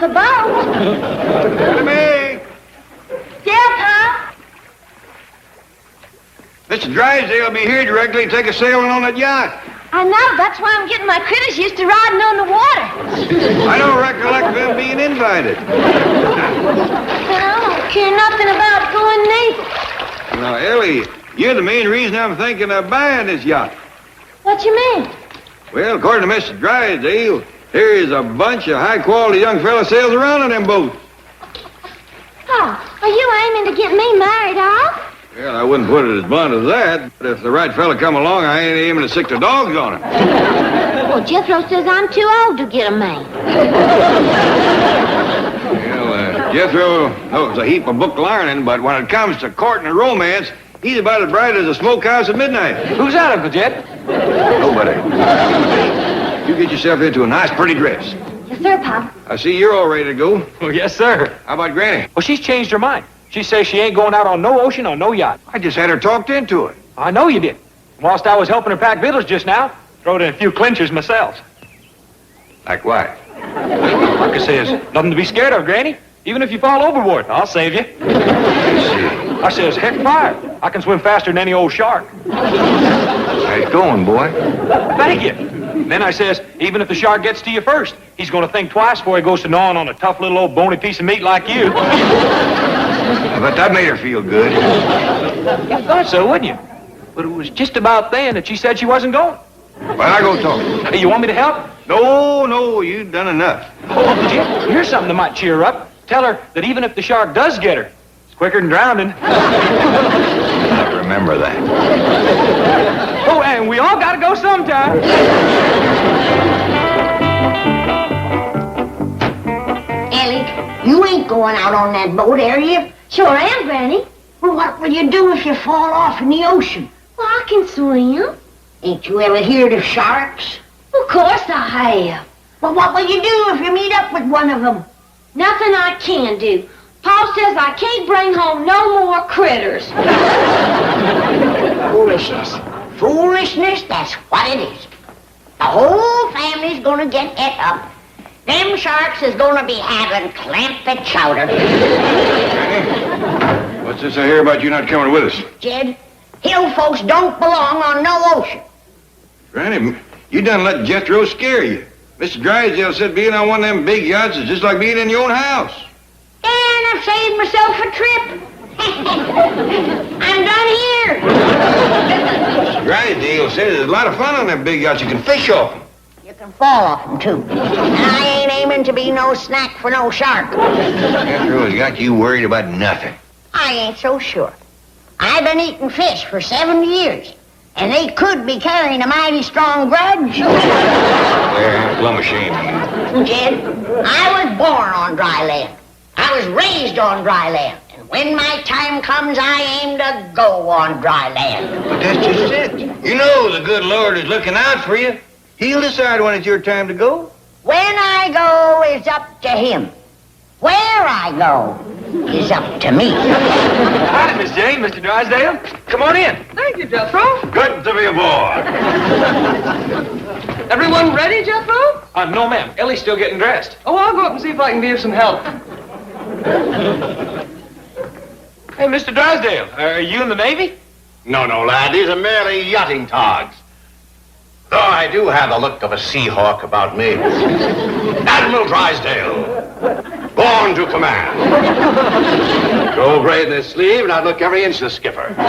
a boat. Me. Yeah, Pop? Mr. Drysdale will be here directly to take a sailing on that yacht. I know. That's why I'm getting my critters used to riding on the water. I don't recollect them being invited. I don't care nothing about going neither. Now, Ellie, you're the main reason I'm thinking of buying this yacht. What you mean? Well, according to Mr. Drysdale, here's a bunch of high-quality young fellas sails around on them boats. Oh, are you aiming to get me married off? Well, I wouldn't put it as blunt as that, but if the right fella come along, I ain't aiming to sick the dogs on him. Well, Jethro says I'm too old to get a man. Well, Jethro knows a heap of book learning, but when it comes to courting and romance, he's about as bright as a smokehouse at midnight. Who's that, Uncle Jed? Nobody. You get yourself into a nice, pretty dress. Yes, sir, Pop. I see you're all ready to go. Oh, yes, sir. How about Granny? Well, she's changed her mind. She says she ain't going out on no ocean or no yacht. I just had her talked into it. I know you did. Whilst I was helping her pack victuals just now, throwed in a few clinchers myself. Like what? Uncle says, nothing to be scared of, Granny. Even if you fall overboard, I'll save you. I says, heck fire. I can swim faster than any old shark. How you going, boy? Thank you. Then I says, even if the shark gets to you first, he's going to think twice before he goes to gnawing on a tough little old bony piece of meat like you. I bet that made her feel good. You thought so, wouldn't you? But it was just about then that she said she wasn't going. Well, I go talk. Hey, you want me to help? No, you've done enough. Oh, Uncle Jed, here's something that might cheer her up. Tell her that even if the shark does get her, it's quicker than drowning. I remember that. Oh, and we all gotta go sometime. Ellie, you ain't going out on that boat, are you? Sure am, Granny. Well, what will you do if you fall off in the ocean? Well, I can swim. Ain't you ever heard of sharks? Of course I have. Well, what will you do if you meet up with one of them? Nothing I can do. Paul says I can't bring home no more critters. Foolishness. Foolishness, that's what it is. The whole family's gonna get et up. Them sharks is gonna be having Clampett chowder. What's this I hear about you not coming with us? Jed, hill folks don't belong on no ocean. Granny, you done let Jethro scare you. Mr. Drysdale said being on one of them big yachts is just like being in your own house. And I've saved myself a trip. I'm done here. Mr. Drysdale said there's a lot of fun on them big yachts. You can fish off them. You can fall off them, too. And I ain't aiming to be no snack for no shark. Jethro has got you worried about nothing. I ain't so sure. I've been eating fish for 7 years, and they could be carrying a mighty strong grudge. They're plumb ashamed of you. Jed, I was born on dry land. I was raised on dry land. And when my time comes, I aim to go on dry land. But that's just it. You know the good Lord is looking out for you. He'll decide when it's your time to go. When I go is up to him. Where I go is up to me. Hi, Miss Jane, Mr. Drysdale. Come on in. Thank you, Jethro. Good to be aboard. Everyone ready, Jethro? No, ma'am. Ellie's still getting dressed. Oh, I'll go up and see if I can be of some help. Hey, Mr. Drysdale, are you in the Navy? No, lad. These are merely yachting togs. Though I do have the look of a sea hawk about me. Admiral Drysdale, born to command. Gold braid in his sleeve, and I'd look every inch the skipper. Well,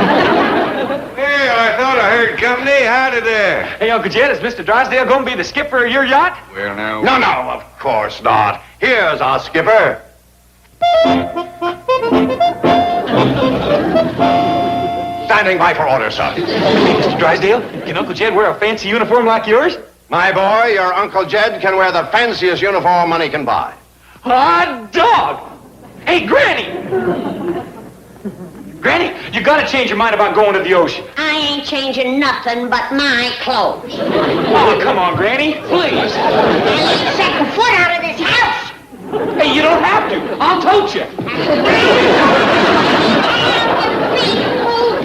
I thought I heard company. Howdy there. Hey, Uncle Jed, is Mr. Drysdale going to be the skipper of your yacht? Well, now... No, of course not. Here's our skipper. Standing by for orders, sir. Mr. Drysdale, can Uncle Jed wear a fancy uniform like yours? My boy, your Uncle Jed can wear the fanciest uniform money can buy. Hot dog! Hey, Granny! Granny, you gotta change your mind about going to the ocean. I ain't changing nothing but my clothes. Oh, come on, Granny, please. I ain't setting foot out of this house. Hey, you don't have to. I'll tote you.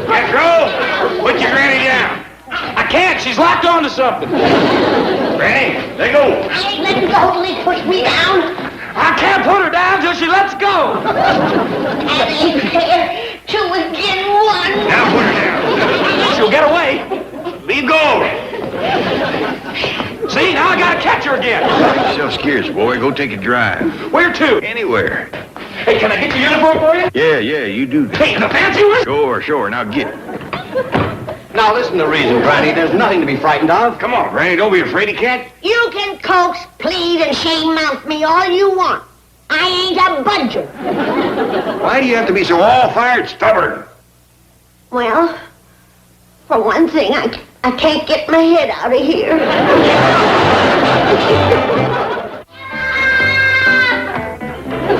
Jethro, put your granny down. I can't. She's locked onto something. Granny, let go. I ain't letting go till he push me down. I can't put her down till she lets go. That ain't fair. 2 against 1. Now put her down. She'll get away. Leave go. See, now I gotta catch her again. Yourself scarce, boy. Go take a drive. Where to? Anywhere. Hey, can I get the uniform for you? Yeah, you do that. Hey, the fancy one? Sure. Now get it. Now listen to reason, Granny. There's nothing to be frightened of. Come on, Granny. Don't be a fraidy cat. You can coax, plead, and shame mouth me all you want. I ain't a budger. Why do you have to be so all-fired stubborn? Well, for one thing, I can't get my head out of here.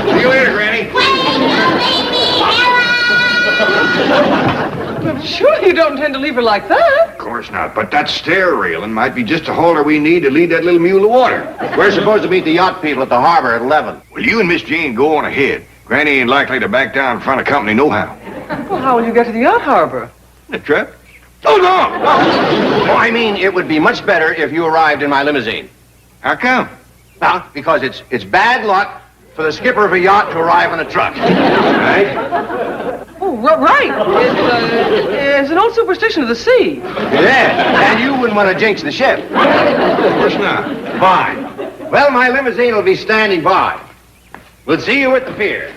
See you later, Granny. Surely you don't intend to leave her like that. Of course not, but that stair railing might be just the halter we need to lead that little mule to water. We're supposed to meet the yacht people at the harbor at 11. Well, you and Miss Jane go on ahead. Granny ain't likely to back down in front of company nohow. Well, how will you get to the yacht harbor? The truck? Oh, no! Oh, I mean, it would be much better if you arrived in my limousine. How come? Now, because it's bad luck for the skipper of a yacht to arrive in a truck. Right? Oh, right. It's an old superstition of the sea. Yeah, and you wouldn't want to jinx the ship. Of course not. Fine. Well, my limousine will be standing by. We'll see you at the pier.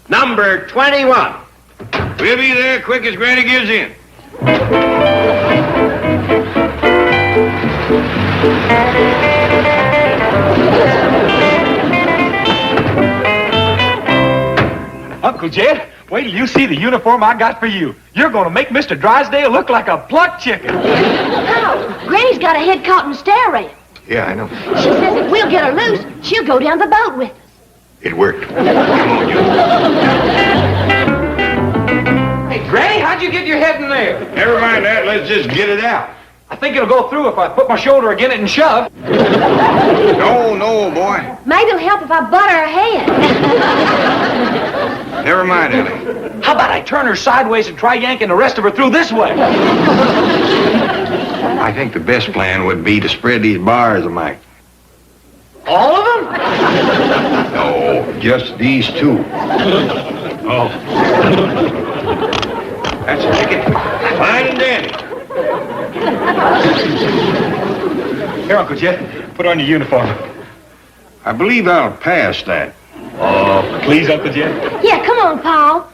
Number 21. We'll be there quick as Granny gives in. Uncle Jed, wait till you see the uniform I got for you. You're gonna make Mr. Drysdale look like a plucked chicken. How? Granny's got a head caught in the stair rail. Yeah, I know. She says if we'll get her loose, she'll go down the boat with us. It worked. Come on, you. Hey, Granny, how'd you get your head in there? Never mind that. Let's just get it out. I think it'll go through if I put my shoulder against it and shove. No, boy. Maybe it'll help if I butter her head. Never mind, Ellie. How about I turn her sideways and try yanking the rest of her through this way? I think the best plan would be to spread these bars a mite. All of them? No, just these two. Oh. That's a ticket. Fine and dandy. Here, Uncle Jed, put on your uniform. I believe I'll pass that. Oh, please, Uncle Jed. Yeah, come on, Paul.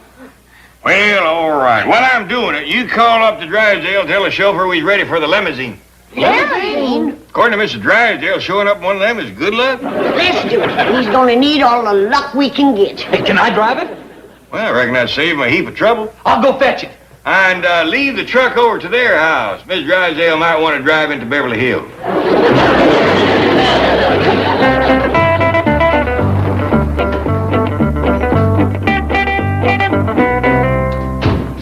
Well, all right. While I'm doing it, you call up to Drysdale, tell the chauffeur we's ready for the limousine. Limousine? According to Mr. Drysdale, showing up in one of them is good luck. Let's do it. He's gonna need all the luck we can get. Hey, can I drive it? Well, I reckon that'd save him a heap of trouble. I'll go fetch it. And leave the truck over to their house. Miss Drysdale might want to drive into Beverly Hills.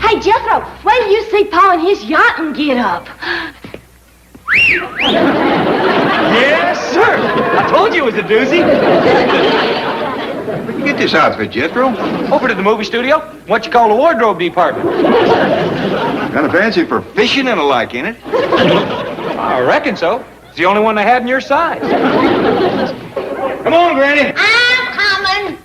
Hey, Jethro, wait till you see Paul in his yacht and get up. Yes, sir. I told you it was a doozy. Where'd you get this outfit, Jethro? Over to the movie studio. What you call the wardrobe department. Got a fancy for fishing and the like, ain't it? I reckon so. It's the only one they had in your size. Come on, Granny. I'm coming.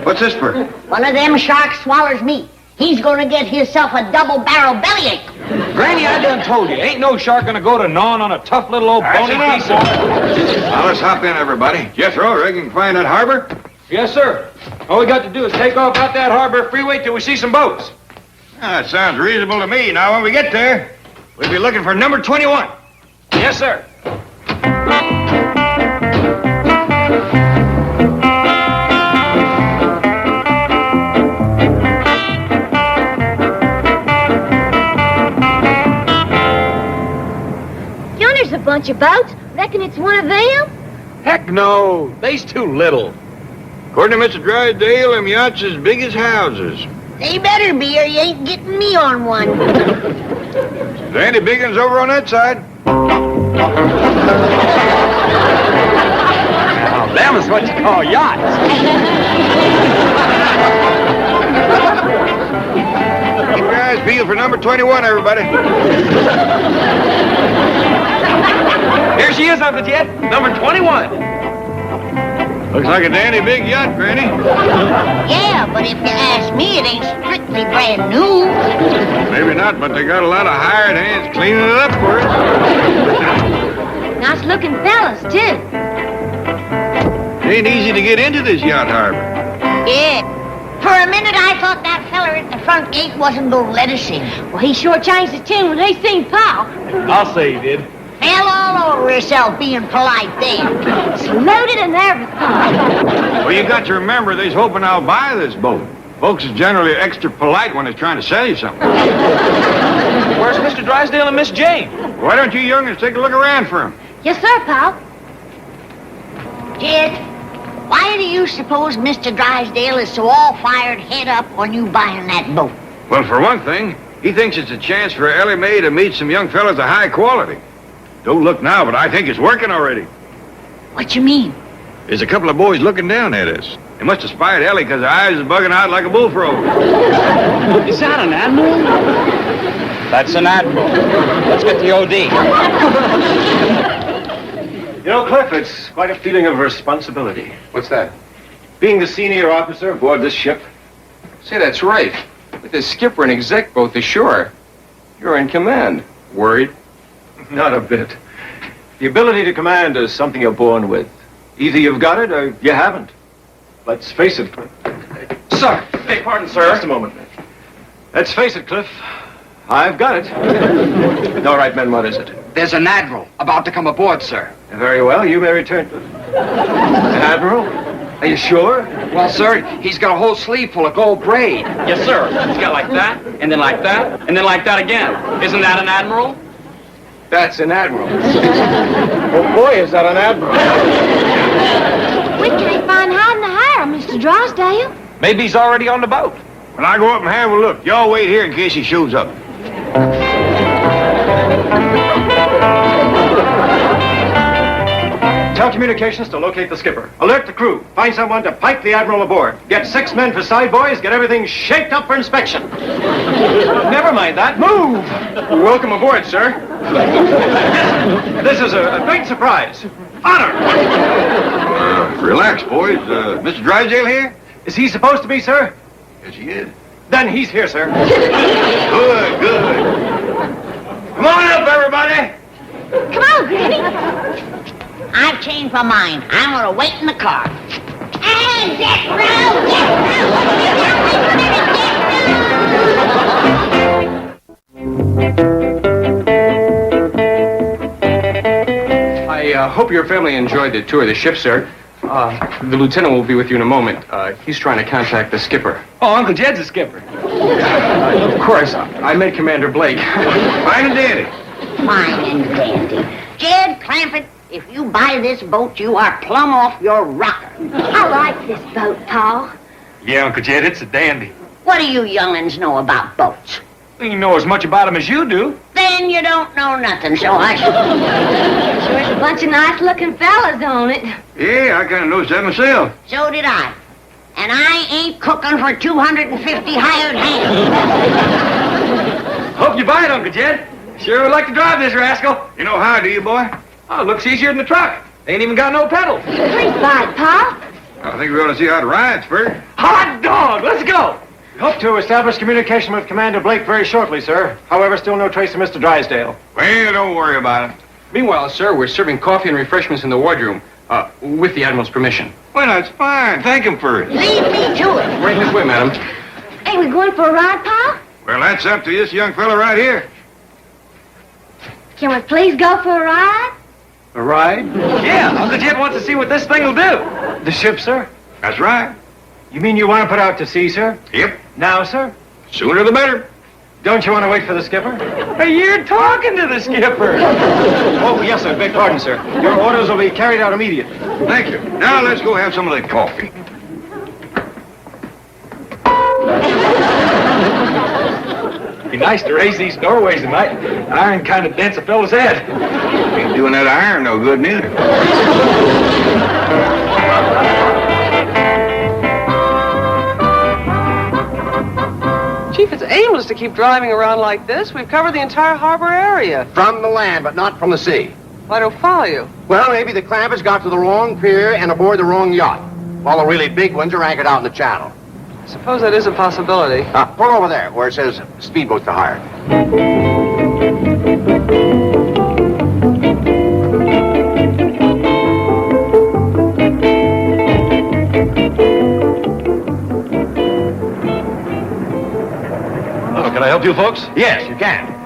What's this for? One of them sharks swallows me. He's gonna get himself a double-barrel bellyache. Granny, I done told you, ain't no shark gonna go to gnawing on a tough little old bony piece of... Now, let's hop in, everybody. Jethro, reckon you can find that harbor? Yes, sir. All we got to do is take off out that harbor freeway till we see some boats. That sounds reasonable to me. Now, when we get there, we'll be looking for number 21. Yes, sir. Yonder's a bunch of boats. Reckon it's one of them? Heck no. They's too little. According to Mr. Drysdale, them yachts as big as houses. They better be, or you ain't getting me on one. There ain't any big ones over on that side. Now, them is what you call yachts. Keep your eyes peeled for number 21, everybody. Here There she is, Uncle Jed. Number 21. Looks like a dandy big yacht, Granny. Yeah, but if you ask me, it ain't strictly brand new. Maybe not, but they got a lot of hired hands cleaning it up for it. Nice looking fellas, too. It ain't easy to get into this yacht harbor. Yeah. For a minute, I thought that feller at the front gate wasn't gonna let us in. Well, he sure changed his tune when he seen Pa. I'll say he did. Fell all over herself being polite then. It's loaded and everything. Well, you got to remember, they's hoping I'll buy this boat. Folks is generally extra polite when they're trying to sell you something. Where's Mr. Drysdale and Miss Jane? Why don't you youngins take a look around for them? Yes, sir, Pa. Jed, why do you suppose Mr. Drysdale is so all-fired head up on you buying that boat? Well, for one thing, he thinks it's a chance for Ellie Mae to meet some young fellas of high quality. Don't look now, but I think it's working already. What you mean? There's a couple of boys looking down at us. They must have spied Ellie because her eyes is bugging out like a bullfrog. Is that an admiral? That's an admiral. Let's get the OD. You know, Cliff, it's quite a feeling of responsibility. What's that? Being the senior officer aboard this ship. Say, that's right. With the skipper and exec both ashore, you're in command. Worried? Not a bit. The ability to command is something you're born with. Either you've got it or you haven't. Let's face it. Sir, beg pardon, sir. Just a moment. Let's face it, Cliff. I've got it. All right, men, what is it? There's an admiral about to come aboard, sir. Very well, you may return. An admiral? Are you sure? Well, sir, he's got a whole sleeve full of gold braid. Yes, sir. It's got like that, and then like that, and then like that again. Isn't that an admiral? That's an admiral. Oh, boy, is that an admiral. We can't find hiding the hire, Mr. Drysdale. Maybe he's already on the boat. When I go up and have a look, y'all wait here in case he shows up. Tell communications to locate the skipper. Alert the crew. Find someone to pipe the admiral aboard. Get 6 men for side boys. Get everything shaped up for inspection. Never mind that. Move! Welcome aboard, sir. This is a great surprise. Honor! Relax, boys. Mr. Drysdale here? Is he supposed to be, sir? Yes, he is. Then he's here, sir. Good, good. Come on up, everybody. Come on, Granny. I've changed my mind. I'm gonna wait in the car. And get round, I hope your family enjoyed the tour of the ship, sir. The lieutenant will be with you in a moment. He's trying to contact the skipper. Oh, Uncle Jed's a skipper. Of course, I met Commander Blake. Fine and dandy. Fine and dandy. Jed Clampett, if you buy this boat, you are plumb off your rocker. I like this boat, Pa. Yeah, Uncle Jed, it's a dandy. What do you young'uns know about boats? You know as much about him as you do. Then you don't know nothing, so I should. Sure is a bunch of nice-looking fellas on it. Yeah, I kind of noticed that myself. So did I. And I ain't cooking for 250 hired hands. Hope you buy it, Uncle Jed. Sure would like to drive this rascal. You know how, do you, boy? Oh, it looks easier than the truck. Ain't even got no pedals. Please buy it, Pa. I think we ought to see how it rides first. Hot dog, let's go. We hope to establish communication with Commander Blake very shortly, sir. However, still no trace of Mr. Drysdale. Well, don't worry about it. Meanwhile, sir, we're serving coffee and refreshments in the wardroom, with the Admiral's permission. Well, that's fine. Thank him for it. Lead me to it. Right this way, madam. Ain't we going for a ride, Pa? Well, that's up to this young fella right here. Can we please go for a ride? A ride? Yeah, Uncle Jed wants to see what this thing will do. The ship, sir? That's right. You mean you want to put out to sea, sir? Yep. Now, sir? Sooner the better. Don't you want to wait for the skipper? Hey, you're talking to the skipper. Oh, yes, sir. Beg pardon, sir. Your orders will be carried out immediately. Thank you. Now let's go have some of that coffee. Be nice to raise these doorways tonight. Iron kind of dents a fellow's head. Ain't doing that iron no good neither. Chief, it's aimless to keep driving around like this. We've covered the entire harbor area. From the land, but not from the sea. I don't follow you. Well, maybe the Clampetts got to the wrong pier and aboard the wrong yacht. All the really big ones are anchored out in the channel. Suppose that is a possibility. Pull over there where it says speedboats to hire. Can I help you folks? Yes, you can.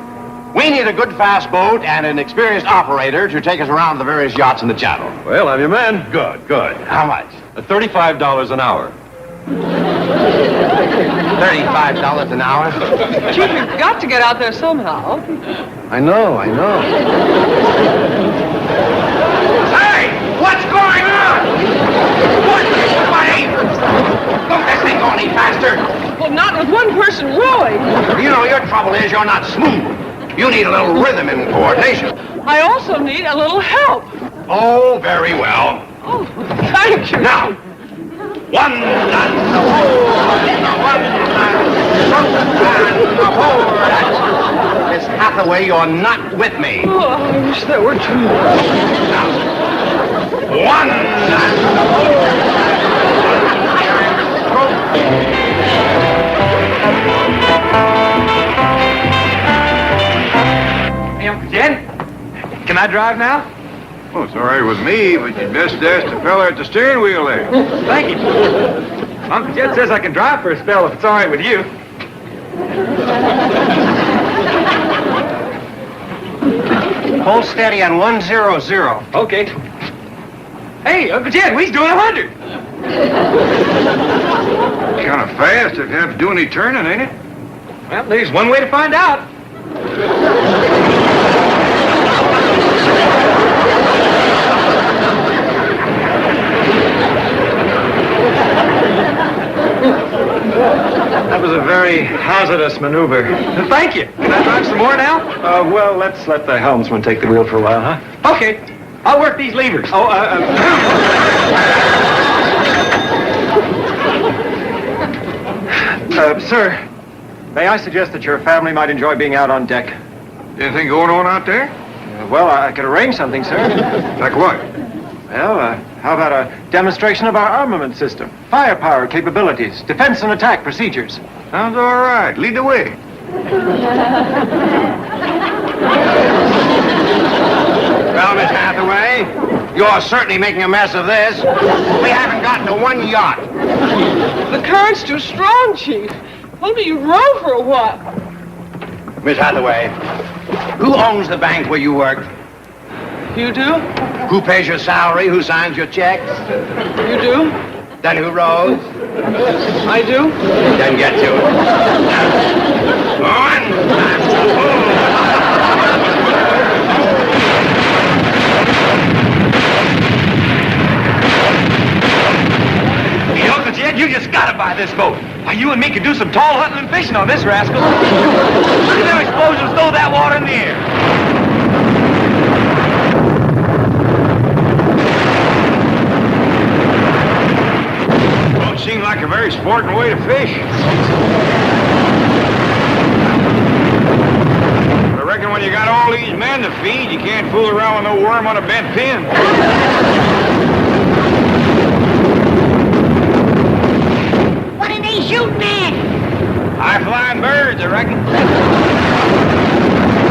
We need a good fast boat and an experienced operator to take us around the various yachts in the channel. Well, I'm your man. Good, good. How much? $35 an hour. $35 an hour? Chief, you've got to get out there somehow. I know. Hey! What's going on? Wait! Don't this thing go any faster? Well, not with one person rowing. You know, your trouble is you're not smooth. You need a little rhythm and coordination. I also need a little help. Oh, very well. Oh, thank you. Now, one and a hold. Miss Hathaway, you're not with me. Oh, I wish there were two. Now, one and a hold. Hey, Uncle Jed, can I drive now? Oh, it's all right with me, but you'd best ask the fella at the steering wheel there. Thank you. Uncle Jed says I can drive for a spell if it's all right with you. Hold steady on 100. Okay. Hey, Uncle Jed, we's doing 100. Kind of fast if you have to do any turning, ain't it? Well, there's one way to find out. That was a very hazardous maneuver. Thank you. Can I drive some more now? Well, let's let the helmsman take the wheel for a while, huh? Okay. I'll work these levers. Sir, may I suggest that your family might enjoy being out on deck? Anything going on out there? Well, I could arrange something, sir. Like what? Well, how about a demonstration of our armament system? Firepower capabilities, defense and attack procedures. Sounds all right. Lead the way. Well, Miss Hathaway, you're certainly making a mess of this. We haven't gotten to one yacht. The current's too strong, Chief. Only you row for a while. Miss Hathaway, who owns the bank where you work? You do? Who pays your salary? Who signs your checks? You do? Then who rows? I do? Then get to it. Hey, Uncle Jed, you just gotta buy this boat. Why, you and me could do some tall hunting and fishing on this rascal. Look at them explosions throw that water in the air. Don't seem like a very sporting way to fish. But I reckon when you got all these men to feed, you can't fool around with no worm on a bent pin. What are they shooting at? High-flying birds, I reckon.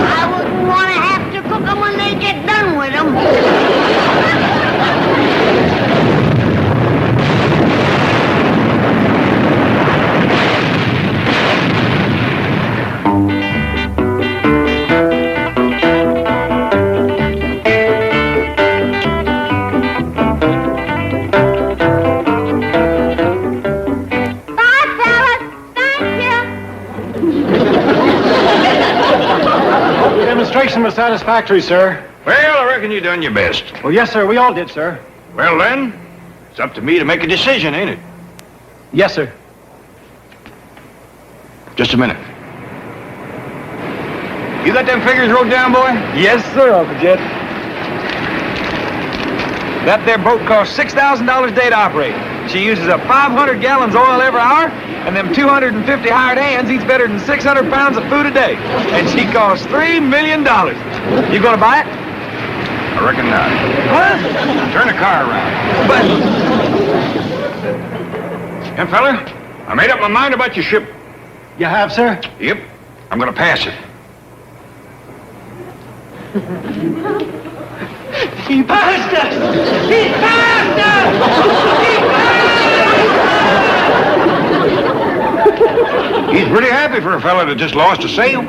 I wouldn't want to have to cook them when they get done with them. Bye, fellas. Thank you. The demonstration was satisfactory, sir. Well, I reckon you done your best. Well, yes, sir. We all did, sir. Well, then, it's up to me to make a decision, ain't it? Yes, sir. Just a minute. You got them figures wrote down, boy? Yes, sir, Uncle Jed. That there boat costs $6,000 a day to operate. She uses up 500 gallons oil every hour, and them 250 hired hands eats better than 600 pounds of food a day. And she costs $3 million. You gonna buy it? I I reckon not. What? Turn the car around. But Young fella, I made up my mind about your ship. You have, sir? Yep. I'm gonna pass it. he passed us! He passed us! He passed us! He's pretty happy for a fella that just lost a sail.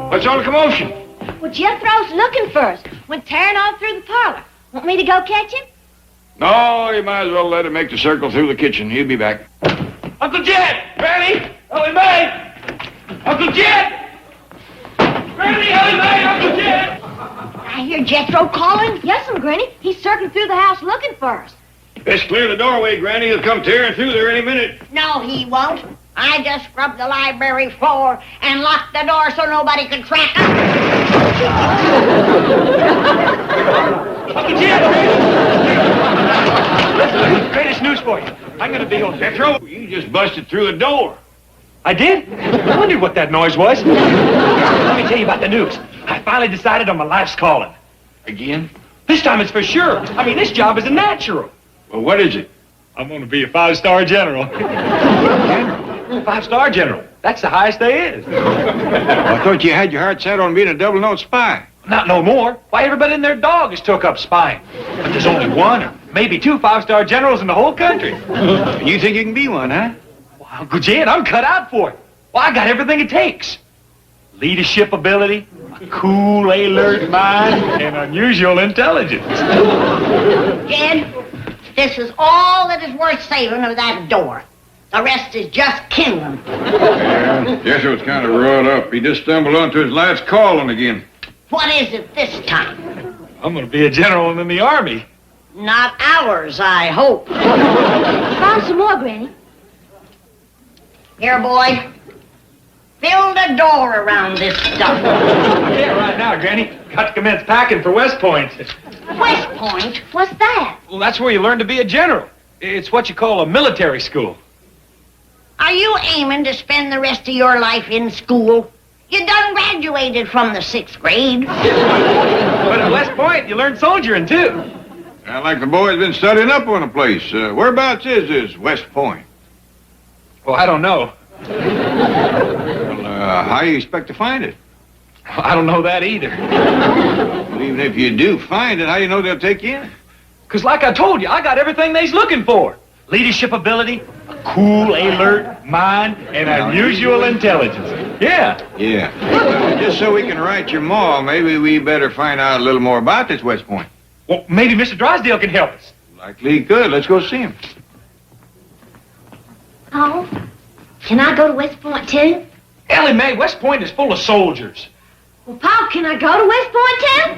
What's all the commotion? Well, Jethro's looking for us. Went tearing off through the parlor. Want me to go catch him? No, you might as well let him make the circle through the kitchen. He'll be back. Uncle Jed! Granny! Ellie Mae! Uncle Jed! Granny! Ellie Mae! Uncle Jed! I hear Jethro calling. Yes, Granny. He's circling through the house looking for us. Best clear the doorway, Granny. He'll come tearing through there any minute. No, he won't. I just scrubbed the library floor and locked the door so nobody could track us. Uncle Jed! Listen, greatest news for you. I'm gonna be on Jethro, you just busted through a door. I did? I wondered what that noise was. Let me tell you about the news. I finally decided on my life's calling. Again? This time it's for sure. I mean, this job is a natural. Well, what is it? I'm going to be a 5-star general. General? 5-star general. That's the highest there is. I thought you had your heart set on being a double-note spy. Not no more. Why, everybody and their dog is took up spying. But there's only one or maybe 2 5-star generals in the whole country. You think you can be one, huh? Well, Uncle Jed, I'm cut out for it. Well, I got everything it takes. Leadership ability, a cool, alert mind, and unusual intelligence. Jed, this is all that is worth saving of that door. The rest is just kindling. Yeah, Jethro's kind of wrought up. He just stumbled onto his last calling again. What is it this time? I'm going to be a general in the army. Not ours, I hope. Found some more, Granny. Here, boy. Fill the door around this stuff. I can't right now, Granny. Got to commence packing for West Point. West Point? What's that? Well, that's where you learn to be a general. It's what you call a military school. Are you aiming to spend the rest of your life in school? You done graduated from the 6th grade. But at West Point, you learn soldiering, too. Sound like the boy's been studying up on the place. Whereabouts is this West Point? Well, I don't know. Well, how do you expect to find it? Well, I don't know that either. Well, even if you do find it, how do you know they'll take you in? Because like I told you, I got everything they's looking for. Leadership ability, a cool, alert mind, and unusual intelligence. Yeah. Yeah. Just so we can write your ma, maybe we better find out a little more about this West Point. Well, maybe Mr. Drysdale can help us. Likely he could. Let's go see him. Oh, can I go to West Point, too? Ellie Mae, West Point is full of soldiers. Well, Pa, can I go to West Point, too?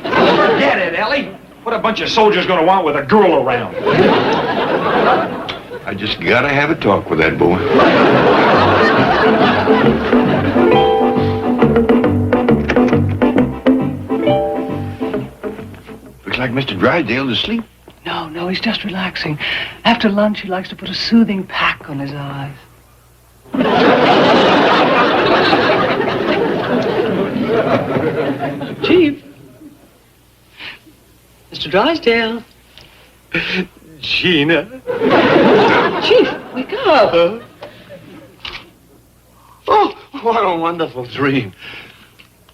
Forget it, Ellie. What a bunch of soldiers going to want with a girl around? I just gotta have a talk with that boy. Looks like Mr. Drysdale's asleep. no, he's just relaxing. After lunch, he likes to put a soothing pack on his eyes. Chief. Mr. Drysdale. Gina. Chief, wake up. Oh, what a wonderful dream.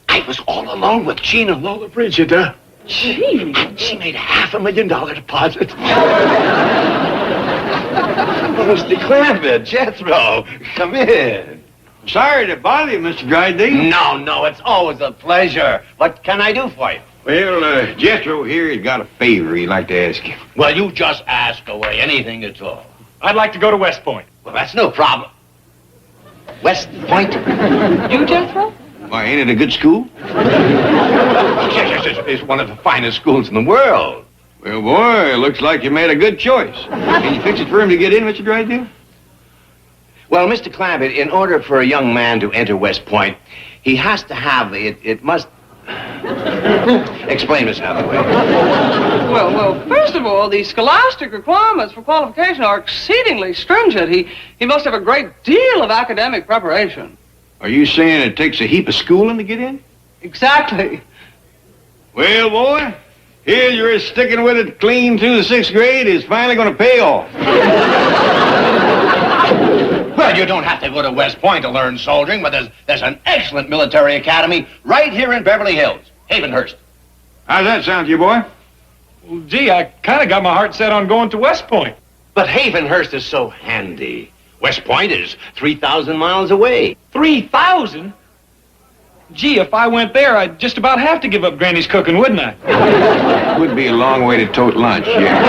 I was all alone with Gina Lola Bridget. Chief. She made a $500,000 deposit. Mr. Clampett, Jethro, come in. Sorry to bother you, Mr. Drysdale. No, it's always a pleasure. What can I do for you? Well, Jethro here has got a favor he'd like to ask you. Well, you just ask away, anything at all. I'd like to go to West Point. Well, that's no problem. West Point? You, Jethro? Why, ain't it a good school? Yes, it's one of the finest schools in the world. Well, boy, it looks like you made a good choice. Can you fix it for him to get in, Mr. Drysdale? Well, Mr. Clampett, in order for a young man to enter West Point, he has to have, it must... Explain this out of the way. Well, first of all, the scholastic requirements for qualification are exceedingly stringent. He must have a great deal of academic preparation. Are you saying it takes a heap of schooling to get in? Exactly. Well, boy, here you're sticking with it clean through the 6th grade is finally going to pay off. Well, you don't have to go to West Point to learn soldiering, but there's an excellent military academy right here in Beverly Hills, Havenhurst. How's that sound to you, boy? Well, gee, I kind of got my heart set on going to West Point. But Havenhurst is so handy. West Point is 3,000 miles away. 3,000? Gee, if I went there, I'd just about have to give up Granny's cooking, wouldn't I? Would be a long way to tote lunch, yeah.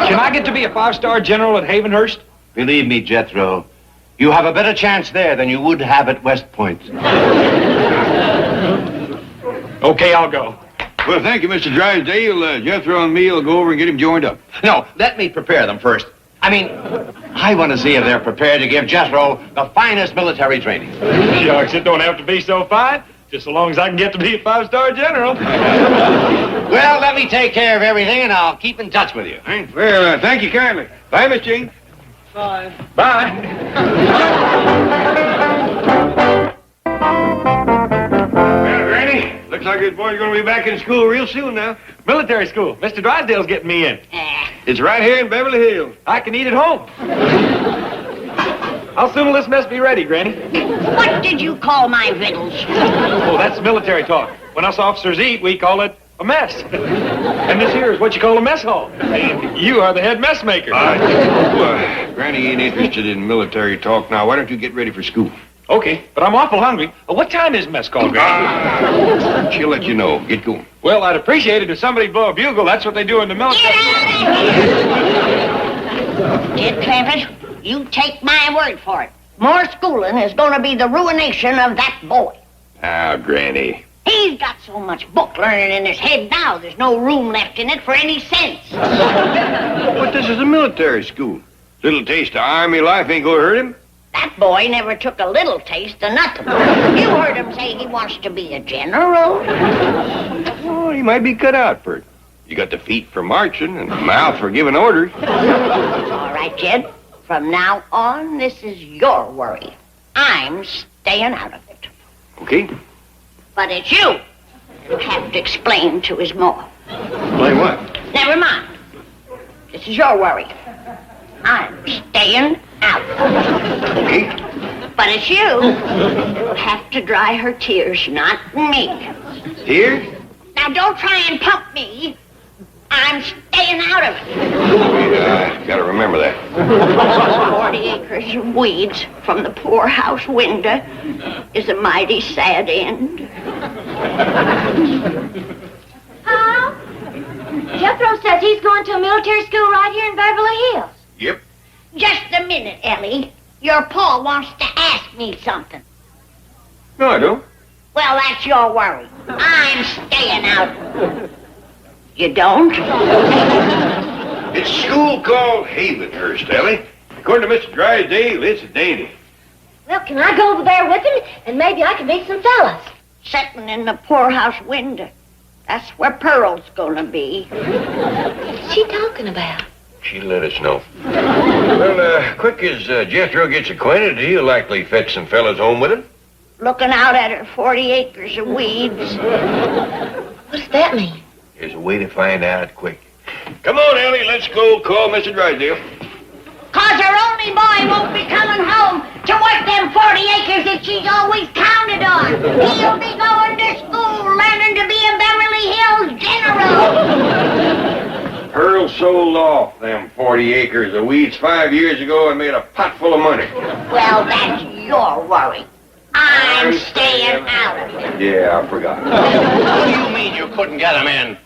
Can I get to be a 5-star general at Havenhurst? Believe me, Jethro, you have a better chance there than you would have at West Point. Okay, I'll go. Well, thank you, Mr. Drysdale. Jethro and me will go over and get him joined up. No, let me prepare them first. I want to see if they're prepared to give Jethro the finest military training. Shucks, it don't have to be so fine. Just so long as I can get to be a 5-star general. Well, let me take care of everything, and I'll keep in touch with you. Well, thank you kindly. Bye, Miss Jean. Bye. Bye. Well, Granny, looks like this boy's going to be back in school real soon now. Military school. Mr. Drysdale's getting me in. It's right here in Beverly Hills. I can eat at home. How soon will this mess be ready, Granny? What did you call my victuals? Oh, that's military talk. When us officers eat, we call it a mess. And this here is what you call a mess hall. And you are the head mess maker. Granny ain't interested in military talk now. Why don't you get ready for school? Okay, but I'm awful hungry. What time is mess call, Granny? She'll let you know. Get going. Well, I'd appreciate it if somebody blow a bugle. That's what they do in the military. Get out of here! Jed Clampett, you take my word for it. More schooling is going to be the ruination of that boy. Now, Granny. He's got so much book learning in his head now, there's no room left in it for any sense. But this is a military school. Little taste of Army life ain't gonna hurt him. That boy never took a little taste of nothing. You heard him say he wants to be a general. Oh, he might be cut out for it. You got the feet for marching and the mouth for giving orders. All right, Jed. From now on, this is your worry. I'm staying out of it. Okay. But it's you who have to explain to his ma. Explain what? Never mind. This is your worry. I'm staying out. Okay. But it's you who have to dry her tears, not me. Here? Now, don't try and pump me. I'm staying out of it. Yeah, I gotta remember that. 40 acres of weeds from the poorhouse window is a mighty sad end. Huh? Jethro says he's going to a military school right here in Beverly Hills. Yep. Just a minute, Ellie. Your pa wants to ask me something. No, I don't. Well, that's your worry. I'm staying out. You don't? It's a school called Havenhurst, Ellie. According to Mr. Drysdale, it's a dandy. Well, can I go over there with him? And maybe I can meet some fellas. Sitting in the poorhouse window. That's where Pearl's gonna be. What's she talking about? She'll let us know. Well, quick as Jethro gets acquainted, he'll likely fetch some fellas home with him. Looking out at her 40 acres of weeds. What does that mean? There's a way to find out quick. Come on, Ellie, let's go call Mr. Drysdale. 'Cause her only boy won't be coming home to work them 40 acres that she's always counted on. He'll be going to school learning to be a Beverly Hills general. Pearl sold off them 40 acres of weeds 5 years ago and made a pot full of money. Well, that's your worry. I'm staying out of it. Yeah, I forgot. What do you mean you couldn't get him in?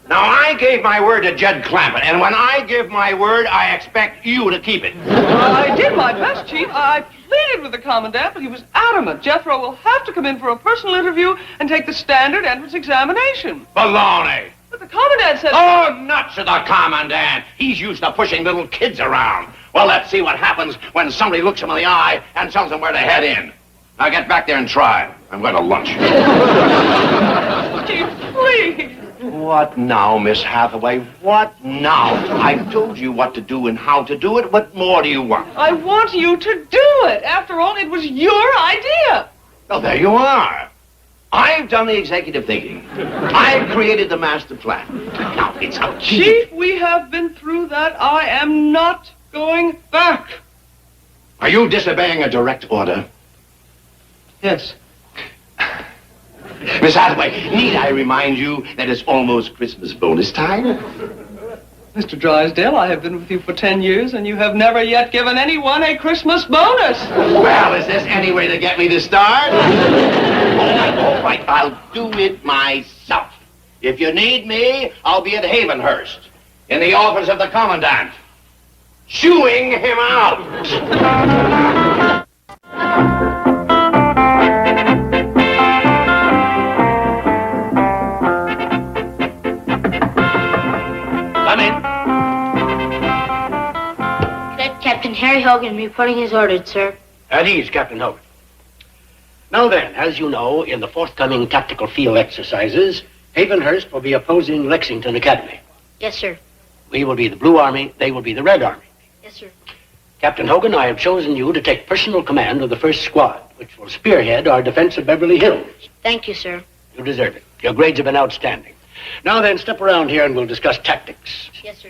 Now, I gave my word to Jed Clampett, and when I give my word, I expect you to keep it. I did my best, Chief. I pleaded with the commandant, but he was adamant. Jethro will have to come in for a personal interview and take the standard entrance examination. Baloney. But the commandant said... Oh, nuts to the commandant. He's used to pushing little kids around. Well, let's see what happens when somebody looks him in the eye and tells him where to head in. Now, get back there and try. I'm going to lunch. Chief, please. What now, Miss Hathaway? What now? I've told you what to do and how to do it. What more do you want? I want you to do it. After all, it was your idea. Well, there you are. I've done the executive thinking. I've created the master plan. Now, it's up to you. Chief, we have been through that. I am not going back. Are you disobeying a direct order? Yes. Miss Hathaway, need I remind you that it's almost Christmas bonus time? Mr. Drysdale, I have been with you for 10 years, and you have never yet given anyone a Christmas bonus. Well, is this any way to get me to start? All right, I'll do it myself. If you need me, I'll be at Havenhurst, in the office of the commandant, chewing him out. Captain Harry Hogan reporting his orders, sir. At ease, Captain Hogan. Now then, as you know, in the forthcoming tactical field exercises, Havenhurst will be opposing Lexington Academy. Yes, sir. We will be the Blue Army, they will be the Red Army. Yes, sir. Captain Hogan, I have chosen you to take personal command of the first squad, which will spearhead our defense of Beverly Hills. Thank you, sir. You deserve it. Your grades have been outstanding. Now then, step around here and we'll discuss tactics. Yes, sir.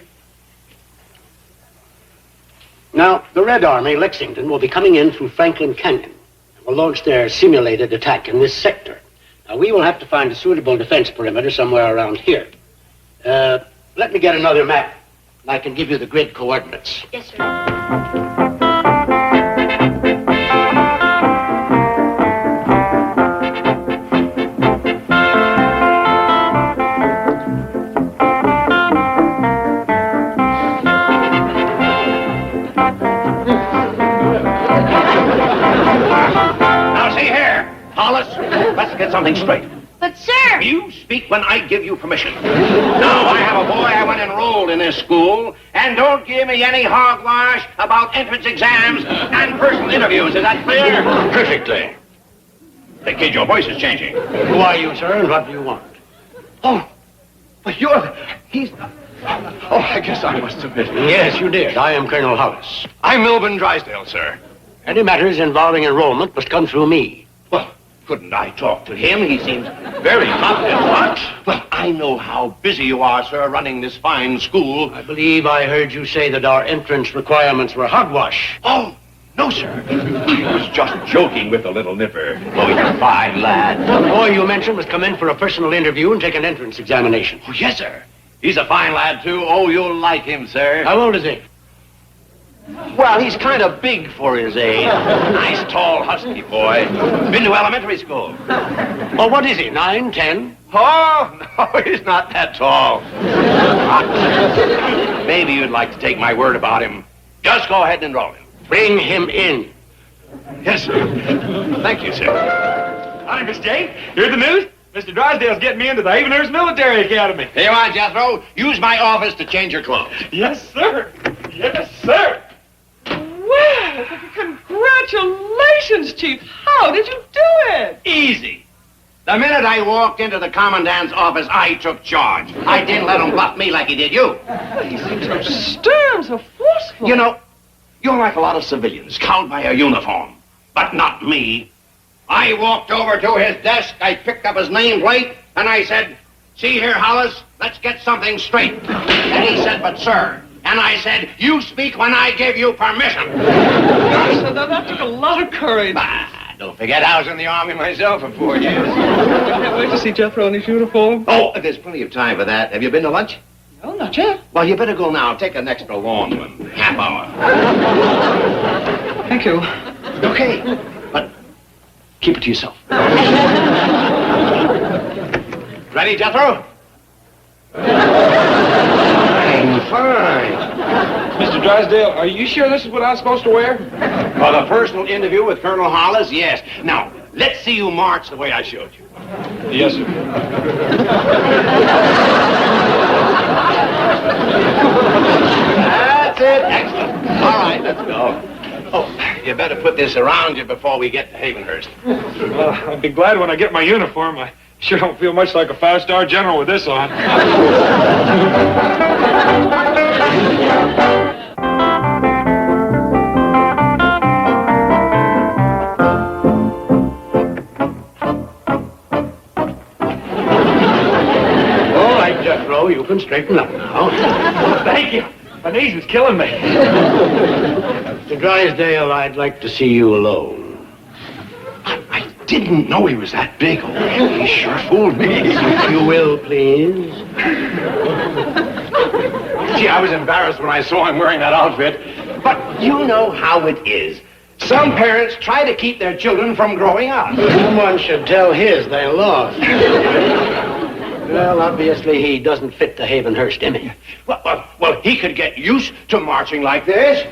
Now, the Red Army, Lexington, will be coming in through Franklin Canyon and will launch their simulated attack in this sector. Now, we will have to find a suitable defense perimeter somewhere around here. Let me get another map, and I can give you the grid coordinates. Yes, sir. Let's get something straight. But, sir... You speak when I give you permission. Now, I have a boy I want enrolled in this school, and don't give me any hogwash about entrance exams and personal interviews. Is that clear? Perfectly. Hey, kid, your voice is changing. Who are you, sir, and what do you want? Oh, but he's... Oh, I guess I must have been... Yes, you did. I am Colonel Hollis. I'm Milburn Drysdale, sir. Any matters involving enrollment must come through me. Well, couldn't I talk to him? He seems very confident. What? Well, I know how busy you are, sir, running this fine school. I believe I heard you say that our entrance requirements were hogwash. Oh, no, sir. I was just joking with the little nipper. Oh, he's a fine lad. The boy you mentioned must come in for a personal interview and take an entrance examination. Oh, yes, sir. He's a fine lad, too. Oh, you'll like him, sir. How old is he? Well, he's kind of big for his age. Nice, tall, husky boy. Been to elementary school. Oh, what is he, 9, 10? Oh, no, he's not that tall. Maybe you'd like to take my word about him. Just go ahead and enroll him. Bring him in. Yes, sir. Thank you, sir. Hi, Miss Jane. Heard the news? Mr. Drysdale's getting me into the Havenhurst Military Academy. Here you are, Jethro. Use my office to change your clothes. Yes, sir. Yes, sir. Well, congratulations, Chief. How did you do it? Easy. The minute I walked into the commandant's office, I took charge. I didn't let him bluff me like he did you. He seems so stern, so forceful. You know, you're like a lot of civilians, cowed by a uniform. But not me. I walked over to his desk, I picked up his nameplate, and I said, "See here, Hollis, let's get something straight." And he said, "But, sir," and I said, "You speak when I give you permission." So that took a lot of courage. Bah, don't forget I was in the Army myself for 4 years. I can't wait to see Jethro in his uniform. Oh, there's plenty of time for that. Have you been to lunch? No, not yet. Well, you better go now. Take an extra long one. Half hour. Thank you. Okay, but keep it to yourself. Ready, Jethro? Fine. Mr. Drysdale, are you sure this is what I'm supposed to wear? For the personal interview with Colonel Hollis, yes. Now, let's see you march the way I showed you. Yes, sir. That's it. Excellent. All right, let's go. Oh, you better put this around you before we get to Havenhurst. Well, I'll be glad when I get my uniform. I Sure don't feel much like a 5-star general with this on. All right, Jethro, you can straighten up now. Thank you. My knees is killing me. Mr. Drysdale, I'd like to see you alone. I didn't know he was that big. Oh, he sure fooled me. If you will, please. Gee, I was embarrassed when I saw him wearing that outfit. But you know how it is. Some parents try to keep their children from growing up. Someone should tell his they lost. Well, obviously he doesn't fit the Havenhurst image. Well, he could get used to marching like this.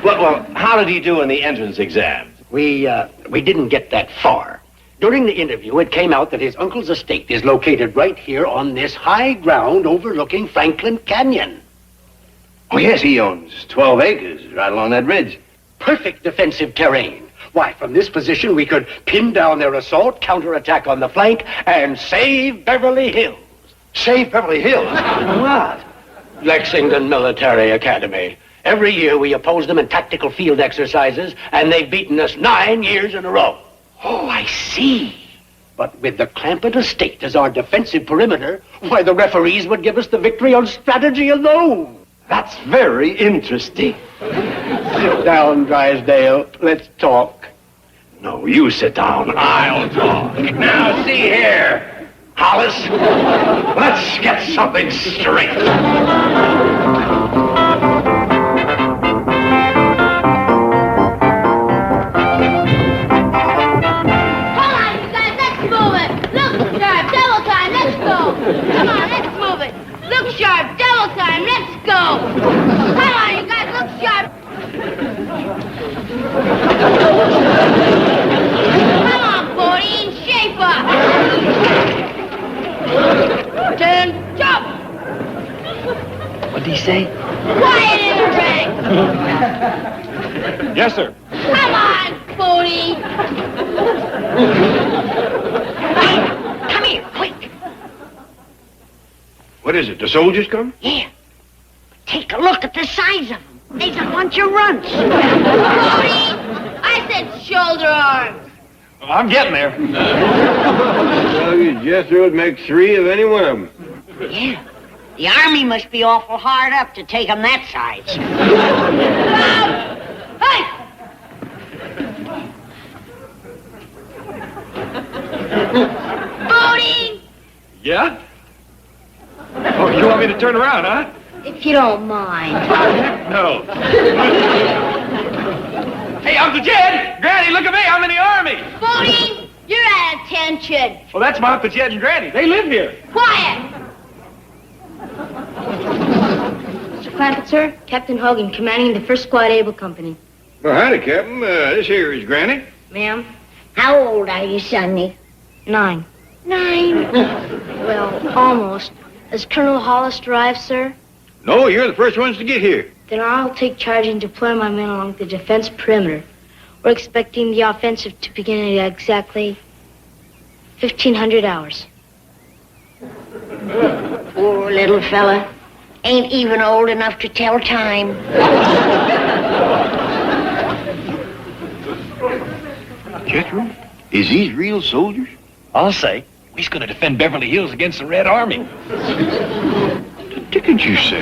Well, how did he do in the entrance exam? We didn't get that far. During the interview, it came out that his uncle's estate is located right here on this high ground overlooking Franklin Canyon. Oh, yes, he owns 12 acres right along that ridge. Perfect defensive terrain. Why, from this position, we could pin down their assault, counterattack on the flank, and save Beverly Hills. Save Beverly Hills? What? Lexington Military Academy. Every year we oppose them in tactical field exercises, and they've beaten us 9 years in a row. Oh, I see. But with the Clampett estate as our defensive perimeter, why, the referees would give us the victory on strategy alone. That's very interesting. Sit down, Drysdale. Let's talk. No, you sit down. I'll talk. Now, see here, Hollis. Let's get something straight. Come on, let's move it. Look sharp, double time, let's go. Come on, you guys, look sharp. Come on, 40, shape up. Turn, jump. What'd he say? Quiet in the ring. Yes, sir. Come on, 40. Come here, quick. What is it, the soldiers come? Yeah. Take a look at the size of them. They's a bunch of runts. 40! I said shoulder arms. Well, I'm getting there. Well, Jethro would make 3 of any one of them. Yeah. The Army must be awful hard up to take them that size. Hey! 40! Yeah? Oh, you want me to turn around, huh? If you don't mind. No. Hey, Uncle Jed! Granny, look at me! I'm in the Army! 40! You're at attention. Well, that's my Uncle Jed and Granny. They live here. Quiet! Mr. Clampett, sir. Captain Hogan, commanding the 1st Squad Able Company. Well, howdy, Captain. This here is Granny. Ma'am? How old are you, Sonny? 9. 9. Well, almost. Has Colonel Hollis arrived, sir? No, you're the first ones to get here. Then I'll take charge and deploy my men along the defense perimeter. We're expecting the offensive to begin at exactly 1500 hours. Poor little fella. Ain't even old enough to tell time. Jethro, is these real soldiers? I'll say. He's going to defend Beverly Hills against the Red Army. The dickens you say?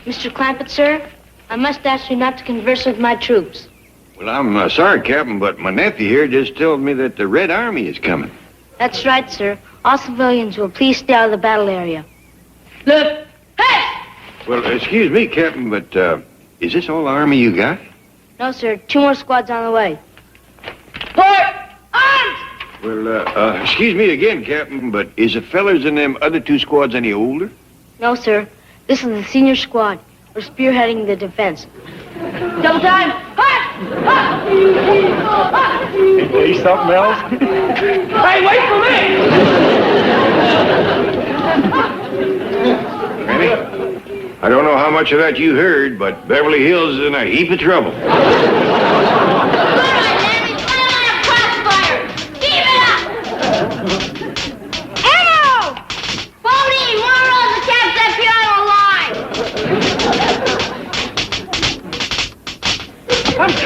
Mr. Clampett, sir, I must ask you not to converse with my troops. Well, I'm sorry, Captain, but my nephew here just told me that the Red Army is coming. That's right, sir. All civilians will please stay out of the battle area. Look. Hey! Well, excuse me, Captain, but is this all the Army you got? No, sir. 2 more squads on the way. Port! Arms! Well, excuse me again, Captain, but is the fellers in them other 2 squads any older? No, sir. This is the senior squad. We're spearheading the defense. Double time! Hut! Hey, something else? Hey, wait for me! Granny, I don't know how much of that you heard, but Beverly Hills is in a heap of trouble. Good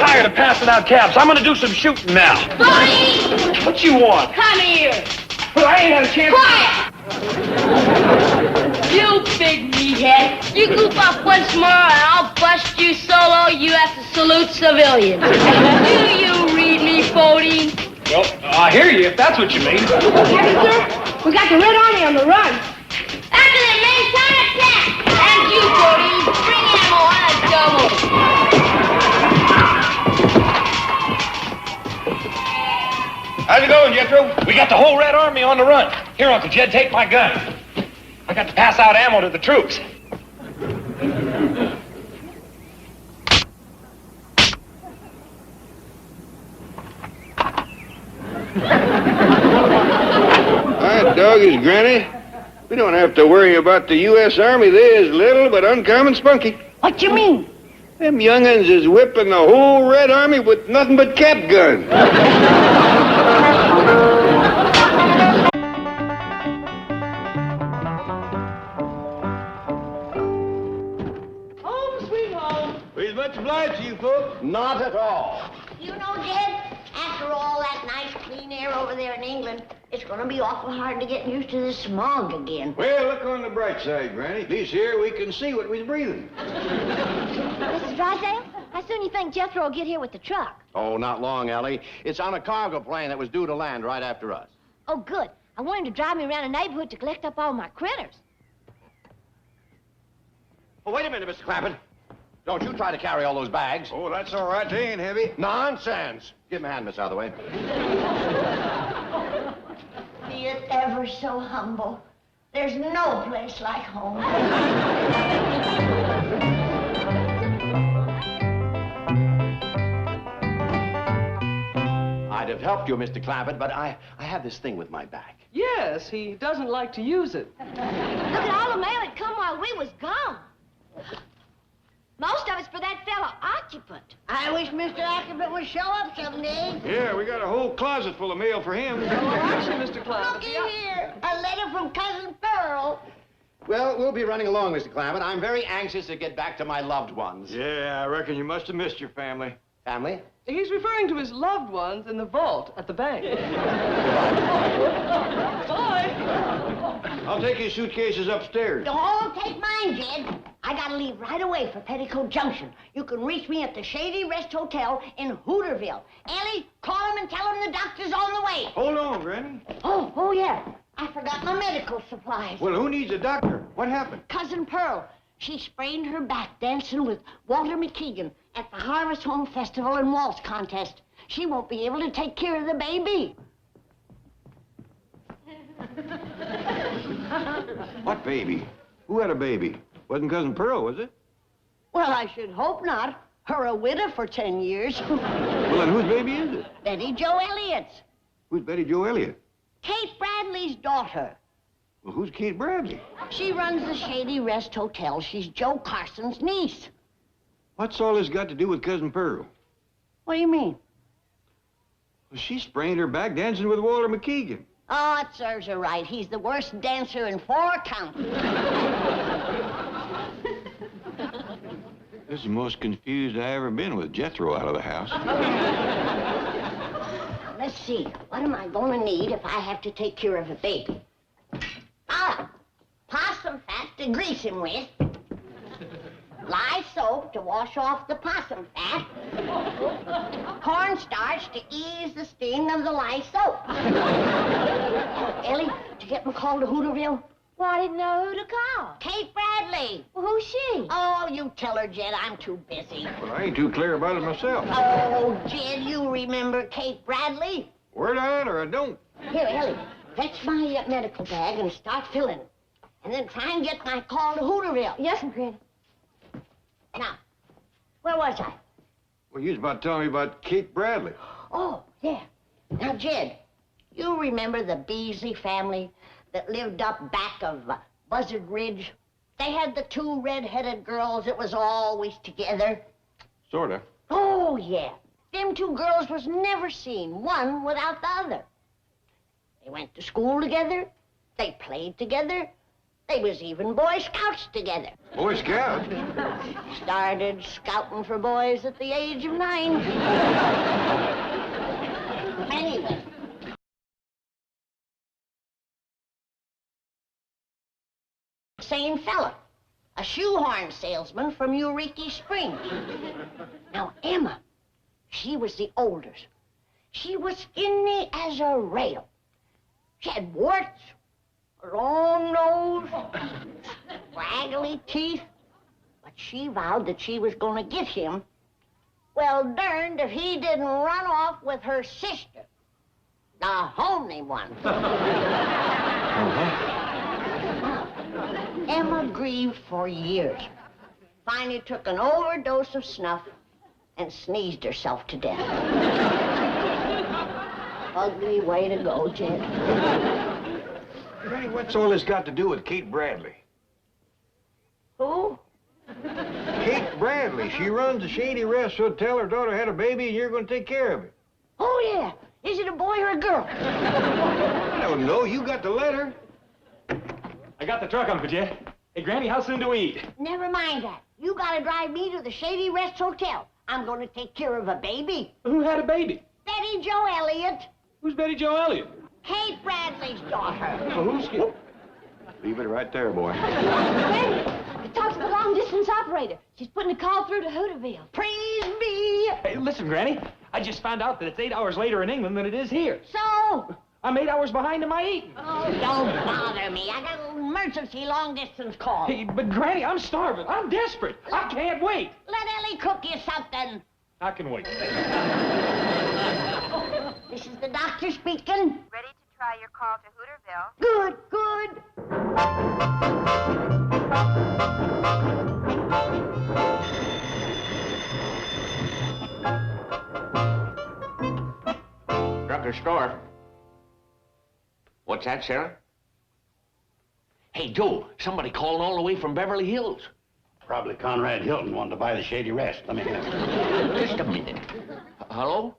tired of passing out cabs. I'm gonna do some shooting now. Buddy! What you want? Come here! Well, I ain't had a chance. Quiet! You big meathead! You goof up once more and I'll bust you solo. You have to salute civilians. Do you read me, 14? Well, I hear you, if that's what you mean. Captain, sir, we got the Red Army on the run. After the men, counterattack! And you, 14, bring ammo on a double. How's it going, Jethro? We got the whole Red Army on the run. Here, Uncle Jed, take my gun. I got to pass out ammo to the troops. That dog is Granny. We don't have to worry about the U.S. Army. They is little but uncommon spunky. What you mean? Them young'uns is whipping the whole Red Army with nothing but cap guns. Home, sweet home. We's much obliged to you folks. Not at all. You know, Jed, after all that nice clean air over there in England, it's going to be awful hard to get used to this smog again. Well, look on the bright side, Granny. At least here we can see what we's breathing. Mrs. Drysdale, how soon you think Jethro will get here with the truck? Oh, not long, Ellie. It's on a cargo plane that was due to land right after us. Oh, good. I want him to drive me around the neighborhood to collect up all my critters. Oh, wait a minute, Mr. Clampett. Don't you try to carry all those bags. Oh, that's all right. They ain't heavy. Nonsense. Give him a hand, Miss Hathaway. Be it ever so humble, there's no place like home. I'd have helped you, Mr. Clampett, but I have this thing with my back. Yes, he doesn't like to use it. Look at all the mail that come while we was gone. Most of it's for that fellow occupant. I wish Mr. Ackerman would show up someday. Yeah, we got a whole closet full of mail for him. Oh, actually, Mr. Clampett. Looky here, a letter from Cousin Pearl. Well, we'll be running along, Mr. Clampett. I'm very anxious to get back to my loved ones. Yeah, I reckon you must have missed your family. Family? He's referring to his loved ones in the vault at the bank. Bye. I'll take your suitcases upstairs. Don't take mine, Jed. I gotta leave right away for Petticoat Junction. You can reach me at the Shady Rest Hotel in Hooterville. Ellie, call him and tell him the doctor's on the way. Hold on, Granny. Oh, yeah. I forgot my medical supplies. Well, who needs a doctor? What happened? Cousin Pearl. She sprained her back dancing with Walter McKeegan at the Harvest Home Festival and Waltz Contest. She won't be able to take care of the baby. What baby? Who had a baby? Wasn't Cousin Pearl, was it? Well, I should hope not. Her a widow for 10 years. Well, then whose baby is it? Betty Jo Elliott's. Who's Betty Jo Elliott? Kate Bradley's daughter. Well, who's Kate Bradley? She runs the Shady Rest Hotel. She's Joe Carson's niece. What's all this got to do with Cousin Pearl? What do you mean? Well, she sprained her back dancing with Walter McKeegan. Oh, it serves her right. He's the worst dancer in 4 counties. This is the most confused I ever been with Jethro out of the house. Let's see. What am I going to need if I have to take care of a baby? Possum fat to grease him with. Lye soap to wash off the possum fat. Cornstarch to ease the sting of the lye soap. Ellie, did you get my call to Hooterville? Well, I didn't know who to call. Kate Bradley. Well, who's she? Oh, you tell her, Jed, I'm too busy. Well, I ain't too clear about it myself. Oh, Jed, you remember Kate Bradley? Word on or I don't. Here, Ellie, fetch my medical bag and start filling. And then try and get my call to Hooterville. Yes, Granny. Now, where was I? Well, you was about telling me about Kate Bradley. Oh, yeah. Now, Jed, you remember the Beasley family that lived up back of Buzzard Ridge? They had the 2 red-headed girls that was always together. Sorta. Oh, yeah. Them 2 girls was never seen, one without the other. They went to school together. They played together. They was even Boy Scouts together. Boy Scouts? Started scouting for boys at the age of 9. Anyway. Same fella. A shoehorn salesman from Eureka Springs. Now, Emma, she was the oldest. She was skinny as a rail. She had warts, a long nose, waggly teeth. But she vowed that she was going to get him. Well, darned if he didn't run off with her sister, the homely one. Emma grieved for years. Finally took an overdose of snuff and sneezed herself to death. Ugly way to go, Jed. Granny, what's all this got to do with Kate Bradley? Who? Kate Bradley. She runs the Shady Rest Hotel. Her daughter had a baby, and you're going to take care of it. Oh, yeah. Is it a boy or a girl? I don't know. You got the letter. I got the truck, Uncle Jed. Hey, Granny, how soon do we eat? Never mind that. You gotta drive me to the Shady Rest Hotel. I'm gonna take care of a baby. Who had a baby? Betty Jo Elliott. Who's Betty Jo Elliott? Kate Bradley's daughter. Well, who's... Leave it right there, boy. Granny, talk to the long-distance operator. She's putting a call through to Hooterville. Praise be. Hey, listen, Granny. I just found out that it's 8 hours later in England than it is here. So? I'm 8 hours behind in my eating. Oh, don't bother me. I got an emergency long-distance call. Hey, but Granny, I'm starving. I'm desperate. I can't wait. Let Ellie cook you something. I can wait. This is the doctor speaking. Ready to try your call to Hooterville. Good, good. Drucker store. What's that, Sarah? Hey, Joe, somebody calling all the way from Beverly Hills. Probably Conrad Hilton wanted to buy the Shady Rest. Let me hear. Just a minute. Hello?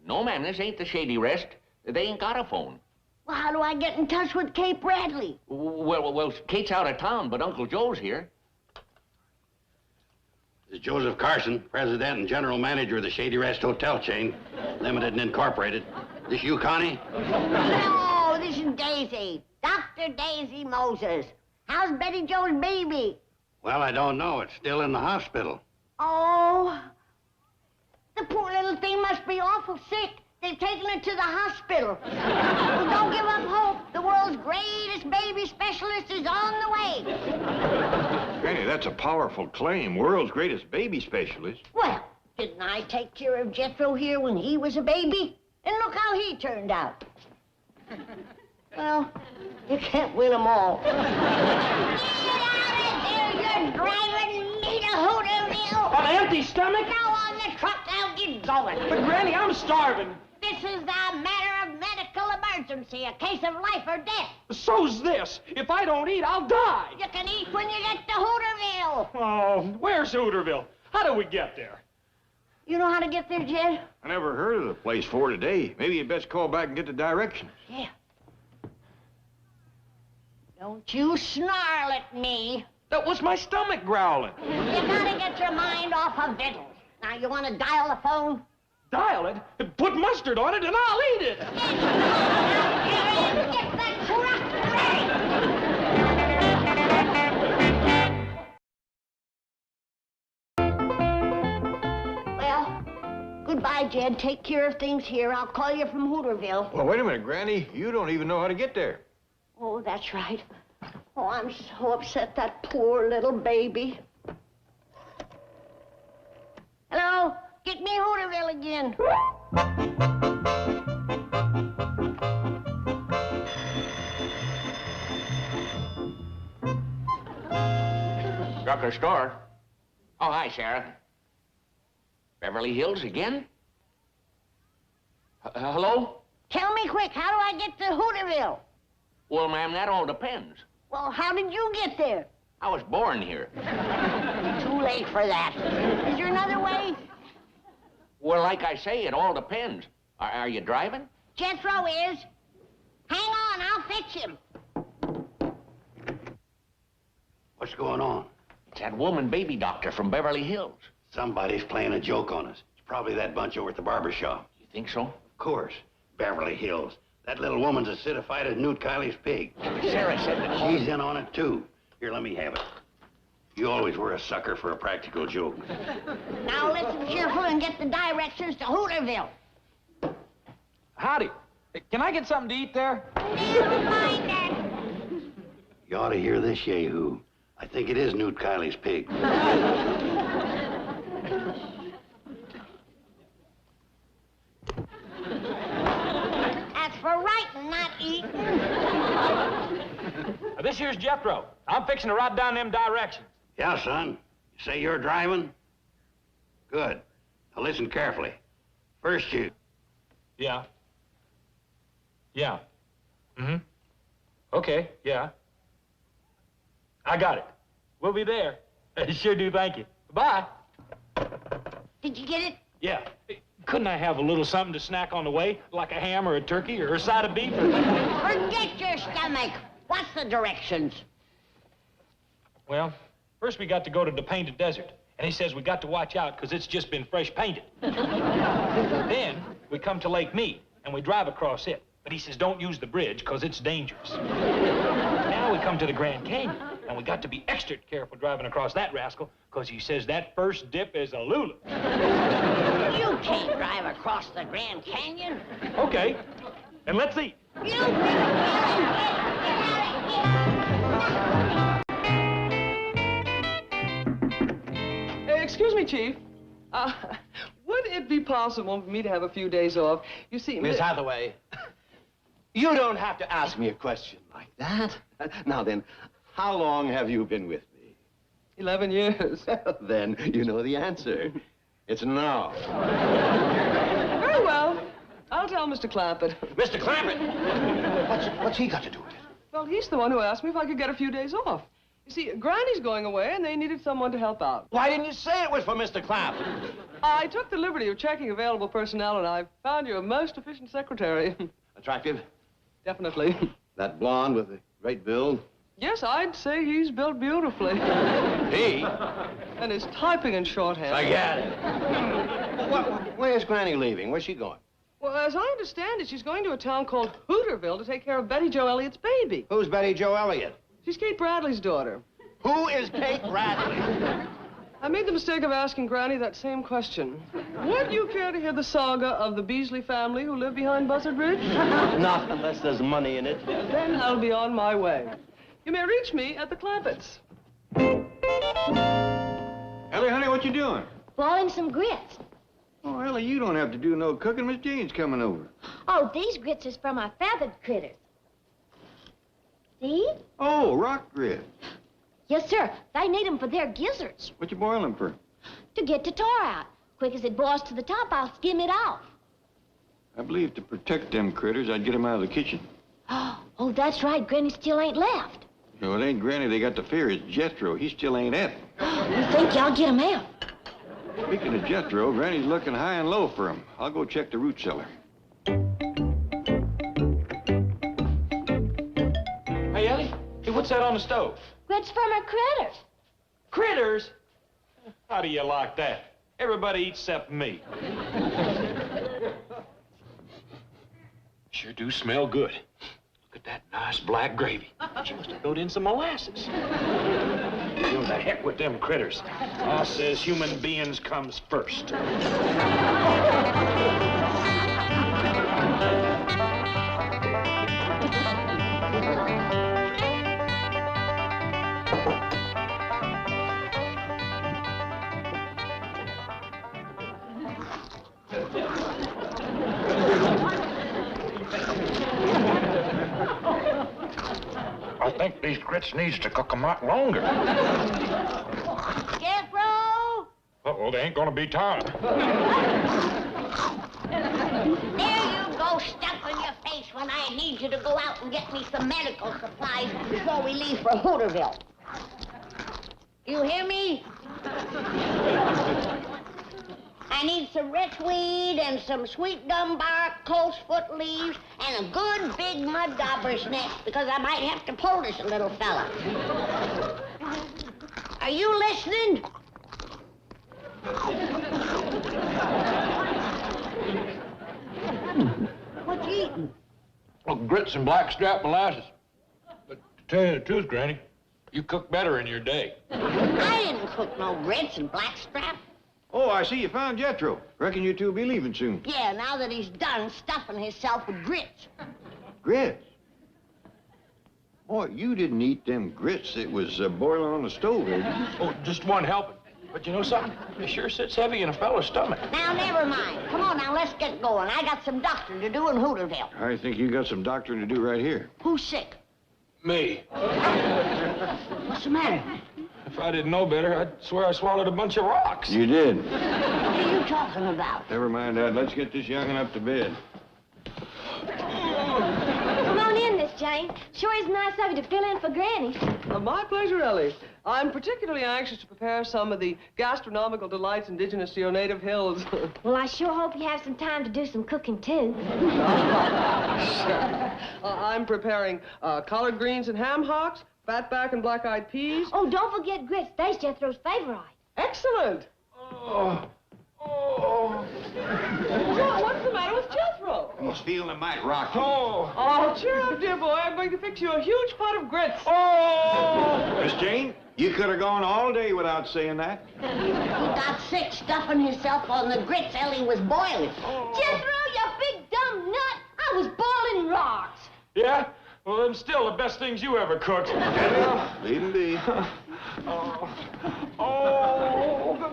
No, ma'am, this ain't the Shady Rest. They ain't got a phone. Well, how do I get in touch with Kate Bradley? Well, Kate's out of town, but Uncle Joe's here. This is Joseph Carson, president and general manager of the Shady Rest Hotel chain, limited and incorporated. This you, Connie? No, this is Daisy. Dr. Daisy Moses. How's Betty Jo's baby? Well, I don't know. It's still in the hospital. Oh, the poor little thing must be awful sick. They've taken her to the hospital. Well, don't give up hope. The world's greatest baby specialist is on the way. Granny, that's a powerful claim. World's greatest baby specialist. Well, didn't I take care of Jethro here when he was a baby? And look how he turned out. Well, you can't win them all. Get out of here! You're driving me to Hooterville! On an empty stomach? Now on the truck, I'll get going. But, Granny, I'm starving. This is a matter of medical emergency, a case of life or death. So's this. If I don't eat, I'll die. You can eat when you get to Hooterville. Oh, where's Hooterville? How do we get there? You know how to get there, Jed? I never heard of the place before today. Maybe you'd best call back and get the directions. Yeah. Don't you snarl at me. That was my stomach growling. You gotta get your mind off of victuals. Now, you want to dial the phone? Dial it, put mustard on it, and I'll eat it. Get the truck ready. Well, goodbye, Jed. Take care of things here. I'll call you from Hooterville. Well, wait a minute, Granny. You don't even know how to get there. Oh, that's right. Oh, I'm so upset, that poor little baby. Hello? Get me Hooterville again. Drucker store. Oh, hi, Sarah. Beverly Hills again? Hello? Tell me quick, how do I get to Hooterville? Well, ma'am, that all depends. Well, how did you get there? I was born here. Too late for that. Is there another way? Well, like I say, it all depends. Are you driving? Jethro is. Hang on, I'll fetch him. What's going on? It's that woman baby doctor from Beverly Hills. Somebody's playing a joke on us. It's probably that bunch over at the barber shop. You think so? Of course. Beverly Hills. That little woman's as acidified as Newt Kiley's pig. Sarah said that She's in on it, too. Here, let me have it. You always were a sucker for a practical joke. Now listen cheerful and get the directions to Hooterville. Howdy. Can I get something to eat there? Never mind that. You ought to hear this, Yahoo. I think it is Newt Kiley's pig. That's for writing, not eating. This here's Jethro. I'm fixing to write down them directions. Yeah, son. You say you're driving? Good. Now listen carefully. First you... Yeah. Yeah. Mm-hmm. Okay, yeah. I got it. We'll be there. Sure do, thank you. Bye. Did you get it? Yeah. Couldn't I have a little something to snack on the way, like a ham or a turkey or a side of beef? Forget your stomach. What's the directions? Well, first we got to go to the Painted Desert, and he says we got to watch out because it's just been fresh painted. Then we come to Lake Mead, and we drive across it. But he says don't use the bridge because it's dangerous. Now we come to the Grand Canyon, and we got to be extra careful driving across that rascal because he says that first dip is a lulu. You can't drive across the Grand Canyon. Okay, and let's eat. Excuse me, Chief. Would it be possible for me to have a few days off? You see, Miss Hathaway, you don't have to ask me a question like that. Now then, how long have you been with me? 11 years. Then you know the answer. It's no. Very well. I'll tell Mr. Clampett. Mr. Clampett! What's he got to do with it? Well, he's the one who asked me if I could get a few days off. You see, Granny's going away, and they needed someone to help out. Why didn't you say it was for Mr. Clampett? I took the liberty of checking available personnel, and I found you a most efficient secretary. Attractive? Definitely. That blonde with the great build? Yes, I'd say he's built beautifully. He? And his typing in shorthand. I get it. Where's Granny leaving? Where's she going? Well, as I understand it, she's going to a town called Hooterville to take care of Betty Jo Elliott's baby. Who's Betty Jo Elliott? She's Kate Bradley's daughter. Who is Kate Bradley? I made the mistake of asking Granny that same question. Would you care to hear the saga of the Beasley family who live behind Buzzard Ridge? Not unless there's money in it. Then I'll be on my way. You may reach me at the Clampetts. Ellie, honey, what you doing? Boiling some grits. Oh, Ellie, you don't have to do no cooking. Miss Jane's coming over. Oh, these grits is from our feathered critters. See? Oh, rock grit. Yes, sir. They need 'em for their gizzards. What you boiling for? To get the tar out. Quick as it boils to the top, I'll skim it off. I believe to protect them critters, I'd get them out of the kitchen. Oh, that's right. Granny still ain't left. No, it ain't Granny they got to fear. It's Jethro. He still ain't at it. You think y'all get 'em out? Speaking of Jethro, Granny's looking high and low for him. I'll go check the root cellar. Hey, Ellie. Hey, what's that on the stove? Grits from our critters. Critters? How do you like that? Everybody eats except me. Sure do smell good. Look at that nice black gravy. She must have thrown in some molasses. Go the heck with them critters. I says human beings comes first. I think these grits needs to cook 'em out longer. Jethro! Uh-oh, they ain't gonna be time. There you go, stuffing your face when I need you to go out and get me some medical supplies before we leave for Hooterville. You hear me? I need some rich-weed and some sweet gum bark, coltsfoot leaves, and a good big mud dauber's nest because I might have to pull this little fella. Are you listening? What you eating? Well, grits and blackstrap molasses. But to tell you the truth, Granny, you cook better in your day. I didn't cook no grits and blackstrap. Oh, I see you found Jethro. Reckon you two will be leaving soon. Yeah, now that he's done stuffing himself with grits. Grits? Boy, you didn't eat them grits that was boiling on the stove, did you? Oh, just one helping. But you know something? It sure sits heavy in a fellow's stomach. Now, never mind. Come on, now, let's get going. I got some doctoring to do in Hooterville. I think you got some doctoring to do right here. Who's sick? Me. What's the matter? If I didn't know better, I'd swear I swallowed a bunch of rocks. You did. What are you talking about? Never mind that. Let's get this young'un up to bed. Come on in, Miss Jane. Sure is nice of you to fill in for Granny. My pleasure, Ellie. I'm particularly anxious to prepare some of the gastronomical delights indigenous to your native hills. Well, I sure hope you have some time to do some cooking, too. I'm preparing collard greens and ham hocks, fatback and black-eyed peas. Oh, don't forget grits. They's Jethro's favorite. Excellent. What's the matter with Jethro? He's feeling a mite rocky. Oh, cheer up, dear boy. I'm going to fix you a huge pot of grits. Miss Jane, you could have gone all day without saying that. He got sick stuffing himself on the grits Ellie was boiling. Jethro, you big dumb nut! I was boiling rocks. Yeah? Well, them still the best things you ever cooked. Leave him be.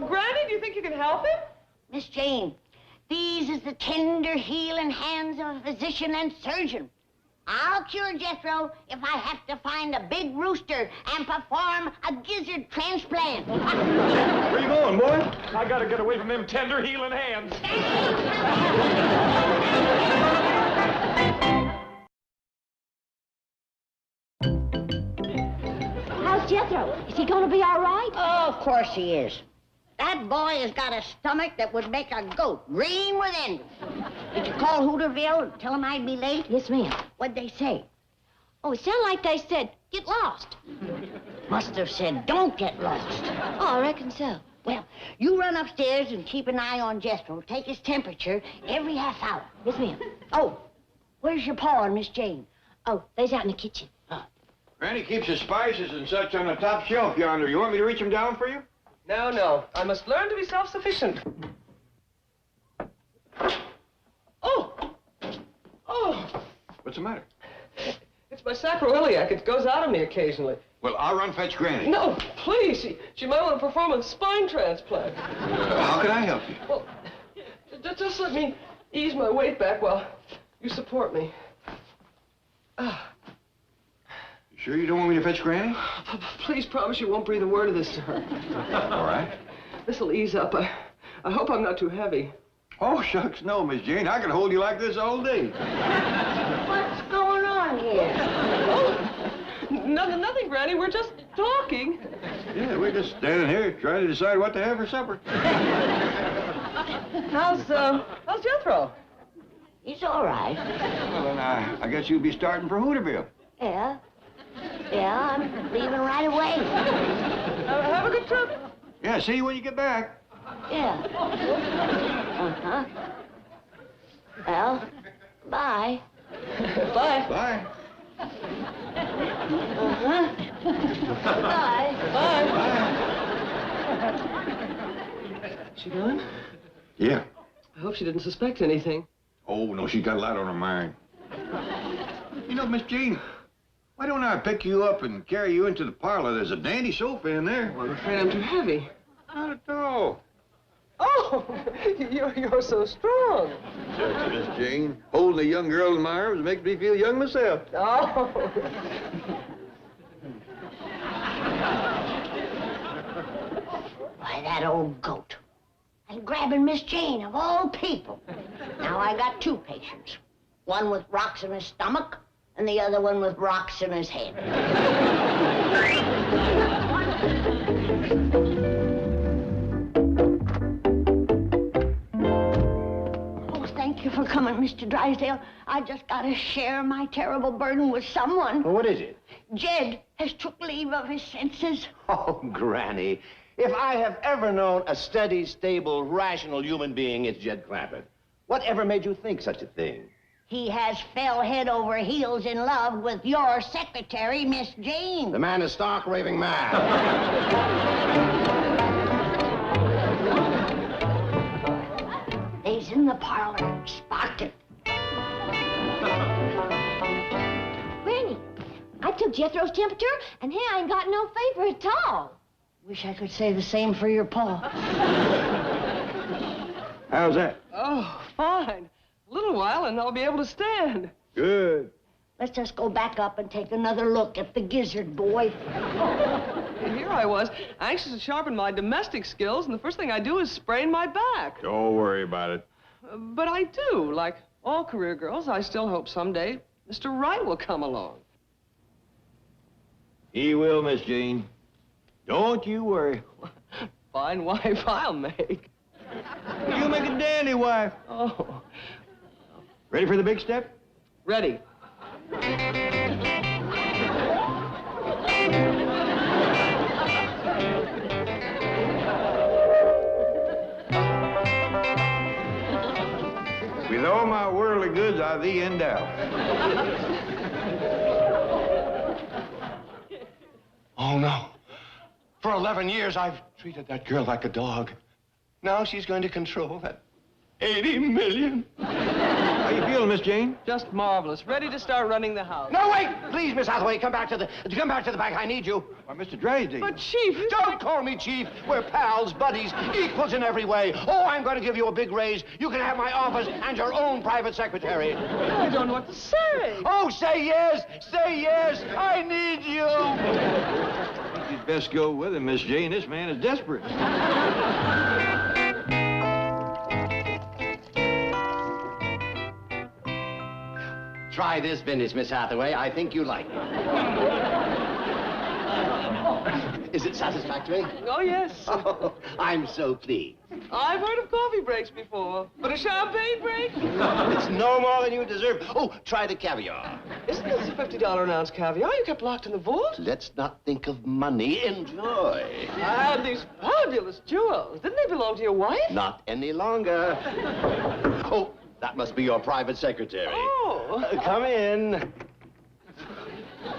Granny, do you think you can help him? Miss Jane, these is the tender healing hands of a physician and surgeon. I'll cure Jethro if I have to find a big rooster and perform a gizzard transplant. Where you going, boy? I gotta get away from them tender healing hands. How's Jethro? Is he gonna be all right? Oh, of course he is. That boy has got a stomach that would make a goat green with envy. Did you call Hooterville and tell them I'd be late? Yes, ma'am. What'd they say? Oh, it sounded like they said, get lost. Must have said, don't get lost. Oh, I reckon so. Well, you run upstairs and keep an eye on Jethro. Take his temperature every half hour. Yes, ma'am. Oh, where's your paw and Miss Jane? Oh, they's out in the kitchen. Granny keeps his spices and such on the top shelf yonder. You want me to reach them down for you? No. I must learn to be self-sufficient. Oh! What's the matter? It's my sacroiliac. It goes out of me occasionally. Well, I'll run fetch Granny. No, please. She might want to perform a spine transplant. How can I help you? Well, just let me ease my weight back while you support me. Sure you don't want me to fetch Granny? Please promise you won't breathe a word of this to her. All right. This'll ease up. I hope I'm not too heavy. Oh, shucks, no, Miss Jane. I could hold you like this all day. What's going on here? Nothing, Granny. We're just talking. Yeah, we're just standing here trying to decide what to have for supper. How's Jethro? He's all right. Well, then I guess you'll be starting for Hooterville. Yeah, I'm leaving right away. Have a good trip. Yeah, see you when you get back. Yeah. Uh-huh. Well, bye. Bye. Bye. Uh-huh. Bye. Bye. She gone? Yeah. I hope she didn't suspect anything. Oh, no, she's got a lot on her mind. You know, Miss Jane, why don't I pick you up and carry you into the parlor? There's a dandy sofa in there. Well, I'm afraid I'm too heavy. Not at all. Oh, you're so strong. Shucks, Miss Jane, holding a young girl in my arms makes me feel young myself. Oh. Why, that old goat. And grabbing Miss Jane, of all people. Now I got two patients. One with rocks in his stomach, and the other one with rocks in his head. Oh, thank you for coming, Mr. Drysdale. I just got to share my terrible burden with someone. Well, what is it? Jed, has took leave of his senses. Oh, Granny, if I have ever known a steady, stable, rational human being, it's Jed Clampett. Whatever made you think such a thing? He has fell head over heels in love with your secretary, Miss Jane. The man is stark raving mad. He's in the parlor, sparking. Granny, I took Jethro's temperature, and he ain't got no fever at all. Wish I could say the same for your pa. How's that? Oh, fine. A little while and I'll be able to stand. Good. Let's just go back up and take another look at the gizzard boy. And here I was, anxious to sharpen my domestic skills, and the first thing I do is sprain my back. Don't worry about it. But I do. Like all career girls, I still hope someday Mr. Right will come along. He will, Miss Jane. Don't you worry. Fine wife I'll make. You make a dandy wife. Oh. Ready for the big step? Ready. With all my worldly goods, I thee endow. Oh, no. For 11 years, I've treated that girl like a dog. Now she's going to control that 80 million. How you feeling, Miss Jane? Just marvelous. Ready to start running the house. No, wait! Please, Miss Hathaway, come back to the bank. I need you. Why, Mr. Drysdale. But, Chief, you Don't call me Chief. We're pals, buddies, equals in every way. Oh, I'm going to give you a big raise. You can have my office and your own private secretary. I don't know what to say. Oh, say yes! Say yes! I need you! I think you'd best go with him, Miss Jane. This man is desperate. Try this vintage, Miss Hathaway. I think you like it. Is it satisfactory? Oh, yes. Oh, I'm so pleased. I've heard of coffee breaks before, but a champagne break? It's no more than you deserve. Oh, try the caviar. Isn't this a $50 an ounce caviar you kept locked in the vault? Let's not think of money. Enjoy. I had these fabulous jewels. Didn't they belong to your wife? Not any longer. Oh, that must be your private secretary. Oh. Come in.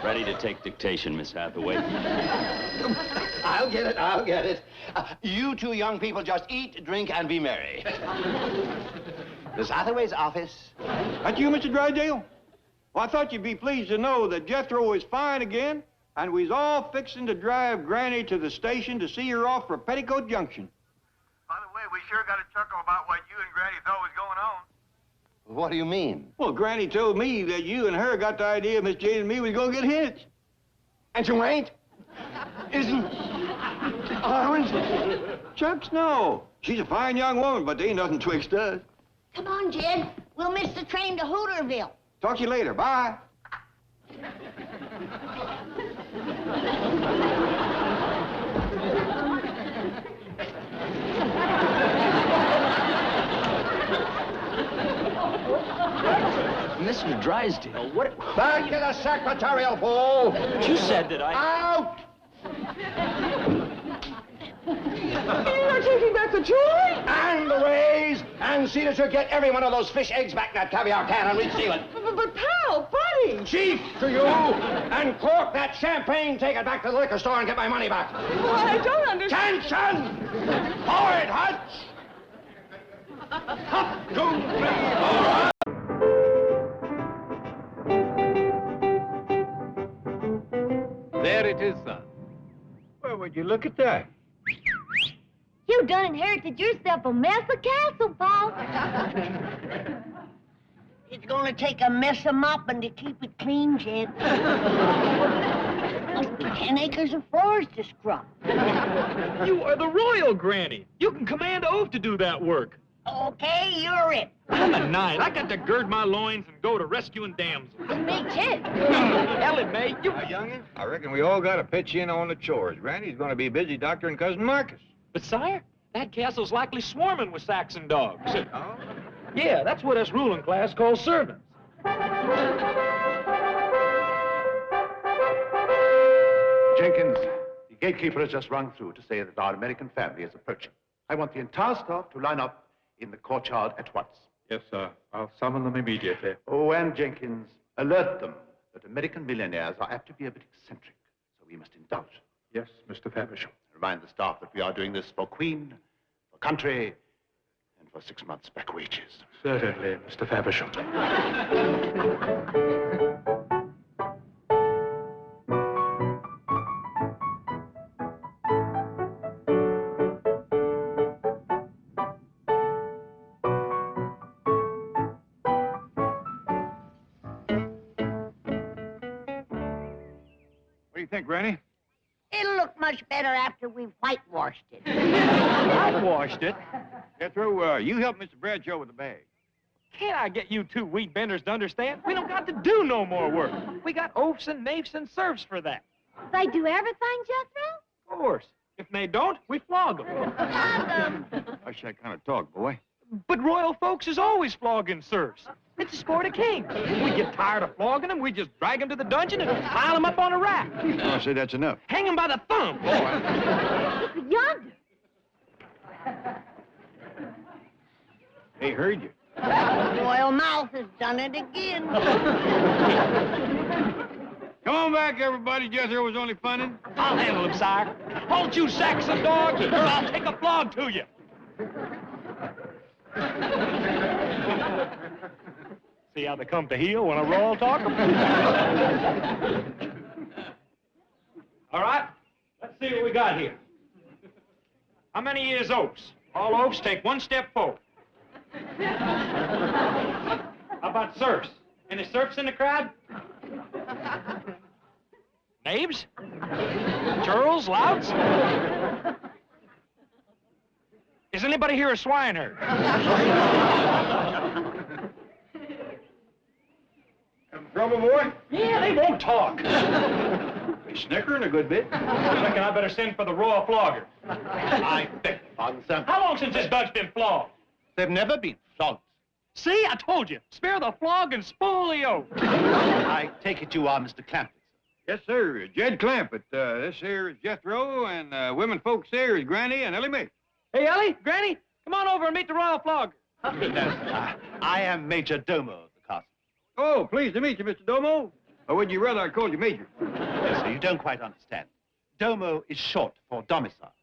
Ready to take dictation, Miss Hathaway. I'll get it. You two young people just eat, drink, and be merry. Miss Hathaway's office. That you, Mr. Drysdale? Well, I thought you'd be pleased to know that Jethro is fine again, and we's all fixing to drive Granny to the station to see her off for Petticoat Junction. By the way, we sure got a chuckle about what you and Granny thought was going on. What do you mean? Well, Granny told me that you and her got the idea Miss Jane and me was gonna get hitched. And you ain't? Isn't Orange? Chucks, no. She's a fine young woman, but there ain't nothing twixt us. Come on, Jed. We'll miss the train to Hooterville. Talk to you later. Bye. Mr. Drysdale, what? Back to the secretarial pool. You said that I... Out! You're taking back the jewelry? And the raise! And see that you get every one of those fish eggs back in that caviar can and reseal it. But pal, buddy! Chief, to you! And cork that champagne, take it back to the liquor store and get my money back. Well, I don't understand. Attention! Forward, Hutch! Up, 2, 3, 4. There it is, son. Well, would you look at that? You done inherited yourself a mess of castle, Paul. It's gonna take a mess of mopping to keep it clean, Jed. Must be 10 acres of floors to scrub. You are the royal Granny. You can command oath to do that work. Okay, you're it. I'm a knight. I got to gird my loins and go to rescuing damsels. Me too. Hell, it may. You... Now, youngin, I reckon we all got to pitch in on the chores. Granny's going to be busy doctoring Cousin Marcus. But, sire, that castle's likely swarming with Saxon dogs. Oh? Yeah, that's what us ruling class calls servants. Jenkins, the gatekeeper has just rung through to say that our American family is approaching. I want the entire staff to line up in the courtyard at once. Yes, sir. I'll summon them immediately. Oh, and Jenkins, alert them that American millionaires are apt to be a bit eccentric, so we must indulge. Yes, Mr. Faversham. Remind the staff that we are doing this for Queen, for country, and for 6 months' back wages. Certainly, Mr. Faversham. What do you think, Granny? It'll look much better after we've whitewashed it. Whitewashed it? Jethro, you help Mr. Bradshaw with the bag. Can't I get you two wheat benders to understand? We don't got to do no more work. We got oafs and naifs and serfs for that. They do everything, Jethro? Of course. If they don't, we flog them. Hush that kind of talk, boy. But royal folks is always flogging serfs. It's a sport of kings. We get tired of flogging them, we just drag them to the dungeon and pile them up on a rack. I'll say that's enough. Hang them by the thumb, boy. Look yonder. They heard you. Royal Mouth has done it again. Come on back, everybody. Jethro was only funning. I'll handle him, sire. Hold you sacks of dogs, or I'll take a flog to you. See how they come to heel when a royal talk? All right, let's see what we got here. How many is oafs? All oafs take one step forward. How about serfs? Any serfs in the crowd? Knaves? Churls? Louts? Is anybody here a swineherd? Having trouble, boy? Yeah, they won't talk. They snickering a good bit. I reckon I better send for the royal flogger. I beg your pardon, sir. How long since this dog's been flogged? They've never been flogged. See, I told you. Spare the flog and spoil the oath. I take it you are Mr. Clampett. Yes, sir. Jed Clampett. This here is Jethro, and women folks there is Granny and Ellie Mae. Hey, Ellie, Granny, come on over and meet the royal flogger. No, sir. I am Major Domo of the castle. Oh, pleased to meet you, Mr. Domo. Or would you rather I called you Major? Yes, sir, you don't quite understand. Domo is short for domicile.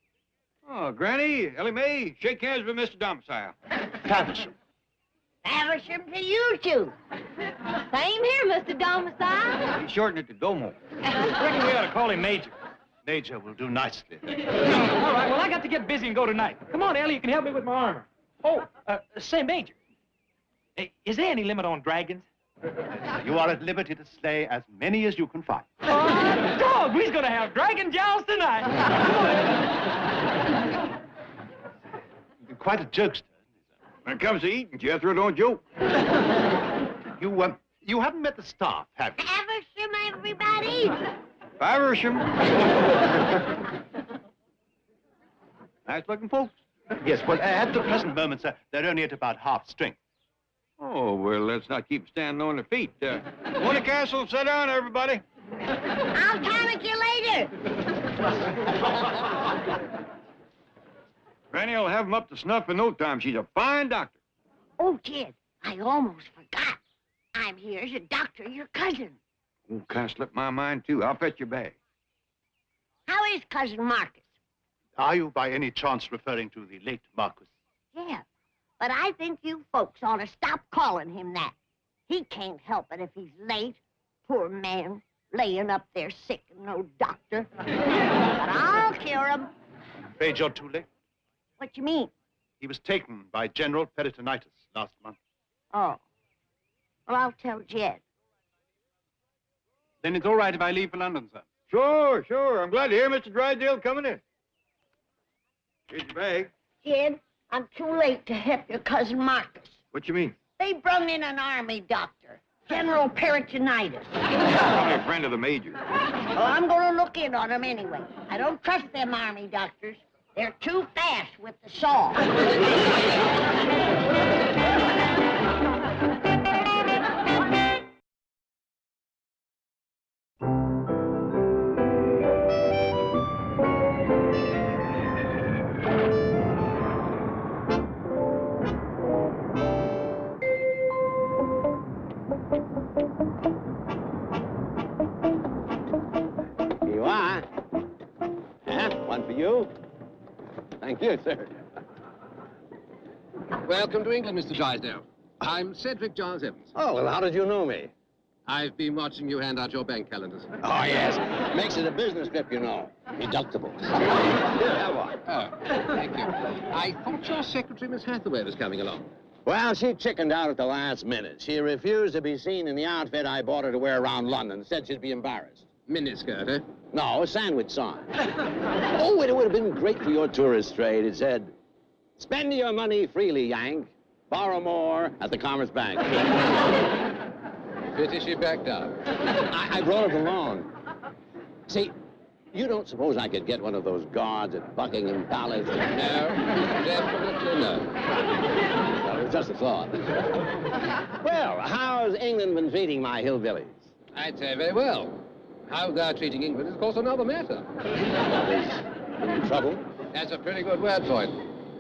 Oh, Granny, Ellie Mae, shake hands with Mr. Domicile. Faversham. Faversham to you two. Same here, Mr. Domicile. He shortened it to Domo. I reckon we ought to call him Major. Major will do nicely. All right, well, I got to get busy and go tonight. Come on, Ellie, you can help me with my armor. Oh, say, Major, is there any limit on dragons? You are at liberty to slay as many as you can find. Dog, we's going to have dragon joust tonight. You're quite a jokester. When it comes to eating, Jethro, don't joke. You haven't met the staff, have you? Faversham, everybody. Faversham. Nice-looking folks. Yes, well, at the present moment, sir, they're only at about half strength. Oh, well, let's not keep standing on their feet. On the castle, sit down, everybody. I'll tonic you later. Granny will have them up to snuff in no time. She's a fine doctor. Oh, Jed, I almost forgot. I'm here as a doctor, your cousin. Oh, kind of slipped my mind, too. I'll fetch your bag. How is Cousin Marcus? Are you by any chance referring to the late Marquis? Yeah, but I think you folks ought to stop calling him that. He can't help it if he's late. Poor man, laying up there sick and no doctor. But I'll cure him. I'm afraid you're too late. What you mean? He was taken by general peritonitis last month. Oh. Well, I'll tell Jed. Then it's all right if I leave for London, sir. Sure, sure. I'm glad to hear Mr. Drysdale coming in. Here's your bag. Jed, I'm too late to help your cousin Marcus. What you mean? They brung in an army doctor, General Peritonitis. Probably a friend of the Major. Well, I'm going to look in on him anyway. I don't trust them army doctors. They're too fast with the saw. Yes, sir. Welcome to England, Mr. Drysdale. I'm Cedric Giles Evans. Oh, well, how did you know me? I've been watching you hand out your bank calendars. Oh, yes. Makes it a business trip, you know. Deductible. Here, have one. Oh, thank you. I thought your secretary, Miss Hathaway, was coming along. Well, she chickened out at the last minute. She refused to be seen in the outfit I bought her to wear around London. Said she'd be embarrassed. Miniskirt, eh? No, a sandwich sign. Oh, it would have been great for your tourist trade. It said, spend your money freely, Yank. Borrow more at the Commerce Bank. Pity she backed out. I brought it along. See, you don't suppose I could get one of those guards at Buckingham Palace? No, definitely no. Well, it was just a thought. Well, how's England been treating my hillbillies? I'd say very well. How they're treating England is, of course, another matter. In trouble? That's a pretty good word for it.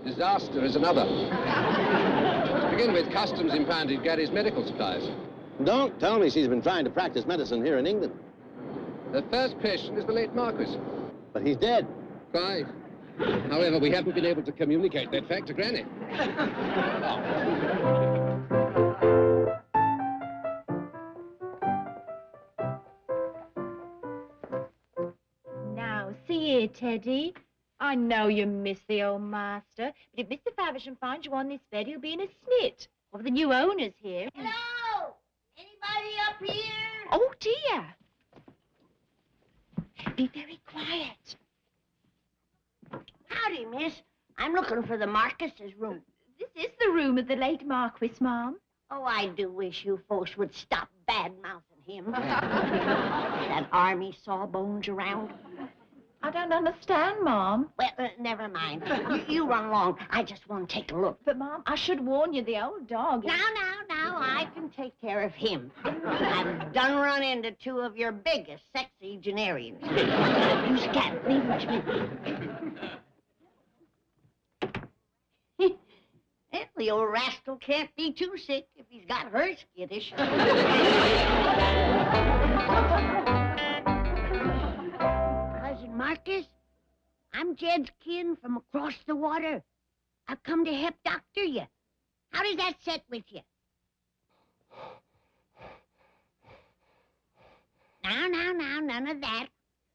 Disaster is another. To begin with, customs impounded Gary's medical supplies. Don't tell me she's been trying to practice medicine here in England. The first patient is the late Marquis. But he's dead. Quite. However, we haven't been able to communicate that fact to Granny. Now, see here, Teddy. I know you miss the old master, but if Mr. Faversham finds you on this bed, he'll be in a snit. Well, the new owner's here. Hello? Anybody up here? Oh, dear. Be very quiet. Howdy, miss. I'm looking for the Marquis's room. This is the room of the late Marquis, Ma'am. Oh, I do wish you folks would stop bad-mouthing him. That army sawbones around. I don't understand, Mom. Well, never mind. You run along. I just want to take a look. But, Mom, I should warn you, the old dog... Now, I can take care of him. I've done run into two of your biggest sexagenarians. You scat, leave it to me. Well, the old rascal can't be too sick if he's got her skittish. Cousin Marcus, I'm Jed's kin from across the water. I've come to help doctor you. How does that set with you? Now, none of that.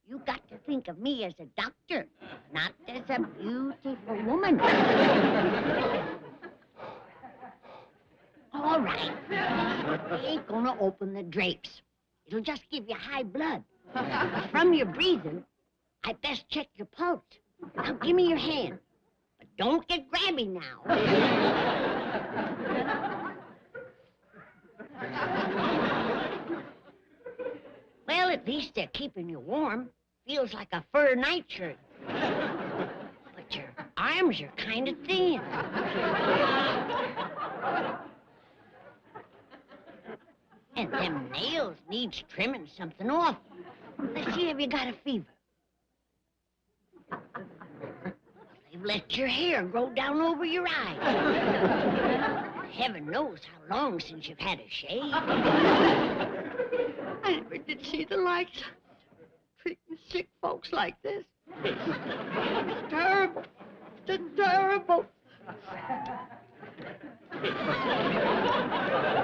You got to think of me as a doctor, not as a beautiful woman. All right. We ain't gonna open the drapes. It'll just give you high blood. From your breathing, I best check your pulse. Now, give me your hand. But don't get grabby now. Well, at least they're keeping you warm. Feels like a fur nightshirt. But your arms are kind of thin. And them nails needs trimming something off. Let's see if you got a fever. They've let your hair grow down over your eyes. Heaven knows how long since you've had a shave. I never did see the likes. Treating sick folks like this. It's terrible. It's terrible.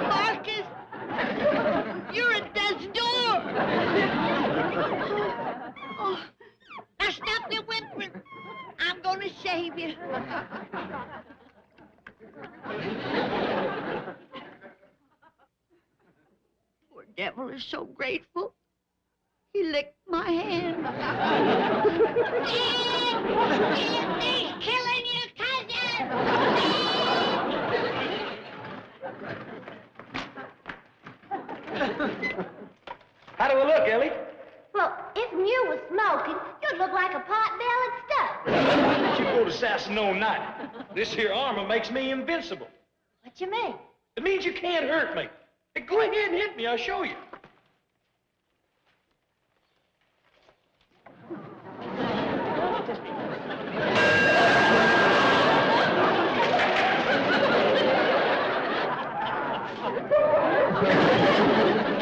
Marcus, you're at death's door. Oh, now stop your whimpering. I'm going to save you. Poor devil is so grateful. He licked my hand. He's killing you, cousin! How do we look, Ellie? Well, if you was smoking, you'd look like a pot-bellied stuff. Why don't you go to assassin all night? This here armor makes me invincible. What you mean? It means you can't hurt me. Hey, go ahead and hit me, I'll show you.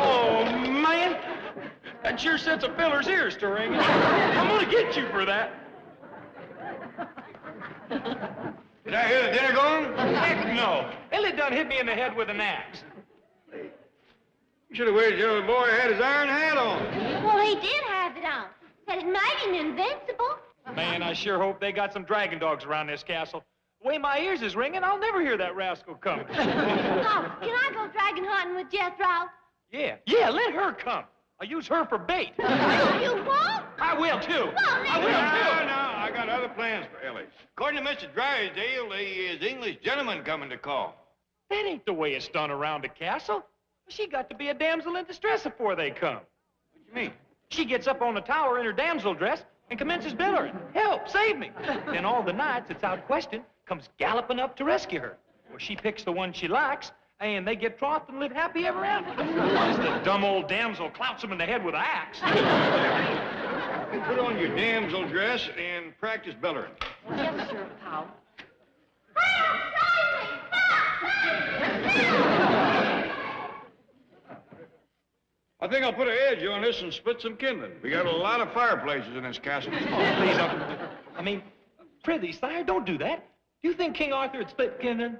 Oh, man. That sure sets a feller's ears to ringing. I'm gonna get you for that. Did I hear the dinner going? Heck no. Ellie done hit me in the head with an axe. You should have waited till the boy had his iron hat on. Well, he did have it on. Said it made him invincible. Man, I sure hope they got some dragon dogs around this castle. The way my ears is ringing, I'll never hear that rascal coming. Oh, can I go dragon hunting with Jethro? Yeah, let her come. I'll use her for bait. You won't? I will, too. Well, I will, too. No, I got other plans for Ellie. According to Mr. Drysdale, there is English gentleman coming to call. That ain't the way it's done around the castle. She got to be a damsel in distress before they come. What you mean? She gets up on the tower in her damsel dress and commences bellowing, "Help, save me." Then all the knights that's out questing comes galloping up to rescue her. Well, she picks the one she likes, and they get trothed and live happy ever after. As the dumb old damsel clouts them in the head with an axe. Put on your damsel dress and practice bellowing. Yes, sir, pal. I think I'll put an edge on this and split some kindling. We got a lot of fireplaces in this castle. Oh, please, I mean, prithee, sire, don't do that. Do you think King Arthur would split kindling?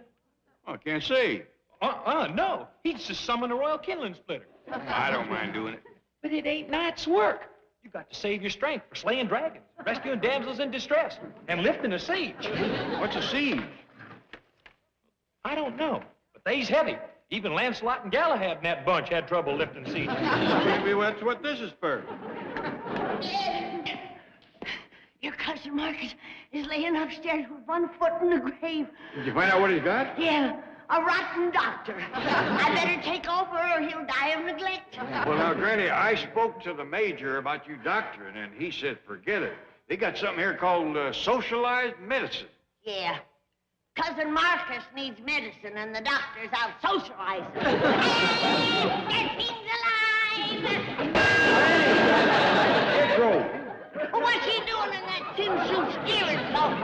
Oh, I can't say. No. He'd just summon a royal kindling splitter. I don't mind doing it. But it ain't knight's work. You got to save your strength for slaying dragons, rescuing damsels in distress, and lifting a siege. What's a siege? I don't know, but they's heavy. Even Lancelot and Galahad in that bunch had trouble lifting sieges. Maybe that's what this is for. Your cousin Marcus is laying upstairs with one foot in the grave. Did you find out what he's got? Yeah, a rotten doctor. I better take over or he'll die of neglect. Well, now, Granny, I spoke to the major about you doctoring, and he said forget it. They got something here called socialized medicine. Yeah. Cousin Marcus needs medicine, and the doctor's out socializing. Hey, Jeffy's alive! Jethro! Well, what's he doing in that tin suit steering boat?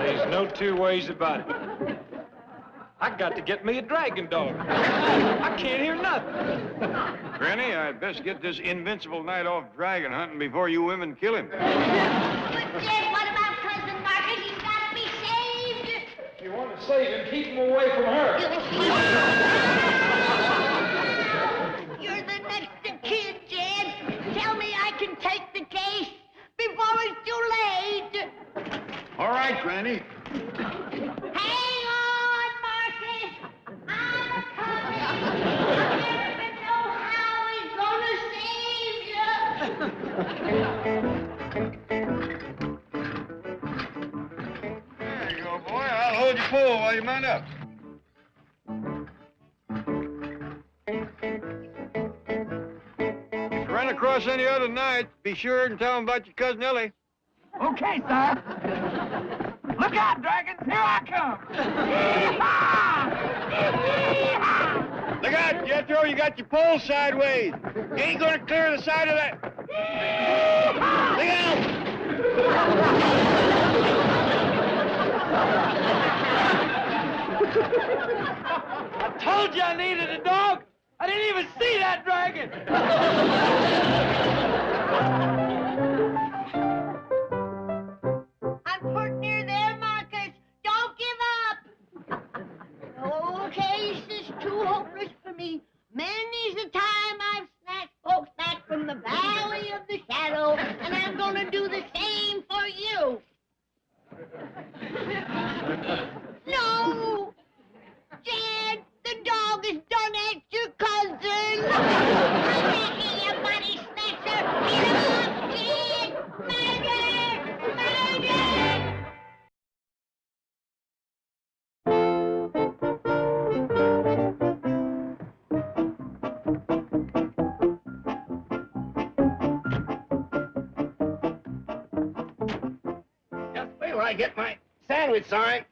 There's no two ways about it. I got to get me a dragon dog. I can't hear nothing. Granny, I'd best get this invincible knight off dragon hunting before you women kill him. But, Jed, what about cousin Marcus? He's got to be saved. If you want to save him, keep him away from her. You're the next of kin, Jed. Tell me I can take the case before it's too late. All right, Granny. Hang on, Marcus. I'm coming. I never know how he's gonna save you. There you go, boy. I'll hold your pole while you mount up. If you run across any other knights, be sure and tell them about your cousin Ellie. Okay, sir. Look out, dragons. Here I come. Yee-haw! Look out, Jethro. You got your pole sideways. You ain't gonna clear the side of that. Look out! I told you I needed a dog. I didn't even see that dragon. I'm put near there, Marcus. Don't give up. No case is too hopeless for me. Many's the time I've snatched folks back from the valley of the shadow, and I'm gonna do the same for you. No! Jed, the dog is done at your cousin. I'm making you money snatcher. Get him off, Jed! Murder! Murder! Just wait till I get my sandwich, sorry.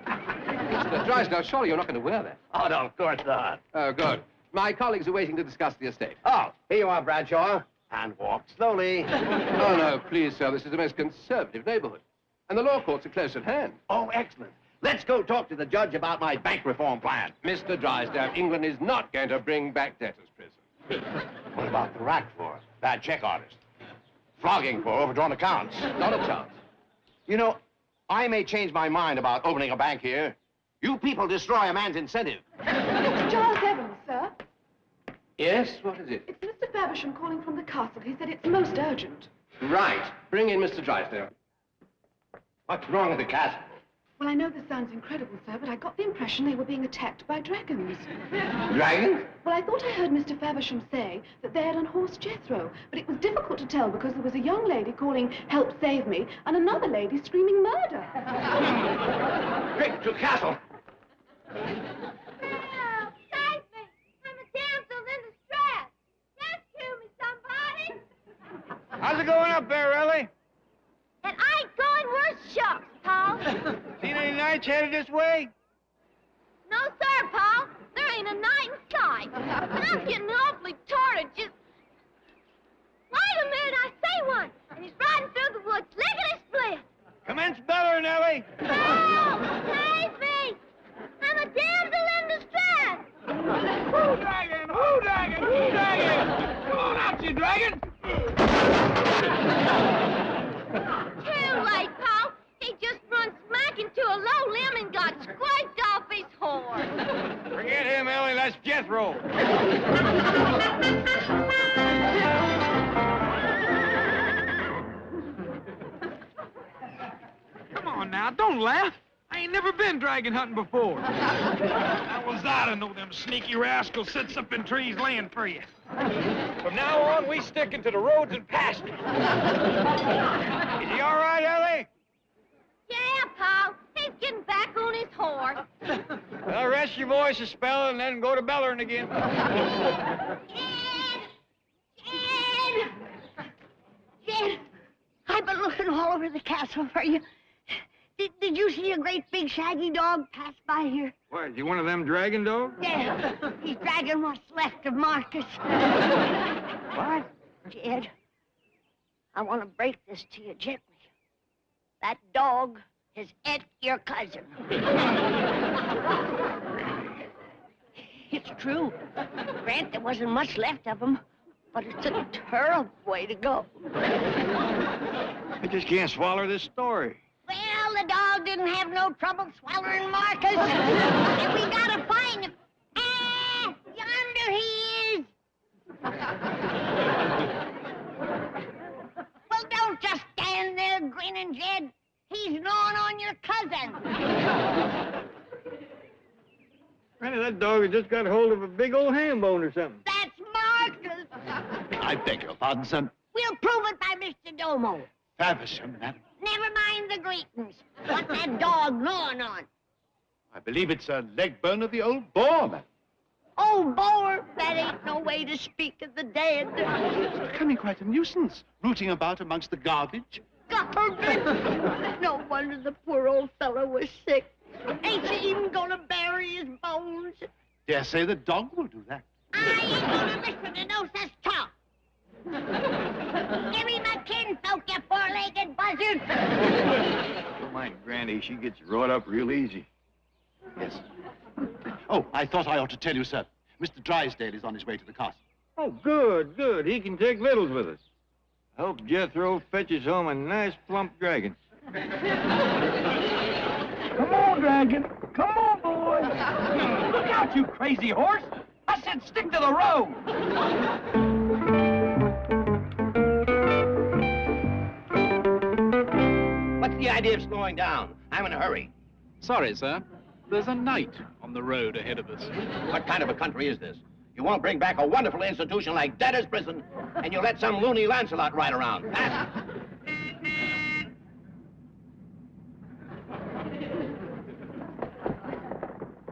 Mr. Drysdale, surely you're not going to wear that. Oh, no, of course not. Oh, good. My colleagues are waiting to discuss the estate. Oh, here you are, Bradshaw. And walk slowly. Oh, no, please, sir. This is the most conservative neighborhood. And the law courts are close at hand. Oh, excellent. Let's go talk to the judge about my bank reform plan. Mr. Drysdale, England is not going to bring back debtors' prison. What about the rack floor? Bad check artist. flogging for overdrawn accounts. Not a chance. You know, I may change my mind about opening a bank here. You people destroy a man's incentive. Charles Evans, sir. Yes, what is it? It's Mr. Faversham calling from the castle. He said it's most urgent. Right. Bring in Mr. Drysdale. What's wrong with the castle? Well, I know this sounds incredible, sir, but I got the impression they were being attacked by dragons. Dragons? Well, I thought I heard Mr. Faversham say that they had unhorsed Jethro, but it was difficult to tell because there was a young lady calling, "Help, save me," and another lady screaming murder. Quick, to castle. Help! Save me! I'm a damsel in distress! Rescue me, somebody! How's it going up there, Ellie? And I ain't going worse shucks, Paul. Seen any knights headed this way? No, sir, Paul. There ain't a knight in sight. And I'm getting awfully tired of just... Wait a minute, I see one. And he's riding through the woods, lickety-split. Commence bellering, Ellie. Help! Save me! I'm a damsel in distress. Who dragon? Who dragon? Who dragon? Come on out, you dragon! Too late, Paul. He just run smack into a low limb and got scraped off his horse. Forget him, Ellie. That's Jethro. Come on now, don't laugh. I ain't never been dragon hunting before. How was I to know them sneaky rascals sits up in trees laying for you? From now on, we sticking to the roads and pastures. Is he all right, Ellie? Yeah, Paul. He's getting back on his horse. Well, rest your voice a spell and then go to bellering again. Jed, I've been looking all over the castle for you. Did you see a great big shaggy dog pass by here? What, is he one of them dragon dogs? Yeah, he's dragging what's left of Marcus. What? Jed, I want to break this to you gently. That dog has ate your cousin. It's true. Grant, there wasn't much left of him, but it's a terrible way to go. I just can't swallow this story. Well, the dog didn't have no trouble swallowing Marcus. And we gotta find him. Ah, yonder he is. Well, don't just stand there grinning, Jed. He's gnawing on your cousin. Granny, that dog has just got hold of a big old ham bone or something. That's Marcus. I beg your pardon, son. We'll prove it by Mr. Domo. Faversham, madam. Never mind the greetings. What's that dog gnawing on? I believe it's a leg bone of the old boar, madam. Oh, boar, that ain't no way to speak of the dead. It's becoming quite a nuisance, rooting about amongst the garbage. Garbage! No wonder the poor old fellow was sick. Ain't you even gonna bury his bones? Dare say the dog will do that. I ain't gonna listen to no such talk. Give me my kinfolk, you four-legged buzzard. Don't mind Granny, she gets wrought up real easy. Yes. Oh, I thought I ought to tell you, sir. Mr. Drysdale is on his way to the castle. Oh, good, good. He can take victuals with us. I hope Jethro fetches home a nice plump dragon. Come on, dragon. Come on, boy. Look out, you crazy horse. I said stick to the road. What's the idea of slowing down? I'm in a hurry. Sorry, sir. There's a knight on the road ahead of us. What kind of a country is this? You won't bring back a wonderful institution like debtor's prison, and you let some loony Lancelot ride around. Huh?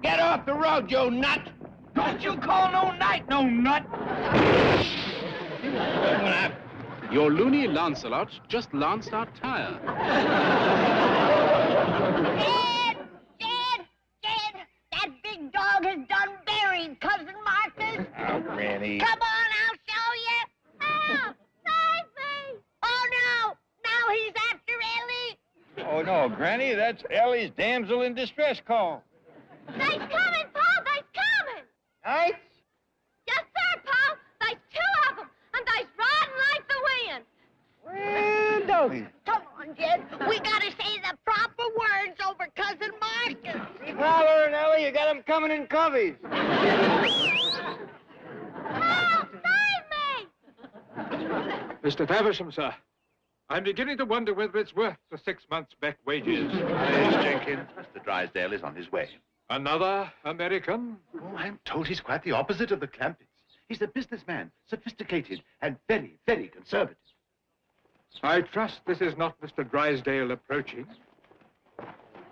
Get off the road, you nut! Don't you call no knight no nut. Your loony Lancelot just lanced our tire. Jed! That big dog has done buried Cousin Marcus. Oh, Granny. Come on, I'll show you. Help! Save me! Oh, no! Now he's after Ellie. Oh, no, Granny, that's Ellie's damsel in distress call. They's coming, Paul! They's coming! Knights? Yes, sir, Paul! There's two of them, and they's riding like the wind. Jethro! Come on, Jed. We gotta say the proper words over Cousin Marcus. Keep hollering, Ellie. You got them coming in coveys. Help! Save me! Mr. Faversham, sir. I'm beginning to wonder whether it's worth the 6 months' back wages. Yes, Jenkins. Mr. Drysdale is on his way. Another American? Oh, I'm told he's quite the opposite of the Clampetts. He's a businessman, sophisticated, and very, very conservative. I trust this is not Mr. Drysdale approaching.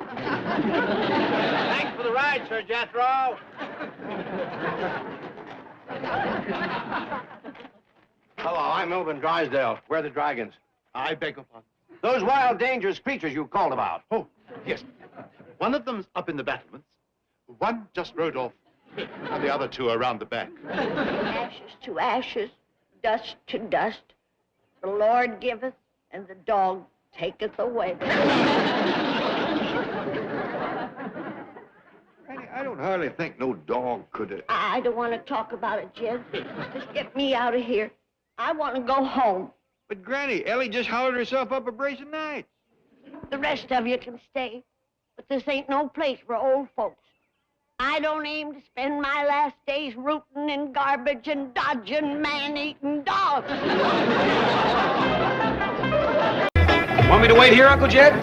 Thanks for the ride, Sir Jethro. Hello, I'm Melvin Drysdale. Where are the dragons? I beg your pardon. Those wild, dangerous creatures you called about. Oh, yes. One of them's up in the battlements. One just rode off. And the other two are around the back. Ashes to ashes, dust to dust. The Lord giveth, and the dog taketh away. Granny, I don't hardly think no dog could have... I don't want to talk about it, Jed. Just get me out of here. I want to go home. But, Granny, Ellie just hollered herself up a brace of nights. The rest of you can stay, but this ain't no place for old folks. I don't aim to spend my last days rooting in garbage and dodging man-eating dogs. Want me to wait here, Uncle Jed?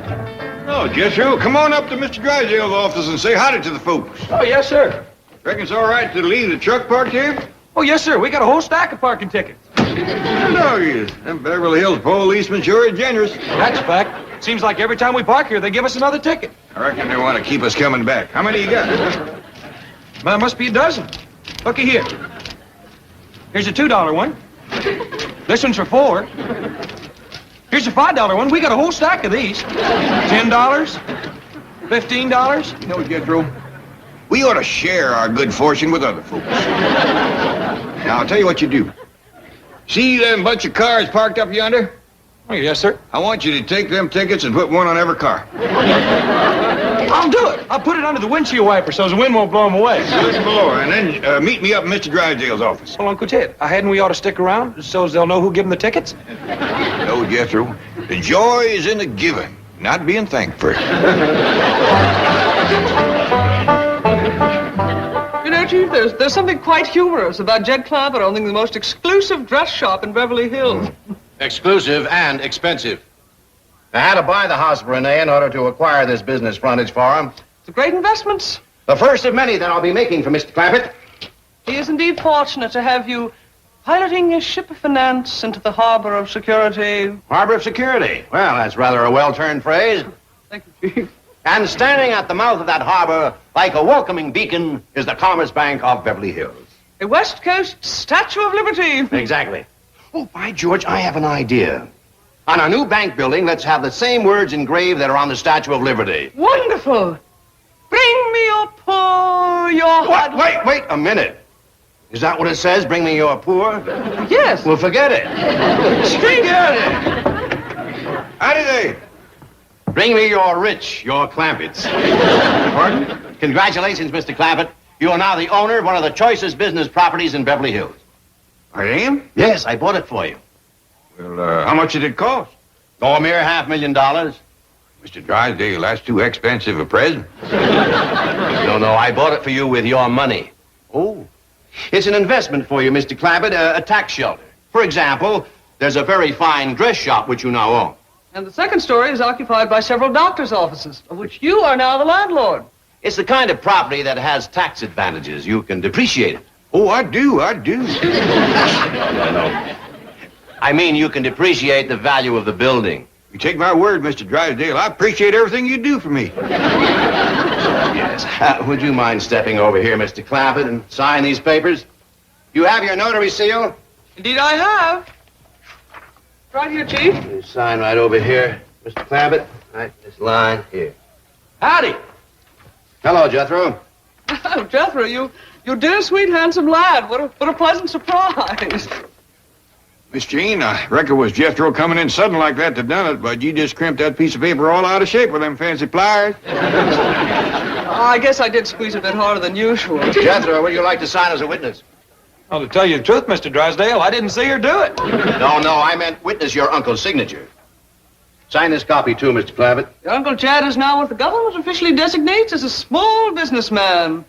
No, Jethro, come on up to Mr. Drysdale's office and say howdy to the folks. Oh, yes, sir. Reckon it's all right to leave the truck parked here? Oh, yes, sir. We got a whole stack of parking tickets. No, you. Them Beverly Hills policemen sure are generous. That's a fact. Seems like every time we park here, they give us another ticket. I reckon they want to keep us coming back. How many you got? Well, must be a dozen. Looky here. Here's a $2 one. This one's for $4. Here's a $5 one. We got a whole stack of these. $10, $15. No, Jethro. We ought to share our good fortune with other folks. Now, I'll tell you what you do. See them bunch of cars parked up yonder? Oh, yes, sir. I want you to take them tickets and put one on every car. I'll do it. I'll put it under the windshield wiper so the wind won't blow them away. Good below, and then meet me up in Mr. Drysdale's office. Well, Uncle Ted, hadn't we ought to stick around so they'll know who give them the tickets? No, Jethro. The joy is in the giving, not being thanked for it. You know, Chief, there's something quite humorous about Jed Clampett owning the most exclusive dress shop in Beverly Hills. Exclusive and expensive. I had to buy the house, Renee, in order to acquire this business frontage for him. It's a great investment. The first of many that I'll be making for Mr. Clampett. He is indeed fortunate to have you piloting a ship of finance into the harbor of security. Harbor of security. Well, that's rather a well-turned phrase. Thank you, Chief. And standing at the mouth of that harbor, like a welcoming beacon, is the Commerce Bank of Beverly Hills. A West Coast Statue of Liberty. Exactly. Oh, by George, I have an idea. On our new bank building, let's have the same words engraved that are on the Statue of Liberty. Wonderful. Bring me your poor, your... What? Wait a minute. Is that what it says? Bring me your poor? Yes. Well, forget it. Forget it. Howdy they. Bring me your rich, your Clampetts. Pardon? Congratulations, Mr. Clampett. You are now the owner of one of the choicest business properties in Beverly Hills. I am? Yes, I bought it for you. Well, how much did it cost? Oh, a mere $500,000. Mr. Drysdale, that's too expensive a present. No, I bought it for you with your money. Oh. It's an investment for you, Mr. Clampett, a tax shelter. For example, there's a very fine dress shop which you now own. And the second story is occupied by several doctor's offices, of which you are now the landlord. It's the kind of property that has tax advantages. You can depreciate it. Oh, I do. No. I mean, you can depreciate the value of the building. You take my word, Mr. Drysdale, I appreciate everything you do for me. Yes. Would you mind stepping over here, Mr. Clampett, and sign these papers? You have your notary seal? Indeed, I have. Right here, Chief. You sign right over here, Mr. Clampett. Right, this line here. Howdy. Hello, Jethro. Oh, Jethro, you dear, sweet, handsome lad. What a pleasant surprise. Miss Jean, I reckon it was Jethro coming in sudden like that that done it, but you just crimped that piece of paper all out of shape with them fancy pliers. I guess I did squeeze a bit harder than usual. Jethro, would you like to sign as a witness? Well, to tell you the truth, Mr. Drysdale, I didn't see her do it. No, I meant witness your uncle's signature. Sign this copy, too, Mr. Clampett. Uncle Chad is now what the government officially designates as a small businessman.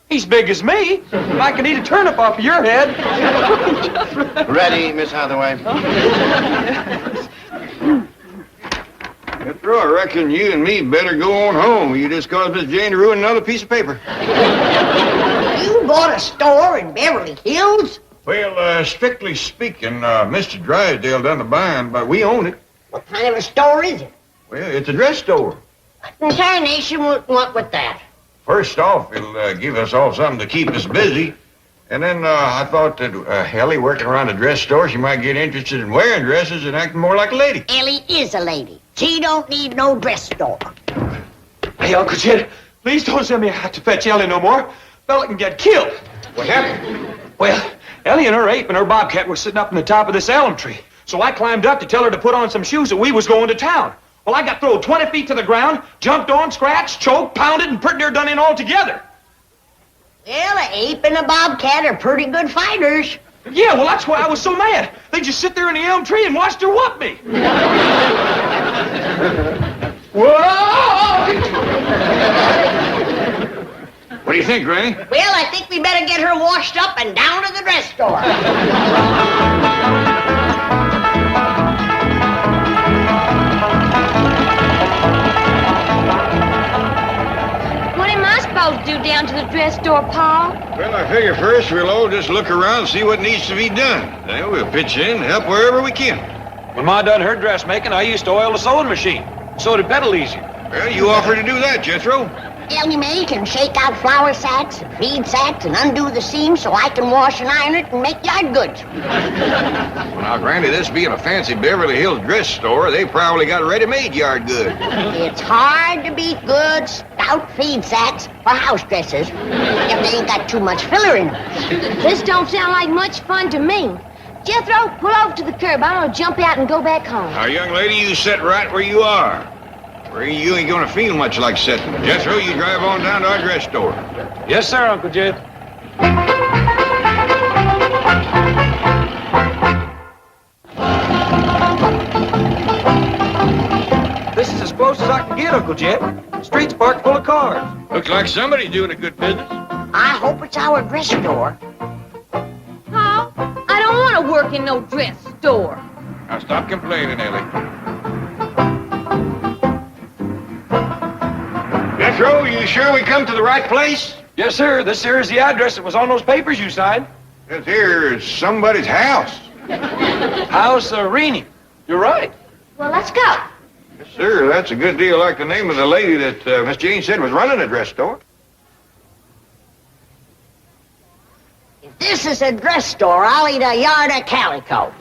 He's big as me. I can eat a turnip off of your head. Ready, Miss Hathaway? Jethro, I reckon you and me better go on home. You just caused Miss Jane to ruin another piece of paper. You bought a store in Beverly Hills? Well, strictly speaking, Mr. Drysdale done the buying, but we own it. What kind of a store is it? Well, it's a dress store. The entire nation would want with that. First off, it'll give us all something to keep us busy. And then I thought that Ellie working around a dress store, she might get interested in wearing dresses and acting more like a lady. Ellie is a lady. She don't need no dress store. Hey, Uncle Jed, please don't send me out to fetch Ellie no more. Fella can get killed. What happened? Well, Ellie and her ape and her bobcat were sitting up in the top of this elm tree. So I climbed up to tell her to put on some shoes that we was going to town. Well, I got thrown 20 feet to the ground, jumped on, scratched, choked, pounded, and pretty near done in all together. Well, the ape and the bobcat are pretty good fighters. Yeah, well, that's why I was so mad. They just sit there in the elm tree and watched her whoop me. Whoa! What do you think, Granny? Well, I think we better get her washed up and down to the dress store. What am I supposed to do down to the dress store, Pa? Well, I figure first we'll all just look around and see what needs to be done. Then we'll pitch in and help wherever we can. When Ma done her dressmaking, I used to oil the sewing machine. So did pedal easier. Well, you offered to do that, Jethro. Ellie Mae can shake out flour sacks and feed sacks and undo the seams so I can wash and iron it and make yard goods. Well, now, Granny, this being a fancy Beverly Hills dress store, they probably got ready-made yard goods. It's hard to beat good, stout feed sacks for house dresses if they ain't got too much filler in them. This don't sound like much fun to me. Jethro, pull over to the curb. I'm gonna jump out and go back home. Now, young lady, you sit right where you are. Where you ain't gonna feel much like sitting. Jethro, you drive on down to our dress store. Yes, sir, Uncle Jed. This is as close as I can get, Uncle Jed. The street's parked full of cars. Looks like somebody's doing a good business. I hope it's our dress store. Pa, I don't want to work in no dress store. Now, stop complaining, Ellie. Jethro, you sure we come to the right place? Yes, sir. This here is the address that was on those papers you signed. This here is somebody's house. House Rennie. You're right. Well, let's go. Yes, sir. That's a good deal like the name of the lady that Miss Jane said was running a dress store. If this is a dress store, I'll eat a yard of calico.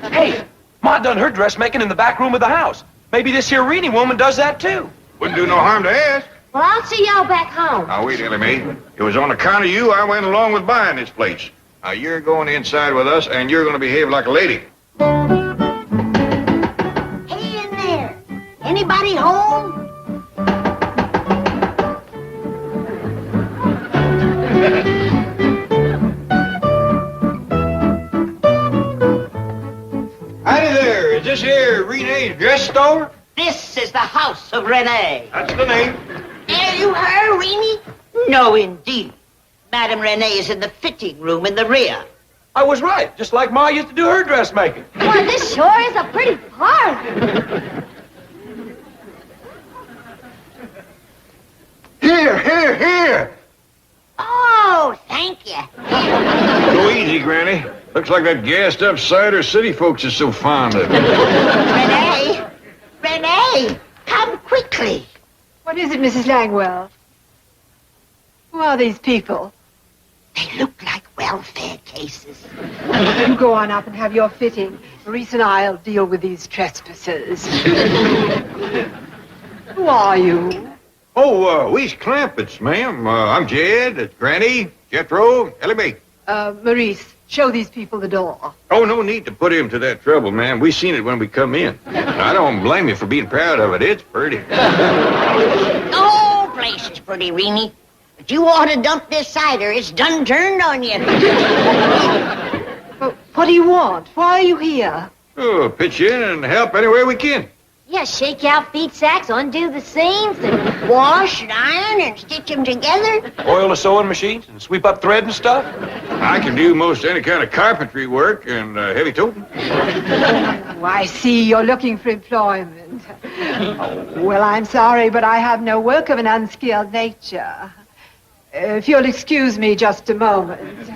Hey, Ma done her dressmaking in the back room of the house. Maybe this here Rennie woman does that, too. Wouldn't do no harm to ask. Well, I'll see y'all back home. Now, wait, Ellie Mae. It was on account of you I went along with buying this place. Now, you're going inside with us, and you're going to behave like a lady. Hey, in there. Anybody home? Howdy there. Is this here Renee's dress store? This is the house of Renee. That's the name. Are you her, Renee? No, indeed. Madame Renee is in the fitting room in the rear. I was right, just like Ma used to do her dressmaking. Boy, this sure is a pretty parlor. Here. Oh, thank you. Go easy, Granny. Looks like that gassed-up cider city folks are so fond of. Renee, come quickly. What is it, Mrs. Langwell? Who are these people? They look like welfare cases. You go on up and have your fitting. Maurice and I'll deal with these trespassers. Who are you? Oh, we's Clampetts, ma'am. I'm Jed, that's Granny, Jethro, Ellie Mae. Maurice, show these people the door. Oh, no need to put him to that trouble, ma'am. We seen it when we come in. I don't blame you for being proud of it. It's pretty. The whole place is pretty, Renee. But you ought to dump this cider. It's done turned on you. What do you want? Why are you here? Oh, pitch in and help any way we can. Yeah, shake out feet sacks, undo the seams, and wash and iron and stitch them together. Oil the sewing machines and sweep up thread and stuff? I can do most any kind of carpentry work and heavy toting. Oh, I see you're looking for employment. Oh, well, I'm sorry, but I have no work of an unskilled nature. If you'll excuse me just a moment.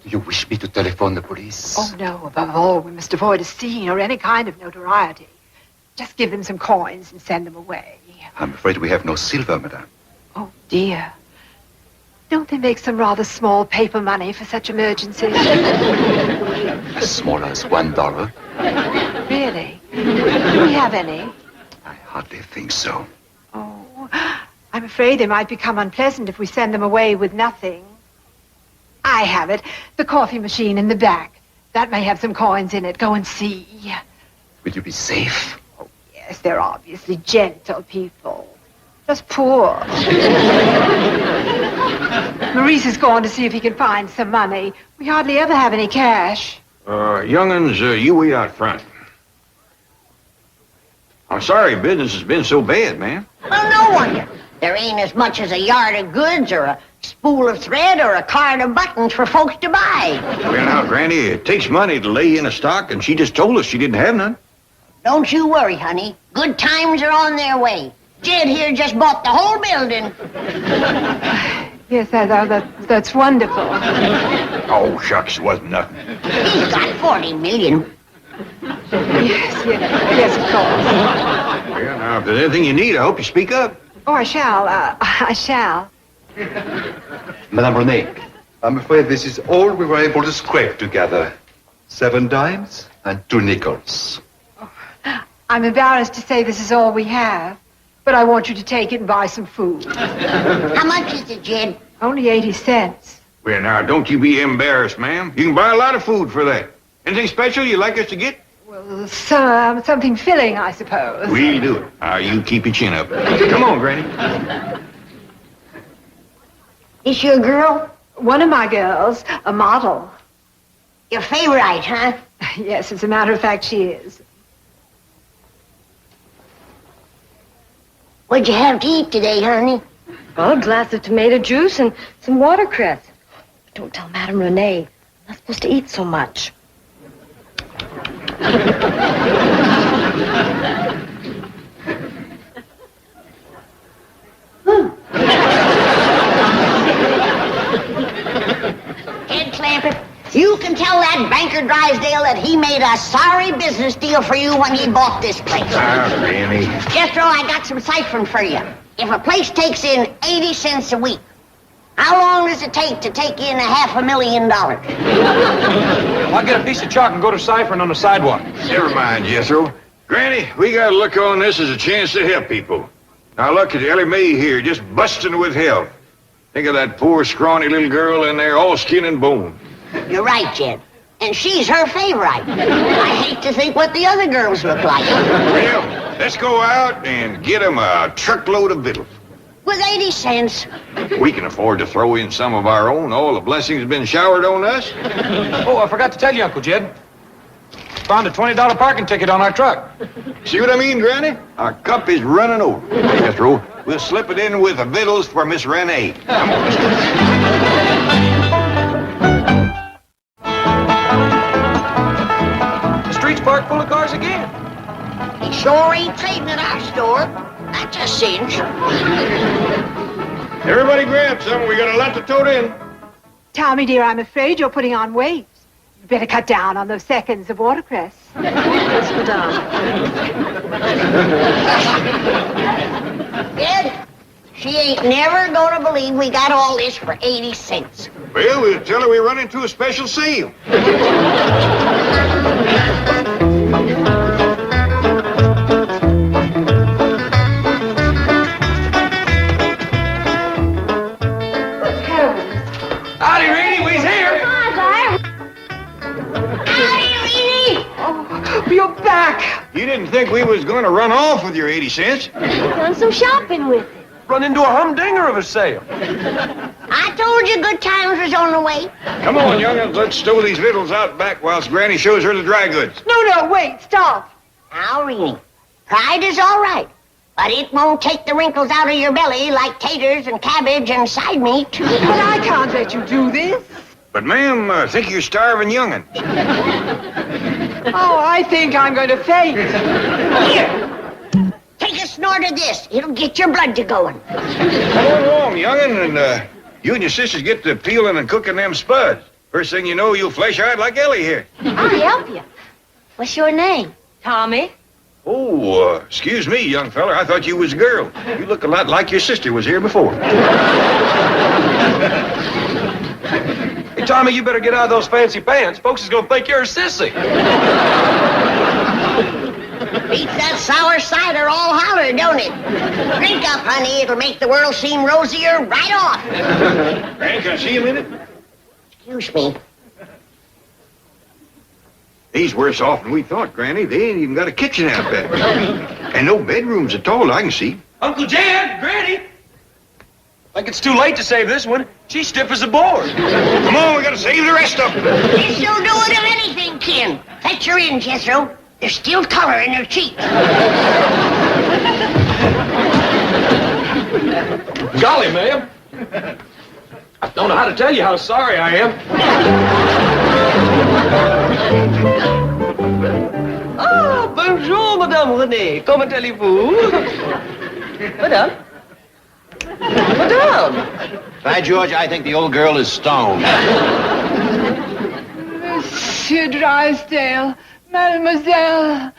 Do you wish me to telephone the police? Oh, no, above all, we must avoid a scene or any kind of notoriety. Just give them some coins and send them away. I'm afraid we have no silver, madame. Oh, dear. Don't they make some rather small paper money for such emergencies? As small as $1. Really? Do we have any? I hardly think so. Oh, I'm afraid they might become unpleasant if we send them away with nothing. I have it. The coffee machine in the back. That may have some coins in it. Go and see. Will you be safe? Oh, yes, they're obviously gentle people. Just poor. Maurice has gone to see if he can find some money. We hardly ever have any cash. Young'uns, you wait out front. I'm sorry business has been so bad, man. Well, no wonder. There ain't as much as a yard of goods or a spool of thread or a card of buttons for folks to buy. Well, now, Granny, it takes money to lay in a stock, and she just told us she didn't have none. Don't you worry, honey. Good times are on their way. Jed here just bought the whole building. Yes, that's wonderful. Oh, shucks, it wasn't nothing. He's got 40 million. Yes, of course. Yeah, now, if there's anything you need, I hope you speak up. Oh, I shall. I shall. Madame Renee, I'm afraid this is all we were able to scrape together. 7 dimes and 2 nickels. I'm embarrassed to say this is all we have, but I want you to take it and buy some food. How much is it, Jed? Only 80 cents. Well, now, don't you be embarrassed, ma'am. You can buy a lot of food for that. Anything special you'd like us to get? Well, something filling, I suppose. We'll do it. You keep your chin up. Come on, Granny. Is your girl? One of my girls, a model. Your favorite, huh? Yes, as a matter of fact, she is. What'd you have to eat today, honey? Oh, a glass of tomato juice and some watercress. But don't tell Madame Renee. I'm not supposed to eat so much. Jed Clampett, you can tell that banker Drysdale that he made a sorry business deal for you when he bought this place. Granny. Jethro, I got some ciphering for you. If a place takes in 80 cents a week, how long does it take to take in $500,000? I'll get a piece of chalk and go to ciphering on the sidewalk. Never mind, Jethro. Granny, we gotta look on this as a chance to help people. Now look at Ellie Mae here, just busting with health. Think of that poor, scrawny little girl in there, all skin and bone. You're right, Jed. And she's her favorite. I hate to think what the other girls look like. Well, let's go out and get them a truckload of victuals. With 80 cents. We can afford to throw in some of our own. All the blessings have been showered on us. Oh, I forgot to tell you, Uncle Jed. Found a $20 parking ticket on our truck. See what I mean, Granny? Our cup is running over. Jethro, we'll slip it in with the victuals for Miss Renee. Come on. The street's parked full of cars again. He sure ain't trading at our store. That's a cinch. Everybody grab some. We got a lot to tote in. Tommy, dear, I'm afraid you're putting on weight. You better cut down on those seconds of watercress. Yes, madame. Jed, she ain't never gonna believe we got all this for 80 cents. Well, we'll tell her we run into a special sale. Howdy, Reedy, we's here. Howdy, Reedy. Oh, you're back. You didn't think we was going to run off with your 80 cents? Done some shopping with it. Run into a humdinger of a sale. I told you good times was on the way. Come on, young'uns, let's stow these victuals out back whilst Granny shows her the dry goods. No, wait, stop. Now, Renee, pride is all right, but it won't take the wrinkles out of your belly like taters and cabbage and side meat. But I can't let you do this. But, ma'am, I think you're starving young'uns. Oh, I think I'm going to faint. Here, take a snort of this. It'll get your blood to going. Come on along, young'un, and you and your sisters get to peeling and cooking them spuds. First thing you know, you'll flesh-eyed like Ellie here. I'll help you. What's your name? Tommy? Oh, excuse me, young feller. I thought you was a girl. You look a lot like your sister was here before. Hey, Tommy, you better get out of those fancy pants. Folks is gonna think you're a sissy. Beats that sour cider all holler, don't it? Drink up, honey. It'll make the world seem rosier right off. Granny, can I see a minute? Excuse me. These worse off than we thought, Granny. They ain't even got a kitchen out there. And no bedrooms at all, I can see. Uncle Jed, Granny. Like it's too late to save this one. She's stiff as a board. Come on, we gotta save the rest of them. This'll do it if anything, Ken. Fetch her in, Jethro. There's still color in her cheeks. Golly, ma'am. I don't know how to tell you how sorry I am. Ah, bonjour, Madame Renée. Comment allez-vous? Madame? Madame! By George, I think the old girl is stoned. Monsieur Drysdale, mademoiselle.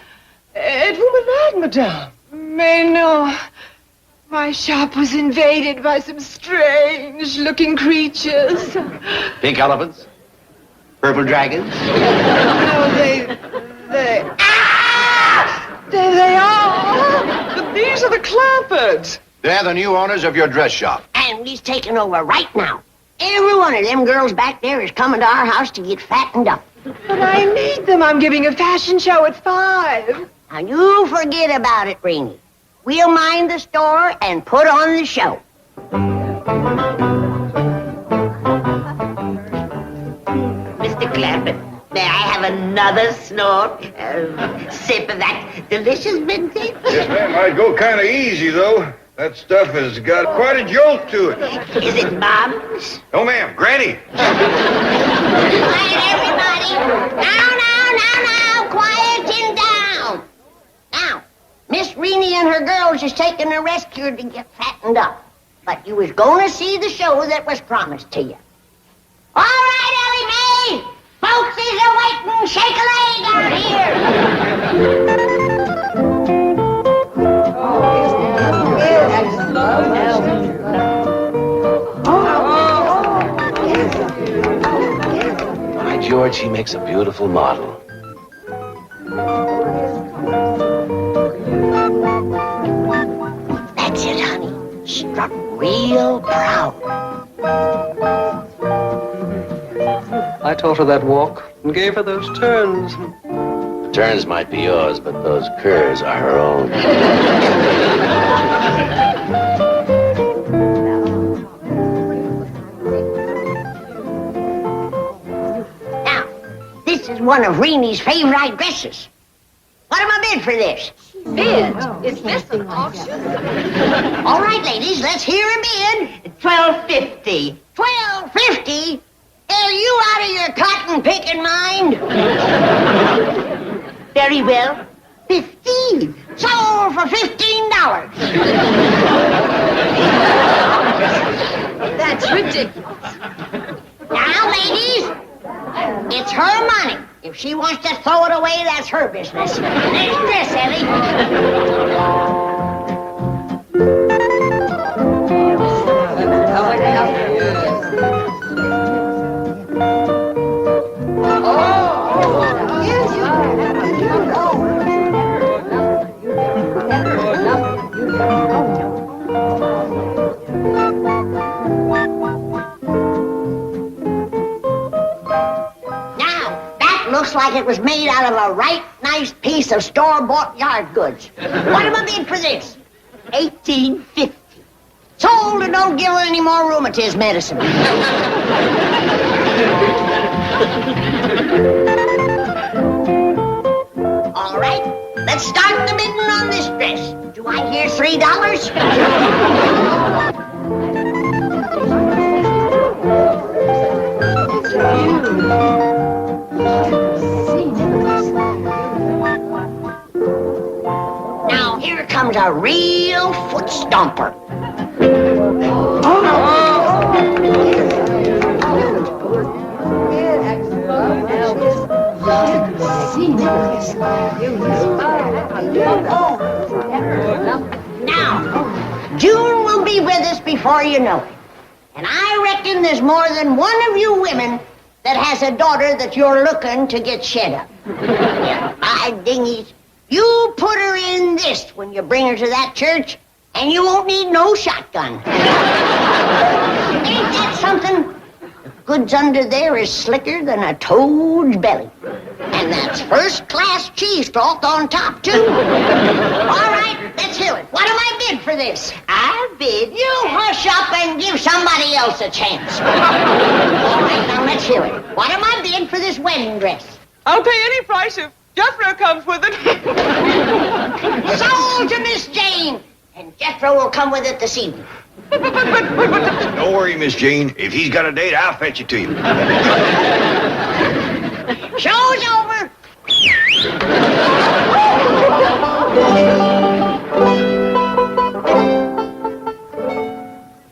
Êtes-vous malade, madame? Mais non. My shop was invaded by some strange-looking creatures. Pink elephants? Purple dragons? No, they... Ah! There they are! But these are the Clampetts. They're the new owners of your dress shop. And he's taking over right now. Every one of them girls back there is coming to our house to get fattened up. But I need them. I'm giving a fashion show at 5. Now, you forget about it, Renee. We'll mind the store and put on the show. Mr. Clampett, may I have another snort? Sip of that delicious vintage? Yes, ma'am. I'd go kind of easy, though. That stuff has got quite a jolt to it. Is it Mom's? No, ma'am. Granny. Quiet, everybody. Now. Quieting down. Now, Miss Renee and her girls is taking the rescue to get fattened up. But you was going to see the show that was promised to you. All right, Ellie Mae. Folks is a-waiting. Shake a leg out here. By George, he makes a beautiful model. That's it, honey. Strut real proud. I taught her that walk and gave her those turns. The turns might be yours, but those curves are her own. Now, this is one of Renee's favorite dresses. What am I bid for this? Bid? Is this an auction? All right, ladies, let's hear a bid. $12.50. $12.50? Are you out of your cotton picking mind? Very well. 15. Sold for $15. That's ridiculous. Now, ladies, it's her money. If she wants to throw it away, that's her business. There's this, Ellie. Looks like it was made out of a right nice piece of store-bought yard goods. What am I bid for this? $18.50. Sold and don't give her any more rheumatism medicine. All right, let's start the bidding on this dress. Do I hear $3? Now here comes a real foot stomper. Now, June will be with us before you know it. And I reckon there's more than one of you women that has a daughter that you're looking to get shed up. My dingies, you put her in this when you bring her to that church, and you won't need no shotgun. Ain't that something? The goods under there is slicker than a toad's belly. And that's first-class cheesecloth on top, too. All right, let's hear it. What do I bid for this? I bid you hush up and give somebody else a chance. All right, now let's hear it. What am I bid for this wedding dress? I'll pay any price if Jethro comes with it. Sold to Miss Jane. And Jethro will come with it this evening. Don't worry, Miss Jane. If he's got a date, I'll fetch it to you. Show's over.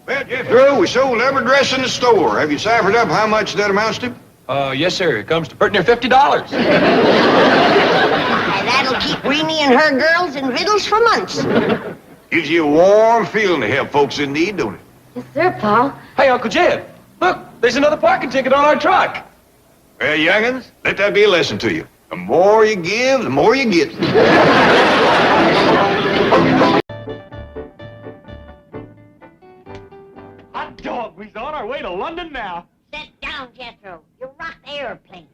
Well, Jethro, we sold every dress in the store. Have you ciphered up how much that amounts to? Yes, sir. It comes to pretty near $50. That'll keep Reenie and her girls in victuals for months. Gives you a warm feeling to help folks in need, don't it? Yes, sir, Paul. Hey, Uncle Jed, look, there's another parking ticket on our truck. Well, young'uns, let that be a lesson to you. The more you give, the more you get. Hot dog, we's on our way to London now. Sit down, Jethro. You rocked the airplane.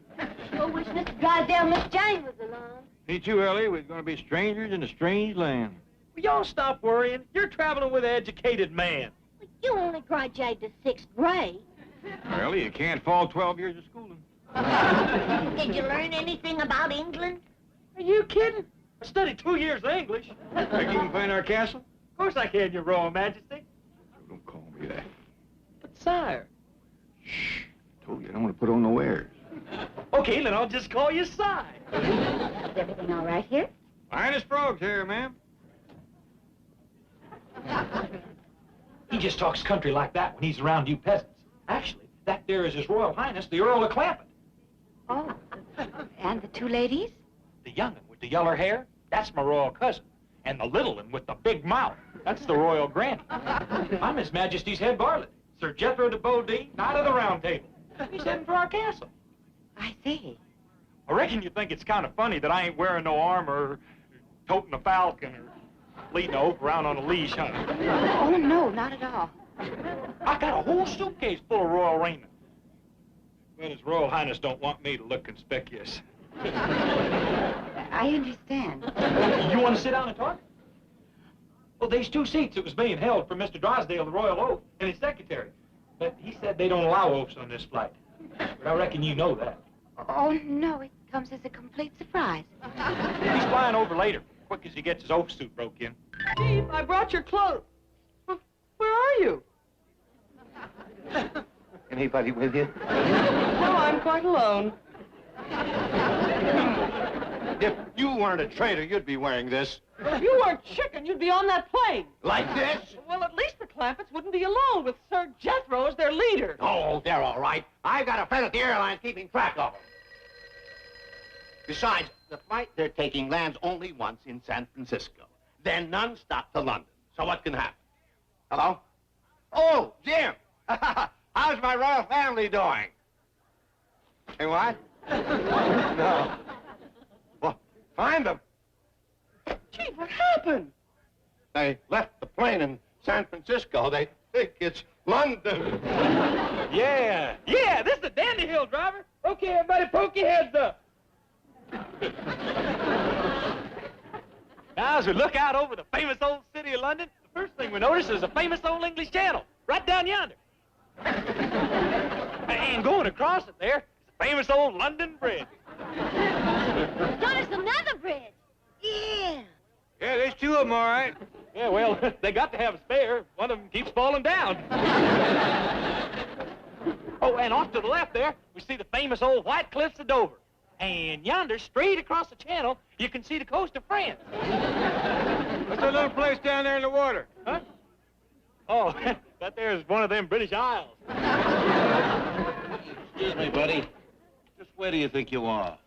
Sure wish Mr. Drysdale and Miss Jane was along. Me too, Ellie. We're going to be strangers in a strange land. Will y'all stop worrying? You're traveling with an educated man. You only graduated to 6th grade. Well, you can't fall 12 years of schooling. Did you learn anything about England? Are you kidding? I studied 2 years of English. Think you can find our castle? Of course I can, Your Royal Majesty. Don't call me that. But, sire. Told you I don't want to put on no airs. Okay, then I'll just call you Si. Is everything all right here? Finest frogs here, ma'am. He just talks country like that when he's around you peasants. Actually, that there is His Royal Highness, the Earl of Clampett. Oh, and the two ladies? The young'un with the yeller hair, that's my royal cousin. And the little one with the big mouth, that's the royal granny. I'm His Majesty's head varlet, Sir Jethro de Bodine, Knight of the Round Table. He's heading for our castle. I see. I reckon you think it's kind of funny that I ain't wearing no armor, or toting a falcon, or leading a oaf around on a leash, huh? Oh, no, not at all. I got a whole suitcase full of royal raiment. But His Royal Highness don't want me to look conspicuous. I understand. You want to sit down and talk? Well, there's 2 seats that was being held for Mr. Drysdale, the royal oaf, and his secretary. But he said they don't allow oafs on this flight. But I reckon you know that. Oh, no, it comes as a complete surprise. He's flying over later, quick as he gets his oaf suit broke in. Chief, I brought your clothes. Where are you? Anybody with you? No, I'm quite alone. If you weren't a traitor, you'd be wearing this. If you weren't chicken, you'd be on that plane. Like this? Well, at least the Clampetts wouldn't be alone with Sir Jethro as their leader. Oh, they're all right. I've got a friend at the airline keeping track of them. Besides, the flight they're taking lands only once in San Francisco. Then non-stop to London. So what can happen? Hello? Oh, Jim! How's my royal family doing? Hey, what? No. Well, find them. Chief, what happened? They left the plane in San Francisco. They think it's London. Yeah, this is the Dandy Hill, driver. Okay, everybody, poke your heads up. Now, as we look out over the famous old city of you, London. The first thing we notice is a famous old English channel, right down yonder. And going across it there is the famous old London Bridge. Got us another bridge. Yeah. Yeah, there's two of them, all right. Yeah, well, they got to have a spare. One of them keeps falling down. Oh, and off to the left there, we see the famous old White Cliffs of Dover. And yonder, straight across the channel, you can see the coast of France. What's that little place down there in the water? Huh? Oh, that there's one of them British Isles. Excuse me, buddy. Just where do you think you are?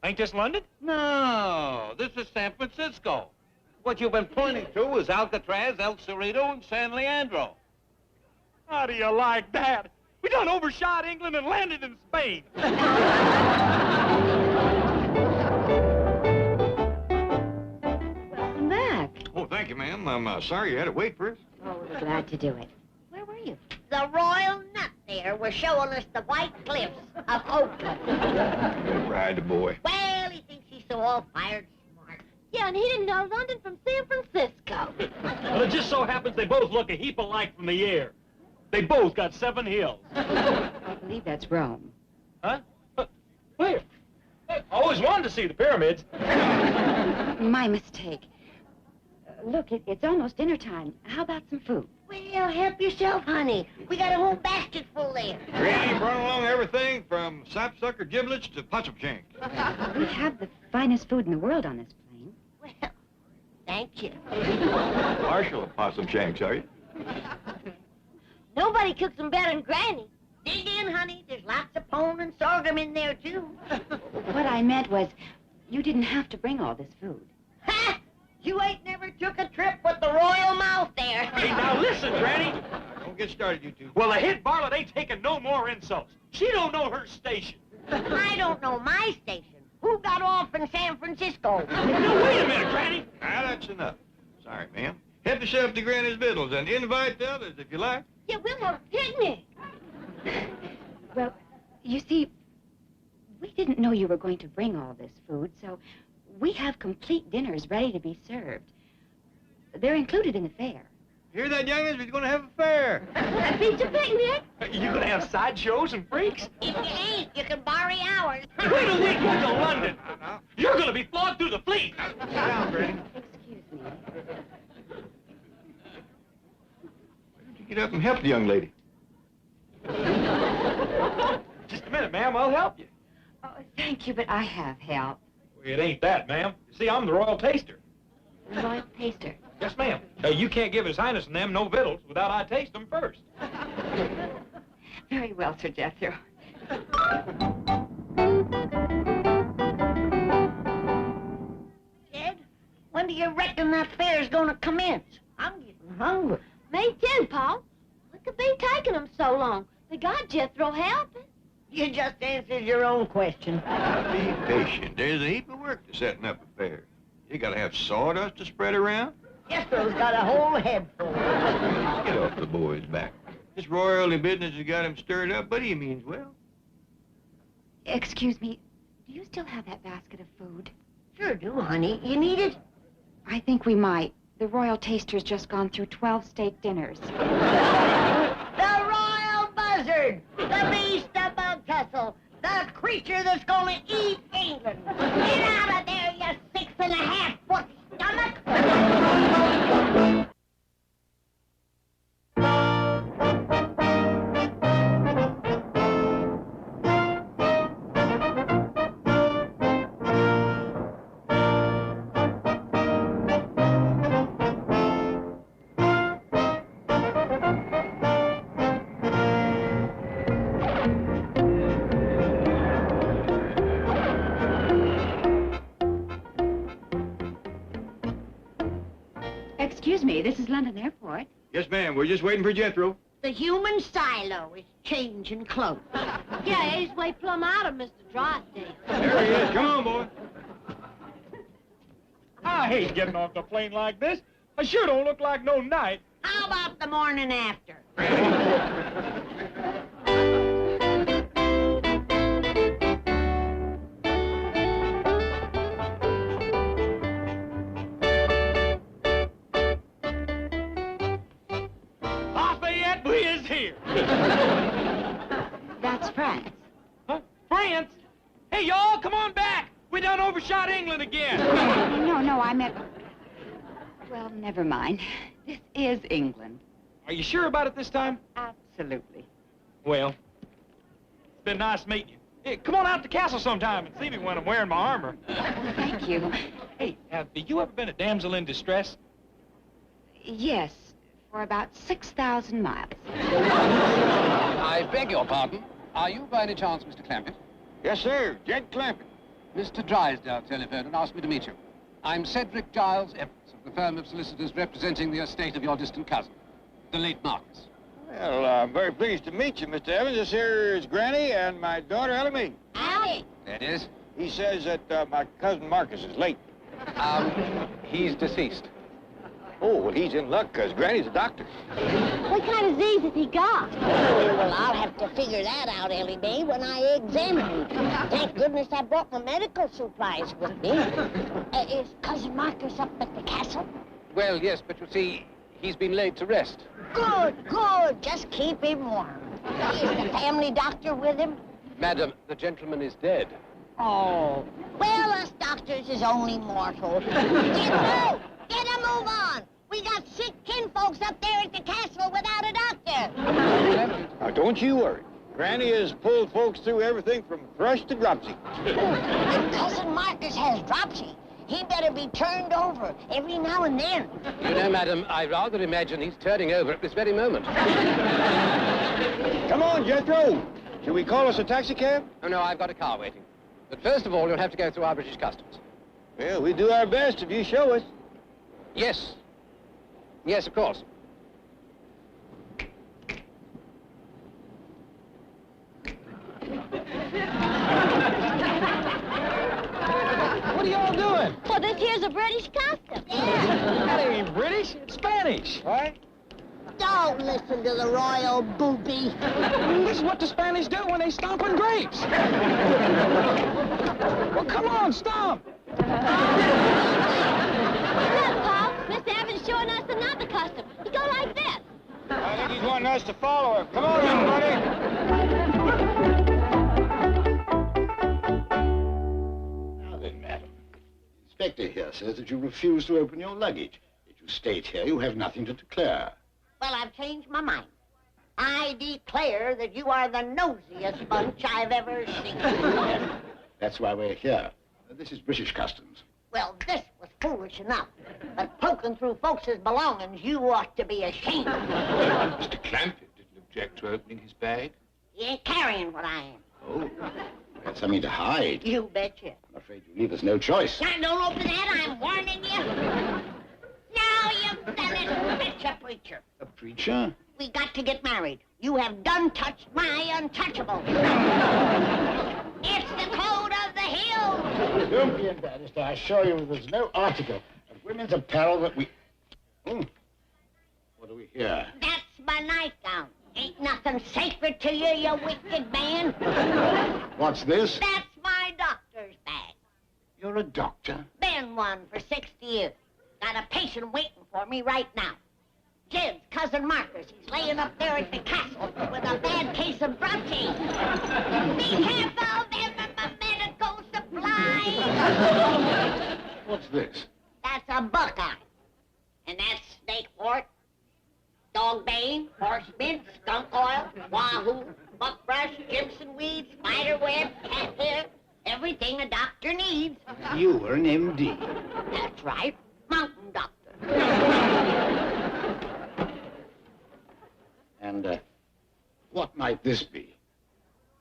Ain't this London? No, this is San Francisco. What you've been pointing to is Alcatraz, El Cerrito, and San Leandro. How do you like that? We done overshot England and landed in Spain. Welcome back. Oh, thank you, ma'am. I'm sorry you had to wait for us. Oh, we're glad to do it. Where were you? The Royal Nut there was showing us the White Cliffs of Oakland. Ride the boy. Well, he thinks he's so all-fired smart. Yeah, and he didn't know London from San Francisco. Well, it just so happens they both look a heap alike from the air. They both got 7 hills. I believe that's Rome. Huh? Where? I always wanted to see the pyramids. My mistake. Look, it's almost dinner time. How about some food? Well, help yourself, honey. We got a whole basket full there. Granny brought along everything from sapsucker giblets to possum shanks. We have the finest food in the world on this plane. Well, thank you. Partial possum shanks, are you? Nobody cooks them better than Granny. Dig in, honey. There's lots of pone and sorghum in there, too. What I meant was, you didn't have to bring all this food. Ha! You ain't never took a trip with the Royal Mouth there. Hey, now listen, Granny. Don't get started, you two. Well, the head varlet ain't taking no more insults. She don't know her station. I don't know my station. Who got off in San Francisco? Now, wait a minute, Granny. Now, that's enough. Sorry, ma'am. Help yourself to Granny's victuals and invite the others if you like. Yeah, we'll have a picnic. Well, you see, we didn't know you were going to bring all this food, so we have complete dinners ready to be served. They're included in the fare. Hear that, youngins? We're going to have a fair. A pizza picnic? You gonna have sideshows and freaks? If you ain't, you can borrow ours. Wait till we go to London. You're gonna be flogged through the fleet. Sit down, Granny. Excuse me. Why don't you get up and help the young lady? Just a minute, ma'am. I'll help you. Oh, thank you, but I have help. Well, it ain't that, ma'am. You see, I'm the royal taster. Royal taster. Yes, ma'am. You can't give His Highness and them no victuals without I taste them first. Very well, Sir Jethro. Jed, when do you reckon that fair's gonna commence? I'm getting hungry. Me too, Paul. What could be taking them so long? They got Jethro helping. You just answered your own question. Be patient. There's a heap of work to setting up a fair. You got to have sawdust to spread around. Jethro's got a whole head full. Get off the boy's back. This royalty business has got him stirred up, but he means well. Excuse me, do you still have that basket of food? Sure do, honey. You need it? I think we might. The royal taster's just gone through 12 steak dinners. The royal buzzard, the beast above tussle, the creature that's gonna eat England. Get out of there, you 6.5-foot stomach! Excuse me, this is London Airport. Yes, ma'am. We're just waiting for Jethro. The human silo is changing clothes. Yeah, he's way plumb out of Mr. Drysdale. There he is. Come on, boy. I hate getting off the plane like this. I sure don't look like no knight. How about the morning after? That's France. Huh? France? Hey, y'all, come on back. We done overshot England again. No, I meant... Well, never mind. This is England. Are you sure about it this time? Absolutely. Well, it's been nice meeting you. Hey, come on out to the castle sometime and see me when I'm wearing my armor. Thank you. Hey, have you ever been a damsel in distress? Yes, for about 6,000 miles. I beg your pardon. Are you by any chance Mr. Clampett? Yes, sir. Jed Clampett. Mr. Drysdale telephoned and asked me to meet you. I'm Cedric Giles Evans of the firm of solicitors representing the estate of your distant cousin, the late Marcus. Well, I'm very pleased to meet you, Mr. Evans. This here is Granny and my daughter, Ellie Mae. Howdy. That is? He says that my cousin Marcus is late. He's deceased. Oh, well, he's in luck, because Granny's a doctor. What kind of disease has he got? Oh, well, I'll have to figure that out, Ellie Mae, when I examine him. Thank goodness I brought my medical supplies with me. Is Cousin Marcus up at the castle? Well, yes, but you see, he's been laid to rest. Good. Just keep him warm. Is the family doctor with him? Madam, the gentleman is dead. Oh. Well, us doctors is only mortal. Get a move on. We got sick kinfolks up there at the castle without a doctor. Now, don't you worry. Granny has pulled folks through everything from thrush to dropsy. If Cousin Marcus has dropsy, he better be turned over every now and then. You know, madam, I rather imagine he's turning over at this very moment. Come on, Jethro. Shall we call us a taxicab? Oh, no, I've got a car waiting. But first of all, you'll have to go through our British customs. Well, we do our best if you show us. Yes. Yes, of course. What are y'all doing? Well, this here's a British custom. That ain't British, it's Spanish. Right? Don't listen to the royal booby. This is what the Spanish do when they stomp on grapes. Well, come on, stomp. Look, Paul, Mr. Evans showing us another custom. He go like this. I think he's wanting us to follow him. Come on, everybody. Now then, madam. The inspector here says that you refuse to open your luggage. If you stayed here, you have nothing to declare. Well, I've changed my mind. I declare that you are the nosiest bunch I've ever seen. That's why we're here. This is British customs. Well, this was foolish enough. But poking through folks' belongings, you ought to be ashamed. Mr. Clampett didn't object to opening his bag. He ain't carrying what I am. Oh, that's something to hide. You betcha. I'm afraid you leave us no choice. Now, don't open that, I'm warning you. Now you've done it, betcha, preacher. A preacher? We got to get married. You have done touched my untouchable. It's the code of the hills. Don't be embarrassed. I assure you there's no article of women's apparel that we... Oh. What do we hear? That's my nightgown. Ain't nothing sacred to you, you wicked man. What's this? That's my doctor's bag. You're a doctor? Been one for 60 years. Got a patient waiting for me right now. Jed's cousin Marcus. He's laying up there at the castle with a bad case of dropsy. Be careful, them are my medical supplies. What's this? That's a buckeye. And that's snake wart, dog bane, horse mint, skunk oil, wahoo, buckbrush, Jimson weed, spider web, cat hair, everything a doctor needs. You were an MD. That's right, mountain doctor. And, what might this be?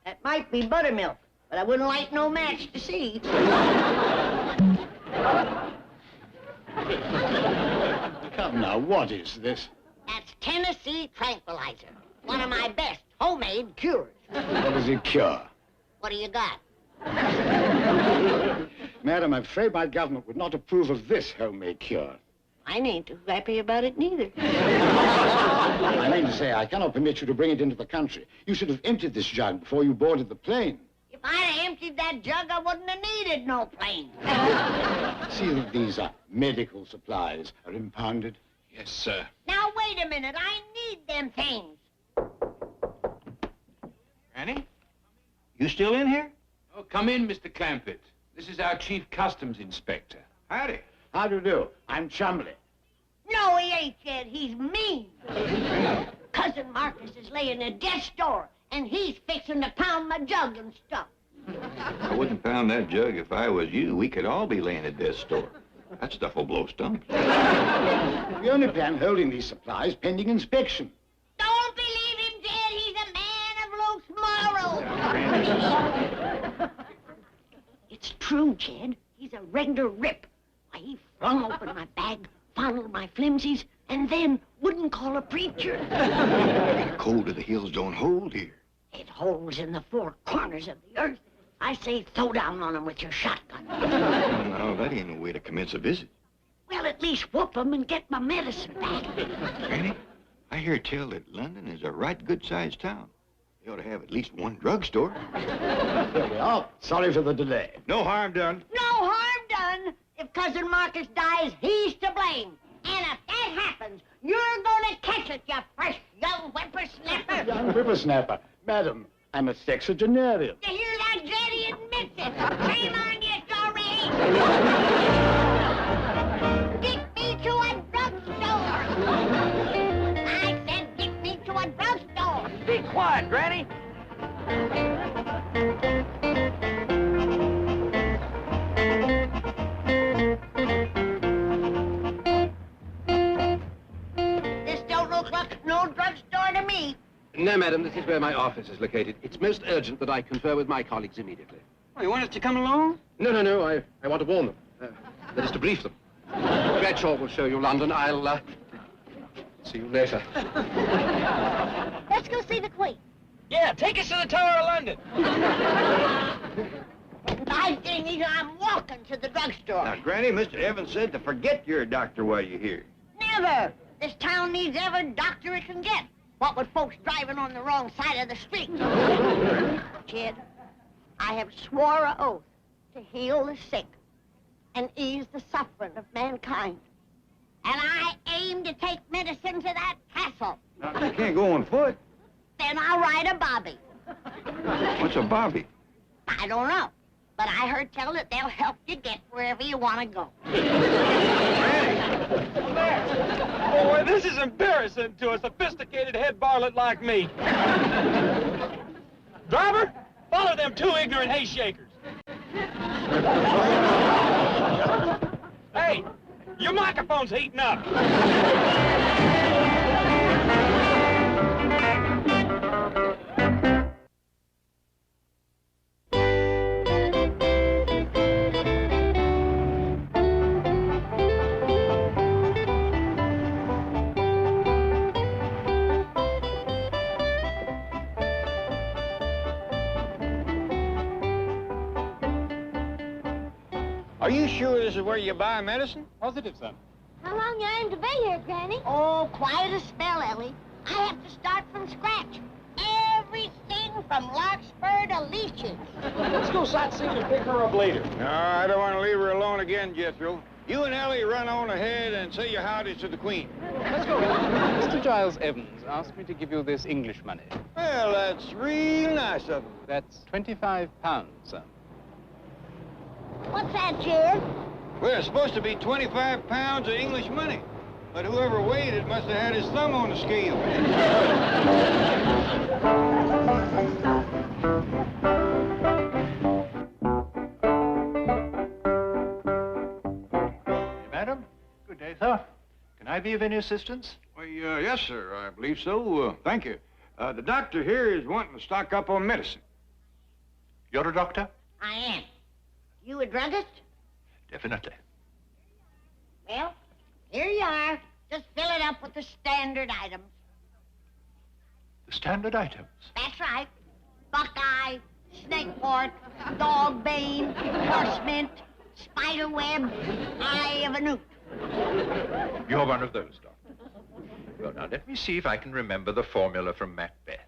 That might be buttermilk, but I wouldn't light no match to see. Come now, what is this? That's Tennessee tranquilizer. One of my best homemade cures. What does it cure? What do you got? Madam, I'm afraid my government would not approve of this homemade cure. I ain't too happy about it neither. I mean to say, I cannot permit you to bring it into the country. You should have emptied this jug before you boarded the plane. If I'd have emptied that jug, I wouldn't have needed no plane. See that these medical supplies are impounded? Yes, sir. Now, wait a minute. I need them things. Annie? You still in here? Oh, come in, Mr. Clampett. This is our chief customs inspector. Howdy. How do you do? I'm Chumley. No, he ain't, Jed. He's mean. Cousin Marcus is laying at death's door, and he's fixing to pound my jug and stuff. I wouldn't pound that jug if I was you. We could all be laying at death's door. That stuff will blow stumps. We only plan holding these supplies pending inspection. Don't believe him, Jed. He's a man of loose morals. It's true, Jed. He's a regular rip. Why, he flung open my bag, fondled my flimsies, and then wouldn't call a preacher. The cold of the hills don't hold here. It holds in the four corners of the earth. I say throw down on him with your shotgun. No, that ain't no way to commence a visit. Well, at least whoop him and get my medicine back. Granny, I hear tell that London is a right good-sized town. They ought to have at least one drugstore. There we are. Sorry for the delay. No harm done. No harm done. If Cousin Marcus dies, he's to blame. And if that happens, you're gonna catch it, you fresh young whippersnapper. Young whippersnapper. Madam, I'm a sexagenarian. You hear that, Jed? He admits it. Shame on you, sorry. Get me to a drugstore. I said get me to a drugstore. Be quiet, Granny. This don't look like no drugstore to me. No, madam, this is where my office is located. It's most urgent that I confer with my colleagues immediately. Oh, you want us to come along? No, I want to warn them. That is to brief them. Bradshaw will show you London. I'll, see you later. Let's go see the Queen. Yeah, take us to the Tower of London. My thing is I'm walking to the drugstore. Now, Granny, Mr. Evans said to forget you're a doctor while you're here. Never. This town needs every doctor it can get. What with folks driving on the wrong side of the street? Jed, I have swore an oath to heal the sick and ease the suffering of mankind. And I aim to take medicine to that castle. Now, you can't go on foot. Then I'll ride a bobby. What's a bobby? I don't know. But I heard tell that they'll help you get wherever you want to go. Boy, this is embarrassing to a sophisticated head varlet like me. Driver, follow them two ignorant hay shakers. Hey, your microphone's heating up. Are you sure this is where you buy medicine? Positive, son. How long you aim to be here, Granny? Oh, quiet a spell, Ellie. I have to start from scratch. Everything from larkspur to leeches. Let's go sightseeing and pick her up later. No, I don't want to leave her alone again, Jethro. You and Ellie run on ahead and say your howdy to the Queen. Let's go. Mr. Giles Evans asked me to give you this English money. Well, that's real nice of him. That's £25, sir. What's that, Jed? Well, it's supposed to be 25 pounds of English money. But whoever weighed it must have had his thumb on the scale. Madam, good day, sir. Can I be of any assistance? Why, yes, sir, I believe so. Thank you. The doctor here is wanting to stock up on medicine. You're a doctor? I am. You a druggist? Definitely. Well, here you are. Just fill it up with the standard items. The standard items? That's right. Buckeye, snake port, dog bane, horse mint, spider web, eye of a newt. You're one of those, Doctor. Well, now, let me see if I can remember the formula from Macbeth.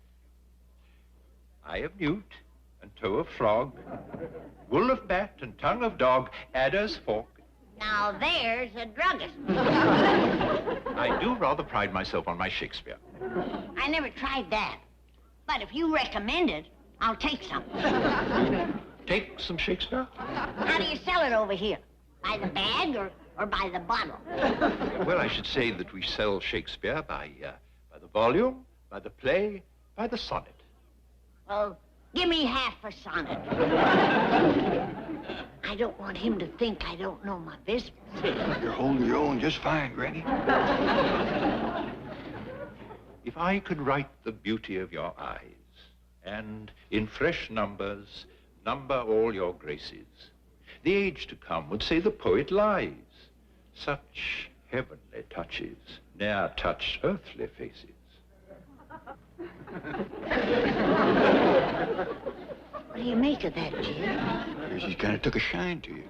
Eye of newt and toe of frog, wool of bat and tongue of dog, adder's fork. Now there's a druggist. I do rather pride myself on my Shakespeare. I never tried that. But if you recommend it, I'll take some. Take some Shakespeare? How do you sell it over here? By the bag or by the bottle? Well, I should say that we sell Shakespeare by the volume, by the play, by the sonnet. Well, give me half a sonnet. I don't want him to think I don't know my business. You're holding your own just fine, Granny. If I could write the beauty of your eyes, and in fresh numbers, number all your graces, the age to come would say the poet lies. Such heavenly touches ne'er touched earthly faces. What do you make of that, Jed? She's kind of took a shine to you.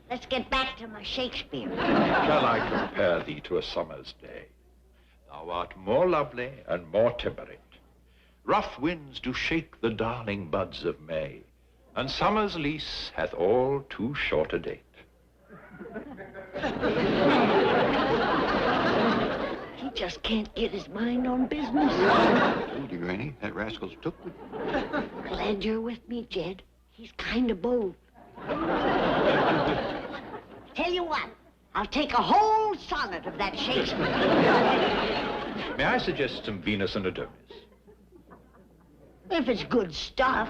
Let's get back to my Shakespeare. Shall I compare thee to a summer's day? Thou art more lovely and more temperate. Rough winds do shake the darling buds of May, and summer's lease hath all too short a date. He just can't get his mind on business. Told you, Granny, that rascal's took me. Glad you're with me, Jed. He's kind of bold. Tell you what, I'll take a whole sonnet of that Shakespeare. May I suggest some Venus and Adonis? If it's good stuff.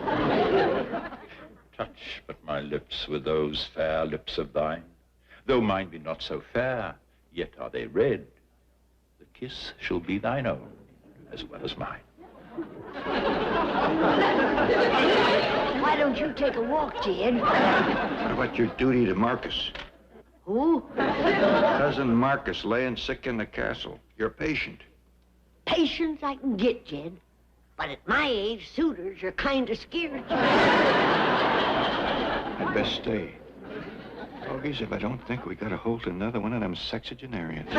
Touch but my lips with those fair lips of thine. Though mine be not so fair, yet are they red. The kiss shall be thine own, as well as mine. Why don't you take a walk, Jed? What about your duty to Marcus? Who? Cousin Marcus laying sick in the castle. Your patient. Patience I can get, Jed. But at my age, suitors are kind of scared. I'd best stay. Fogies, if I don't think we got a hold of another one of them sexagenarians.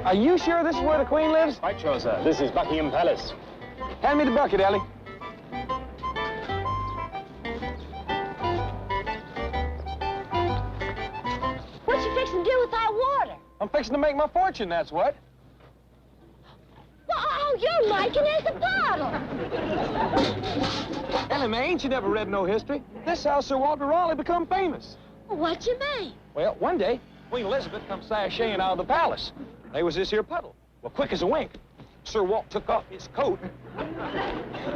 Are you sure this is where the Queen lives? Quite sure, sir. This is Buckingham Palace. Hand me the bucket, Ellie. What you fixing to do with that water? I'm fixing to make my fortune, that's what. Well, all you're liking is the bottle. Ellie, man, ain't you never read no history? This how Sir Walter Raleigh become famous. What you mean? Well, one day, Queen Elizabeth come sashaying out of the palace. There was this here puddle. Well, quick as a wink, Sir Walt took off his coat,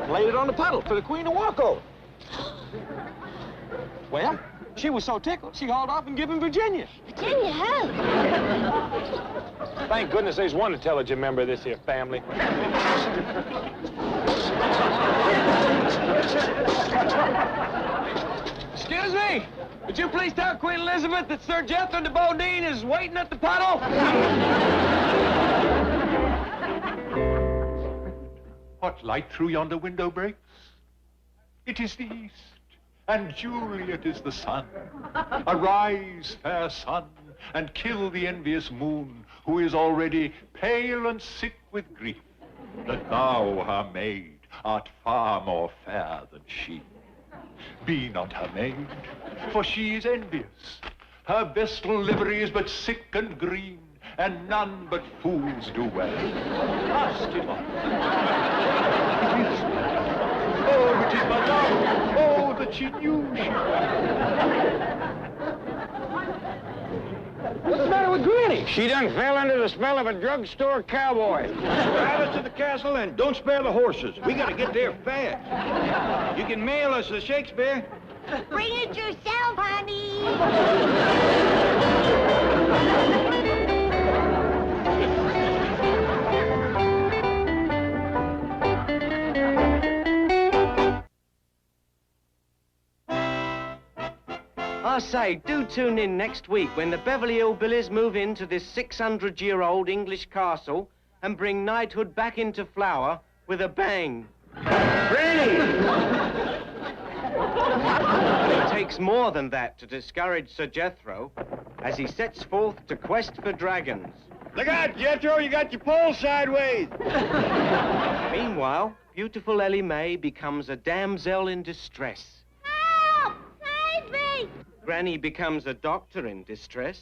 laid it on the puddle for the Queen to walk over. Well, she was so tickled, she hauled off and gave him Virginia. Virginia, how? Thank goodness there's one intelligent member of this here family. Excuse me. Would you please tell Queen Elizabeth that Sir Jethro de Bodine is waiting at the puddle? What light through yonder window breaks? It is the east, and Juliet is the sun. Arise, fair sun, and kill the envious moon, who is already pale and sick with grief, that thou, her maid, art far more fair than she. Be not her maid, for she is envious. Her vestal livery is but sick and green, and none but fools do well. Cast it off. It is well. Oh, it is madame. Oh, that she knew she What's the matter with Granny? She done fell under the spell of a drugstore cowboy. Drive us to the castle and don't spare the horses. We gotta get there fast. You can mail us the Shakespeare. Bring it yourself, honey. I say, do tune in next week when the Beverly Hillbillies move into this 600-year-old English castle and bring knighthood back into flower with a bang. It takes more than that to discourage Sir Jethro as he sets forth to quest for dragons. Look out, Jethro, you got your pole sideways. Meanwhile, beautiful Ellie Mae becomes a damsel in distress. Help! Save me! Granny becomes a doctor in distress.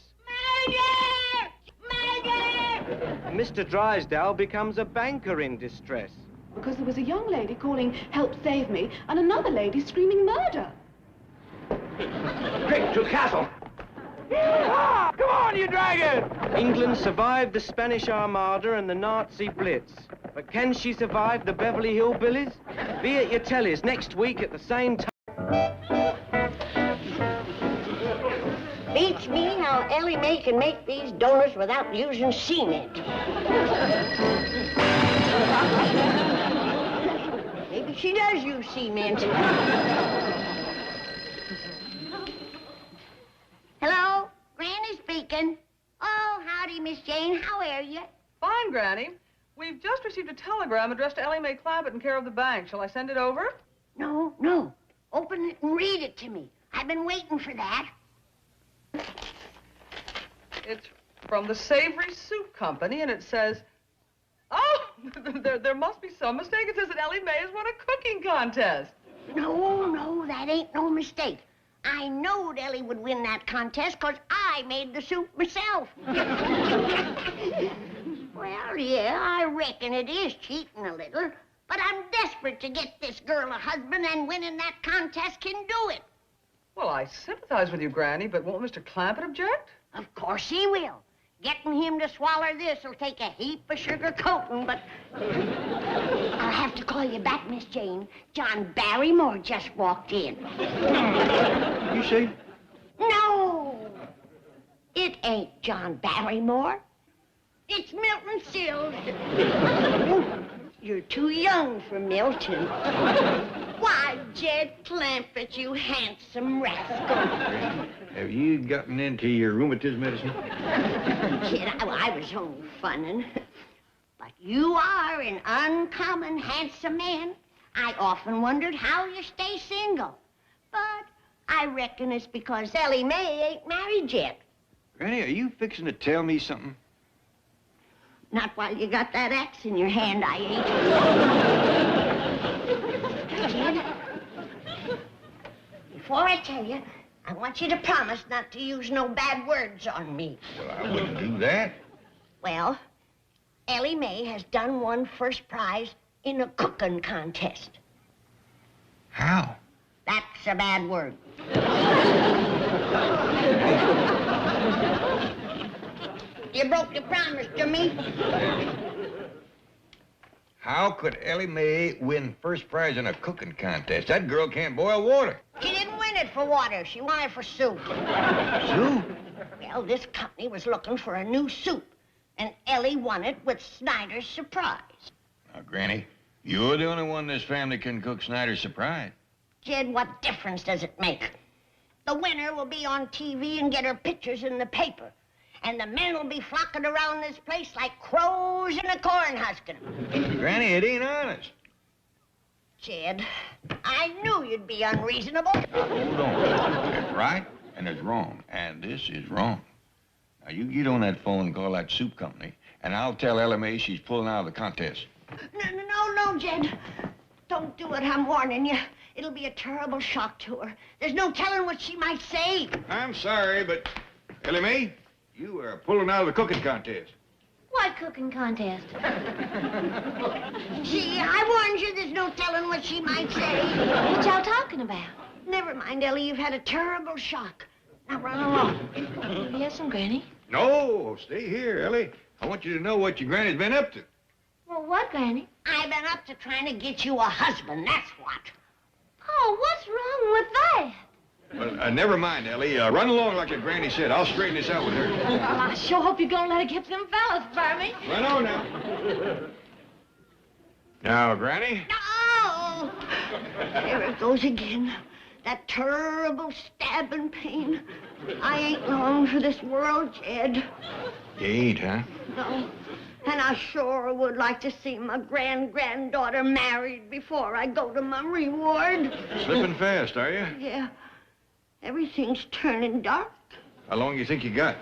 Murder! Murder! Mr. Drysdale becomes a banker in distress. Because there was a young lady calling, "Help, save me," and another lady screaming murder. Quick, to the castle! Come on, you dragon! England survived the Spanish Armada and the Nazi Blitz. But can she survive the Beverly Hillbillies? Be at your tellies next week at the same time. Beats me how Ellie Mae can make these donuts without using cement. Maybe she does use cement. Hello, Granny speaking. Oh, howdy, Miss Jane. How are you? Fine, Granny. We've just received a telegram addressed to Ellie Mae Clampett in care of the bank. Shall I send it over? No, no. Open it and read it to me. I've been waiting for that. It's from the Savory Soup Company, and it says, oh, there must be some mistake. It says that Ellie Mae has won a cooking contest. No, that ain't no mistake. I knowed Ellie would win that contest because I made the soup myself. Well, yeah, I reckon it is cheating a little, but I'm desperate to get this girl a husband, and winning that contest can do it. Well, I sympathize with you, Granny, but won't Mr. Clampett object? Of course he will. Getting him to swallow this will take a heap of sugar coating, but I'll have to call you back, Miss Jane. John Barrymore just walked in. You see? No, it ain't John Barrymore. It's Milton Sills. You're too young for Milton. Why, Jed Clampett, you handsome rascal. Have you gotten into your rheumatism medicine? Kid, I was only funning. But you are an uncommon handsome man. I often wondered how you stay single. But I reckon it's because Ellie Mae ain't married yet. Granny, are you fixing to tell me something? Not while you got that axe in your hand, I ain't. Jed, before I tell you, I want you to promise not to use no bad words on me. Well, I wouldn't do that. Well, Ellie Mae has won first prize in a cooking contest. How? That's a bad word. You broke your promise to me. How could Ellie Mae win first prize in a cooking contest? That girl can't boil water. She didn't win it for water. She won it for soup. Soup? Well, this company was looking for a new soup, and Ellie won it with Snyder's Surprise. Now, Granny, you're the only one in this family can cook Snyder's Surprise. Jed, what difference does it make? The winner will be on TV and get her pictures in the paper. And the men will be flocking around this place like crows in a corn husking. Granny, it ain't honest. Jed, I knew you'd be unreasonable. Now, hold on. There's right and there's wrong, and this is wrong. Now, you get on that phone and call that soup company, and I'll tell Ellie Mae she's pulling out of the contest. No, Jed. Don't do it, I'm warning you. It'll be a terrible shock to her. There's no telling what she might say. I'm sorry, but Ellie Mae, you are pulling out of the cooking contest. What cooking contest? See, I warned you there's no telling what she might say. What y'all talking about? Never mind, Ellie, you've had a terrible shock. Now run along. Yes, Granny. No, stay here, Ellie. I want you to know what your granny's been up to. Well, what, Granny? I've been up to trying to get you a husband, that's what. Oh, what's wrong with that? Well, never mind, Ellie. Run along like your granny said. I'll straighten this out with her. Well, I sure hope you're gonna let her get them fellas for me. Run on now. Now, Granny. Oh! There it goes again. That terrible stabbing pain. I ain't long for this world, Jed. You ain't, huh? No. And I sure would like to see my granddaughter married before I go to my reward. Slipping fast, are you? Yeah. Everything's turning dark. How long you think you got?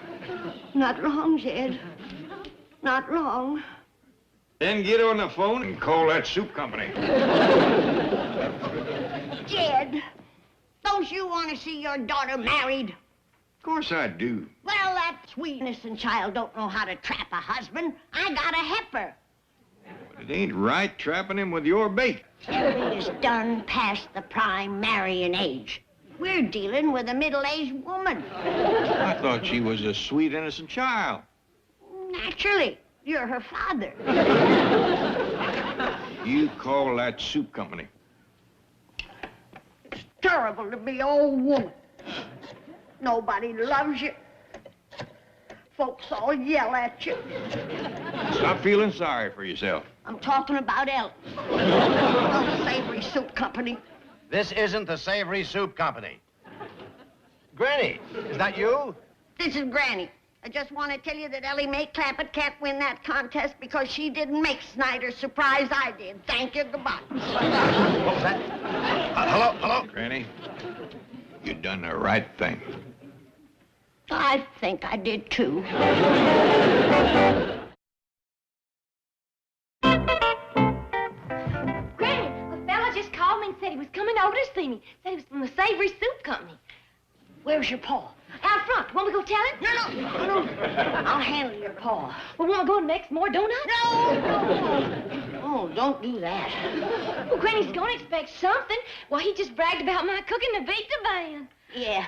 Not long, Jed. Not long. Then get on the phone and call that soup company. Jed, don't you want to see your daughter married? Of course I do. Well, that sweet innocent child don't know how to trap a husband. I gotta help her. But it ain't right trapping him with your bait. Ellie is done past the prime marrying age. We're dealing with a middle-aged woman. I thought she was a sweet, innocent child. Naturally, you're her father. You call that soup company. It's terrible to be an old woman. Nobody loves you. Folks all yell at you. Stop feeling sorry for yourself. I'm talking about Ellen. The Savory Soup Company. This isn't the Savory Soup Company. Granny, is that you? This is Granny. I just want to tell you that Ellie Mae Clampett can't win that contest because she didn't make Snyder surprise I did. Thank you, goodbye. What was that? Hello? Granny, you done the right thing. I think I did, too. Granny, a fella just called me and said he was coming over to see me. Said he was from the Savory Soup Company. Where's your paw? Out front. Want me to go tell him? No. I'll handle your paw. Well, want to go next more, don't I? No. Oh, don't do that. Well, Granny's going to expect something. Why, he just bragged about my cooking to beat the band. Yeah.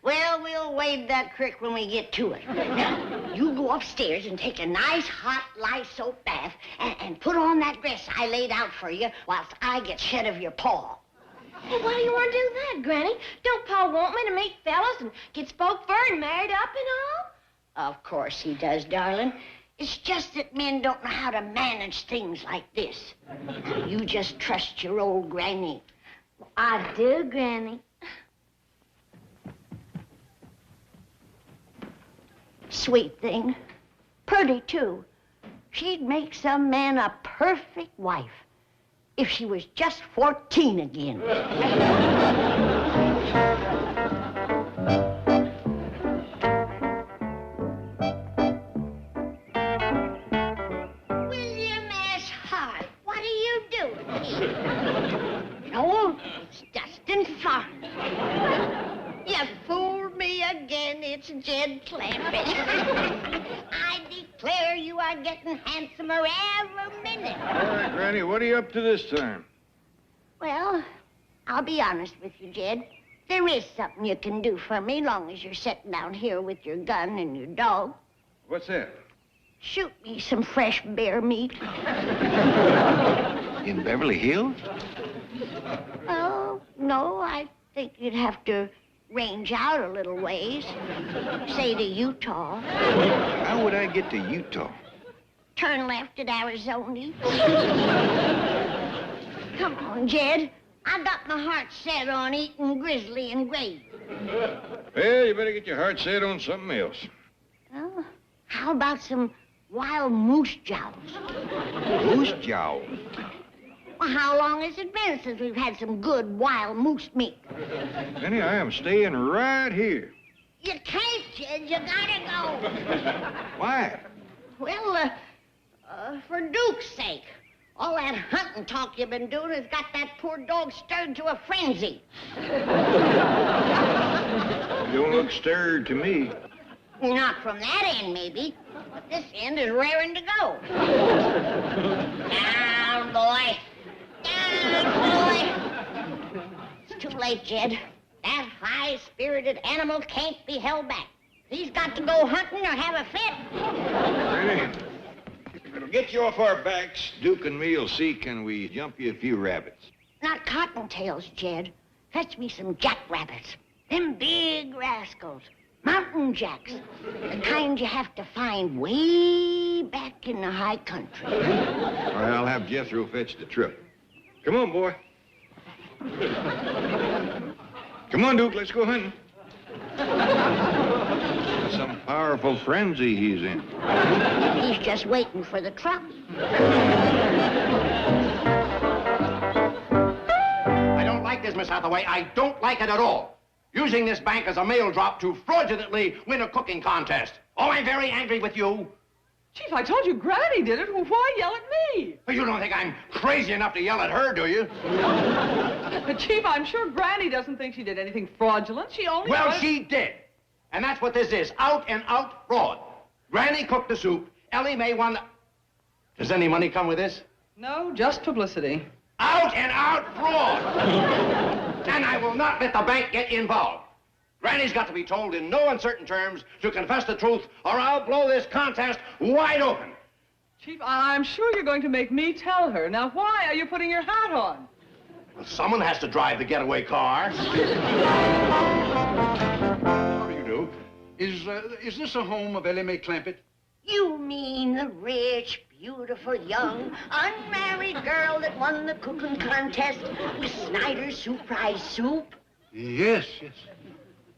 Well, we'll wade that creek when we get to it. Now, you go upstairs and take a nice hot lye soap bath and put on that dress I laid out for you whilst I get shed of your paw. Well, why do you want to do that, Granny? Don't Pa want me to meet fellas and get spoke for and married up and all? Of course he does, darling. It's just that men don't know how to manage things like this. You just trust your old granny. I do, Granny. Sweet thing. Pretty, too. She'd make some man a perfect wife if she was just 14 again. William S. Hart, what are you doing here? No, it's Dustin Farmer. You fooled me again. It's Jed Clampett. I declare you are getting handsomer every minute. All right, Granny, what are you up to this time? Well, I'll be honest with you, Jed. There is something you can do for me, long as you're sitting down here with your gun and your dog. What's that? Shoot me some fresh bear meat. In Beverly Hills? Oh, no, I think you'd have to range out a little ways. Say to Utah. How would I get to Utah? Turn left at Arizona. Come on, Jed. I got my heart set on eating grizzly and gravy. Well, you better get your heart set on something else. Well, how about some wild moose jowls? Moose jowl? Well, how long has it been since we've had some good wild moose meat? Granny, I am staying right here. You can't, Jed. You gotta go. Why? Well, for Duke's sake. All that hunting talk you've been doing has got that poor dog stirred to a frenzy. You don't look stirred to me. Not from that end, maybe. But this end is raring to go. Down, boy. Down, boy. It's too late, Jed. That high-spirited animal can't be held back. He's got to go hunting or have a fit. Granny, if it'll get you off our backs, Duke and me will see can we jump you a few rabbits. Not cottontails, Jed. Fetch me some jackrabbits. Them big rascals. Mountain jacks. The kind you have to find way back in the high country. All right, I'll have Jethro fetch the trip. Come on, boy. Come on, Duke, let's go hunting. Some powerful frenzy he's in. He's just waiting for the truck. I don't like this, Miss Hathaway. I don't like it at all. Using this bank as a mail drop to fraudulently win a cooking contest. Oh, I'm very angry with you. Chief, I told you Granny did it. Well, why yell at me? But you don't think I'm crazy enough to yell at her, do you? Chief, I'm sure Granny doesn't think she did anything fraudulent. She only... Well, she did. And that's what this is, out and out fraud. Granny cooked the soup. Ellie Mae won the... Does any money come with this? No, just publicity. Out and out fraud. And I will not let the bank get involved. Granny's got to be told in no uncertain terms to confess the truth, or I'll blow this contest wide open. Chief, I'm sure you're going to make me tell her. Now, why are you putting your hat on? Well, someone has to drive the getaway car. How do you do? Is this a home of Ellie Mae Clampett? You mean the rich, beautiful, young, unmarried girl that won the cooking contest with Snyder's surprise soup? Yes, yes.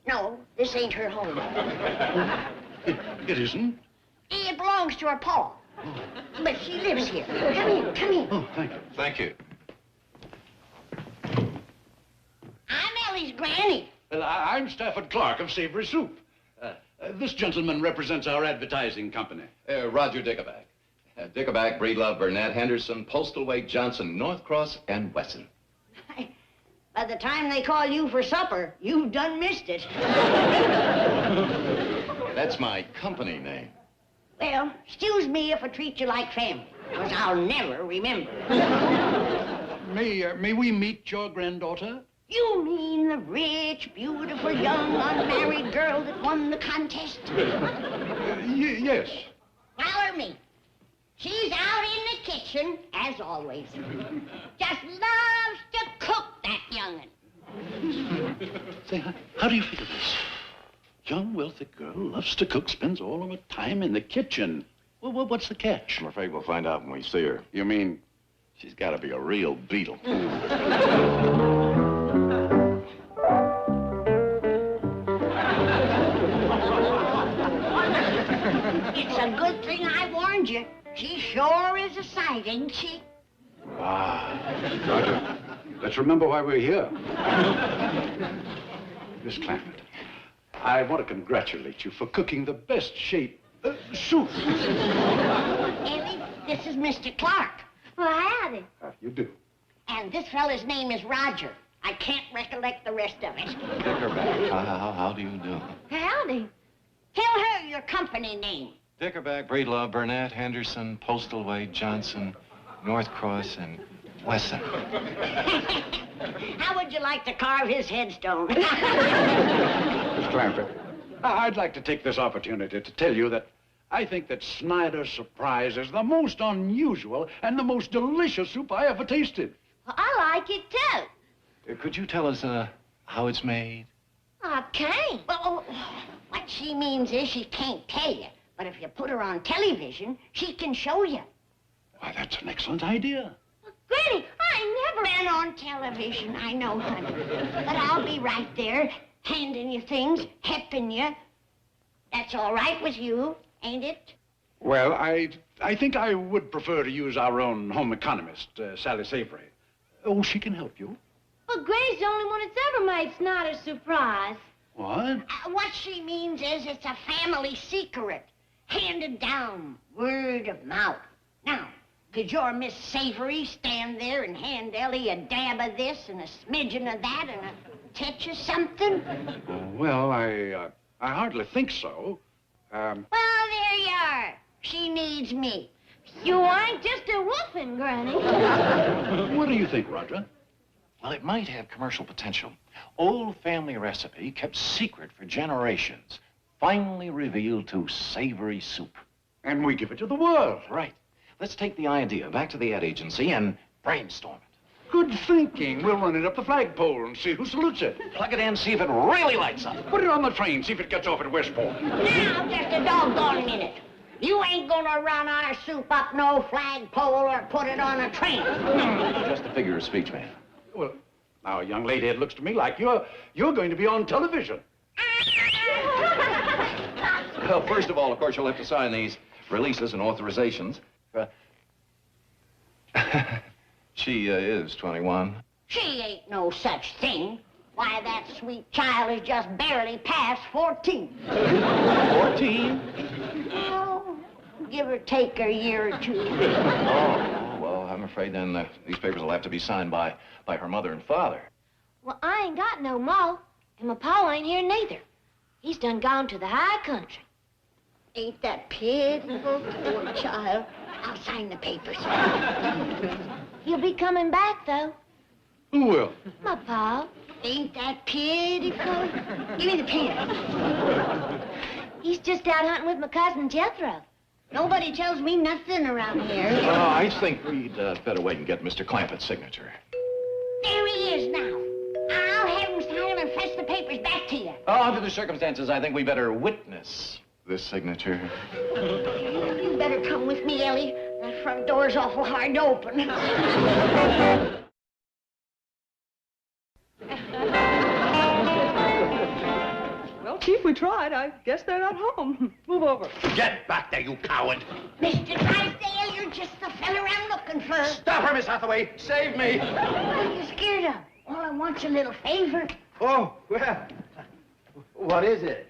No, this ain't her home. It isn't? It belongs to her pa. But she lives here. Come in, come in. Oh, thank you. Thank you. I'm Ellie's granny. Well, I'm Stafford Clark of Savory Soup. This gentleman represents our advertising company. Roger Dickerback. Dickerback, Breedlove, Burnett, Henderson, Postal Wake, Johnson, Northcross, and Wesson. By the time they call you for supper, you've done missed it. That's my company name. Well, excuse me if I treat you like family, because I'll never remember. May we meet your granddaughter? You mean the rich, beautiful, young, unmarried girl that won the contest? Yes. Follow me. She's out in the kitchen, as always. Just loves to cook, that young'un. Say, how do you figure this? Young, wealthy girl loves to cook, spends all of her time in the kitchen. Well, what's the catch? I'm afraid we'll find out when we see her. You mean she's got to be a real beetle. It's a good thing I warned you. She sure is a sight, ain't she? Roger, let's remember why we're here. Miss Clampett, I want to congratulate you for cooking the best shape soup. Ellie, this is Mr. Clark. Well, howdy. You do. And this fella's name is Roger. I can't recollect the rest of it. Dickerback, how do you do? Howdy. Tell her your company name. Dickerback, Breedlove, Burnett, Henderson, Postal Wake, Johnson, Northcross, and Wesson. How would you like to carve his headstone? Miss Clampett, I'd like to take this opportunity to tell you that I think that Snyder's Surprise is the most unusual and the most delicious soup I ever tasted. Well, I like it, too. Could you tell us how it's made? I can't. Well, what she means is she can't tell you. But if you put her on television, she can show you. Why, that's an excellent idea. Granny, I never been on television, I know, honey. But I'll be right there, handing you things, helping you. That's all right with you, ain't it? Well, I think I would prefer to use our own home economist, Sally Savory. Oh, she can help you. Well, Granny's the only one that's ever made Snyder's Surprise. What? What she means is it's a family secret. Handed down, word of mouth. Now, could your Miss Savory stand there and hand Ellie a dab of this and a smidgen of that and a touch of something? Well, I hardly think so. Well, there you are. She needs me. You ain't just a woofing, Granny. What do you think, Roger? Well, it might have commercial potential. Old family recipe kept secret for generations. Finally revealed to savory soup. And we give it to the world. Right. Let's take the idea back to the ad agency and brainstorm it. Good thinking. We'll run it up the flagpole and see who salutes it. Plug it in, see if it really lights up. Put it on the train, see if it gets off at Westport. Now, just a doggone minute. You ain't gonna run our soup up no flagpole or put it on a train. Just a figure of speech, man. Well, now, young lady, it looks to me like you're going to be on television. Well, first of all, of course, you'll have to sign these releases and authorizations. She is 21. She ain't no such thing. Why, that sweet child is just barely past 14. 14? Oh, give or take a year or two. Oh, well, I'm afraid then these papers will have to be signed by her mother and father. Well, I ain't got no ma, and my pa ain't here neither. He's done gone to the high country. Ain't that pitiful, poor child? I'll sign the papers. He'll be coming back, though. Who will? My pa. Ain't that pitiful? Give me the pen. He's just out hunting with my cousin Jethro. Nobody tells me nothing around here. I think we'd better wait and get Mr. Clampett's signature. There he is now. I'll have him sign them and fetch the papers back to you. Oh, under the circumstances, I think we better witness this signature. You better come with me, Ellie. That front door's awful hard to open. Well, Chief, we tried. I guess they're not home. Move over. Get back there, you coward. Mr. Drysdale, you're just the fella I'm looking for. Stop her, Miss Hathaway. Save me. What are you scared of? All I want's a little favor. Oh, well, what is it?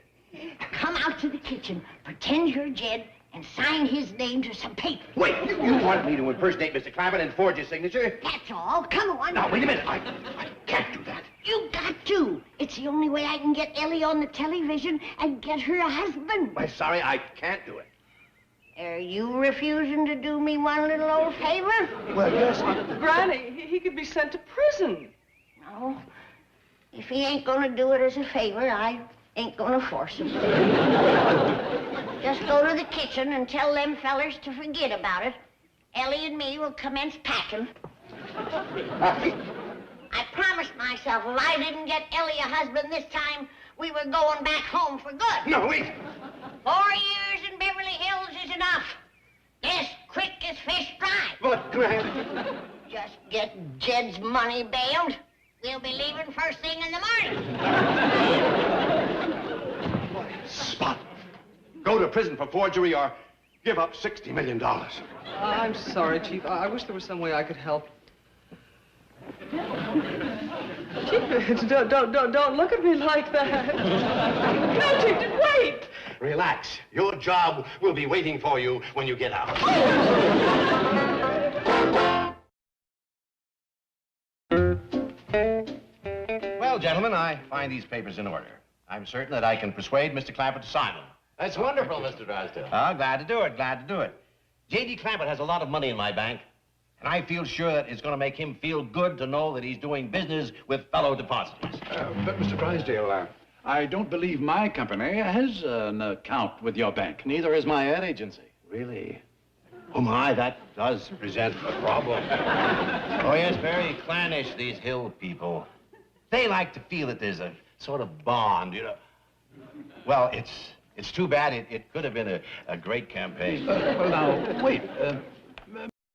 Come out to the kitchen, pretend you're Jed, and sign his name to some paper. Wait, you want me to impersonate Mr. Clampett and forge his signature? That's all. Come on. Now, wait a minute. I can't do that. You got to. It's the only way I can get Ellie on the television and get her a husband. I'm sorry, I can't do it. Are you refusing to do me one little old favor? Well, yes. Granny, he could be sent to prison. No. If he ain't gonna do it as a favor, I ain't gonna force him. Just go to the kitchen and tell them fellers to forget about it. Ellie and me will commence packing. I promised myself if I didn't get Ellie a husband this time, we were going back home for good. No, wait. 4 years in Beverly Hills is enough. Yes, quick as fish dry. But, Granny... Just get Jed's money bailed. We'll be leaving first thing in the morning. Spot. Go to prison for forgery or give up $60 million. I'm sorry, Chief. I wish there was some way I could help. Chief, don't look at me like that. No, Chief, wait! Relax. Your job will be waiting for you when you get out. Well, gentlemen, I find these papers in order. I'm certain that I can persuade Mr. Clampett to sign them. That's wonderful, Mr. Drysdale. Oh, glad to do it, glad to do it. J.D. Clampett has a lot of money in my bank, and I feel sure that it's going to make him feel good to know that he's doing business with fellow depositors. But, Mr. Drysdale, I don't believe my company has an account with your bank. Neither is my ad agency. Really? Oh, my, that does present a problem. Oh, yes, very clannish, these Hill people. They like to feel that there's a sort of bond, you know. Well, it's too bad. It could have been a great campaign. Well, now, wait.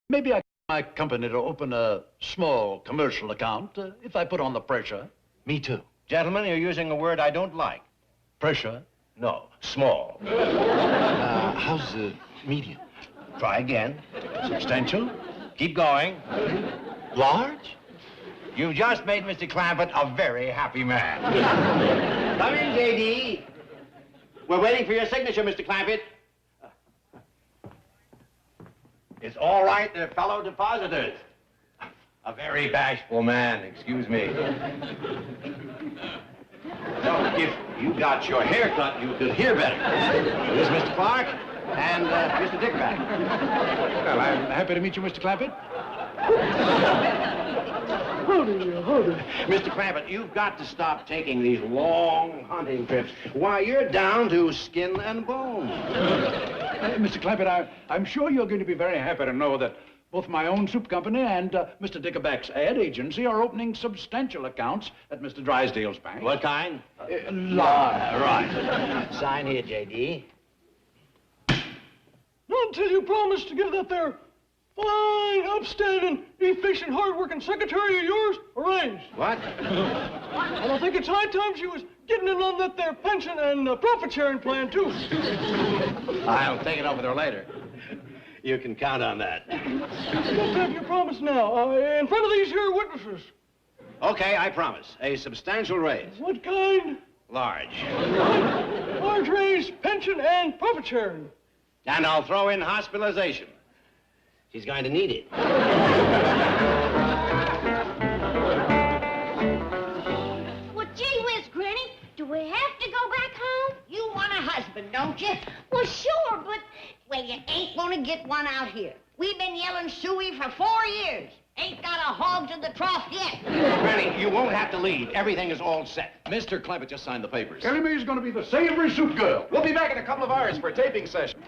Maybe I get my company to open a small commercial account if I put on the pressure. Me too. Gentlemen, you're using a word I don't like. Pressure? No, small. How's the medium? Try again. Substantial? Keep going. Large? You've just made Mr. Clampett a very happy man. Come in, J.D. We're waiting for your signature, Mr. Clampett. It's all right, they're fellow depositors. A very bashful man, excuse me. So, if you got your hair cut, you could hear better. This is Mr. Clark and Mr. Dickerback. Well, I'm happy to meet you, Mr. Clampett. Mr. Clampett, you've got to stop taking these long hunting trips. Why, you're down to skin and bone. Mr. Clampett, I'm sure you're going to be very happy to know that both my own soup company and Mr. Dickerback's ad agency are opening substantial accounts at Mr. Drysdale's bank. What kind? Large. Right. Sign here, J.D. Not until you promise to give that there fine, upstanding, efficient, hard-working secretary of yours a raise. What? And I think it's high time she was getting in on that there pension and profit-sharing plan, too. I'll take it up with her later. You can count on that. You got to have your promise now, in front of these here witnesses. Okay, I promise. A substantial raise. What kind? Large. Large raise, pension, and profit-sharing. And I'll throw in hospitalization. She's going to need it. Well, gee whiz, Granny, do we have to go back home? You want a husband, don't you? Well, sure, but... Well, you ain't gonna get one out here. We've been yelling suey for 4 years. Ain't got a hog to the trough yet. Granny, you won't have to leave. Everything is all set. Mr. Clampett just signed the papers. Ellie Mae's going to be the savory soup girl. We'll be back in a couple of hours for a taping session.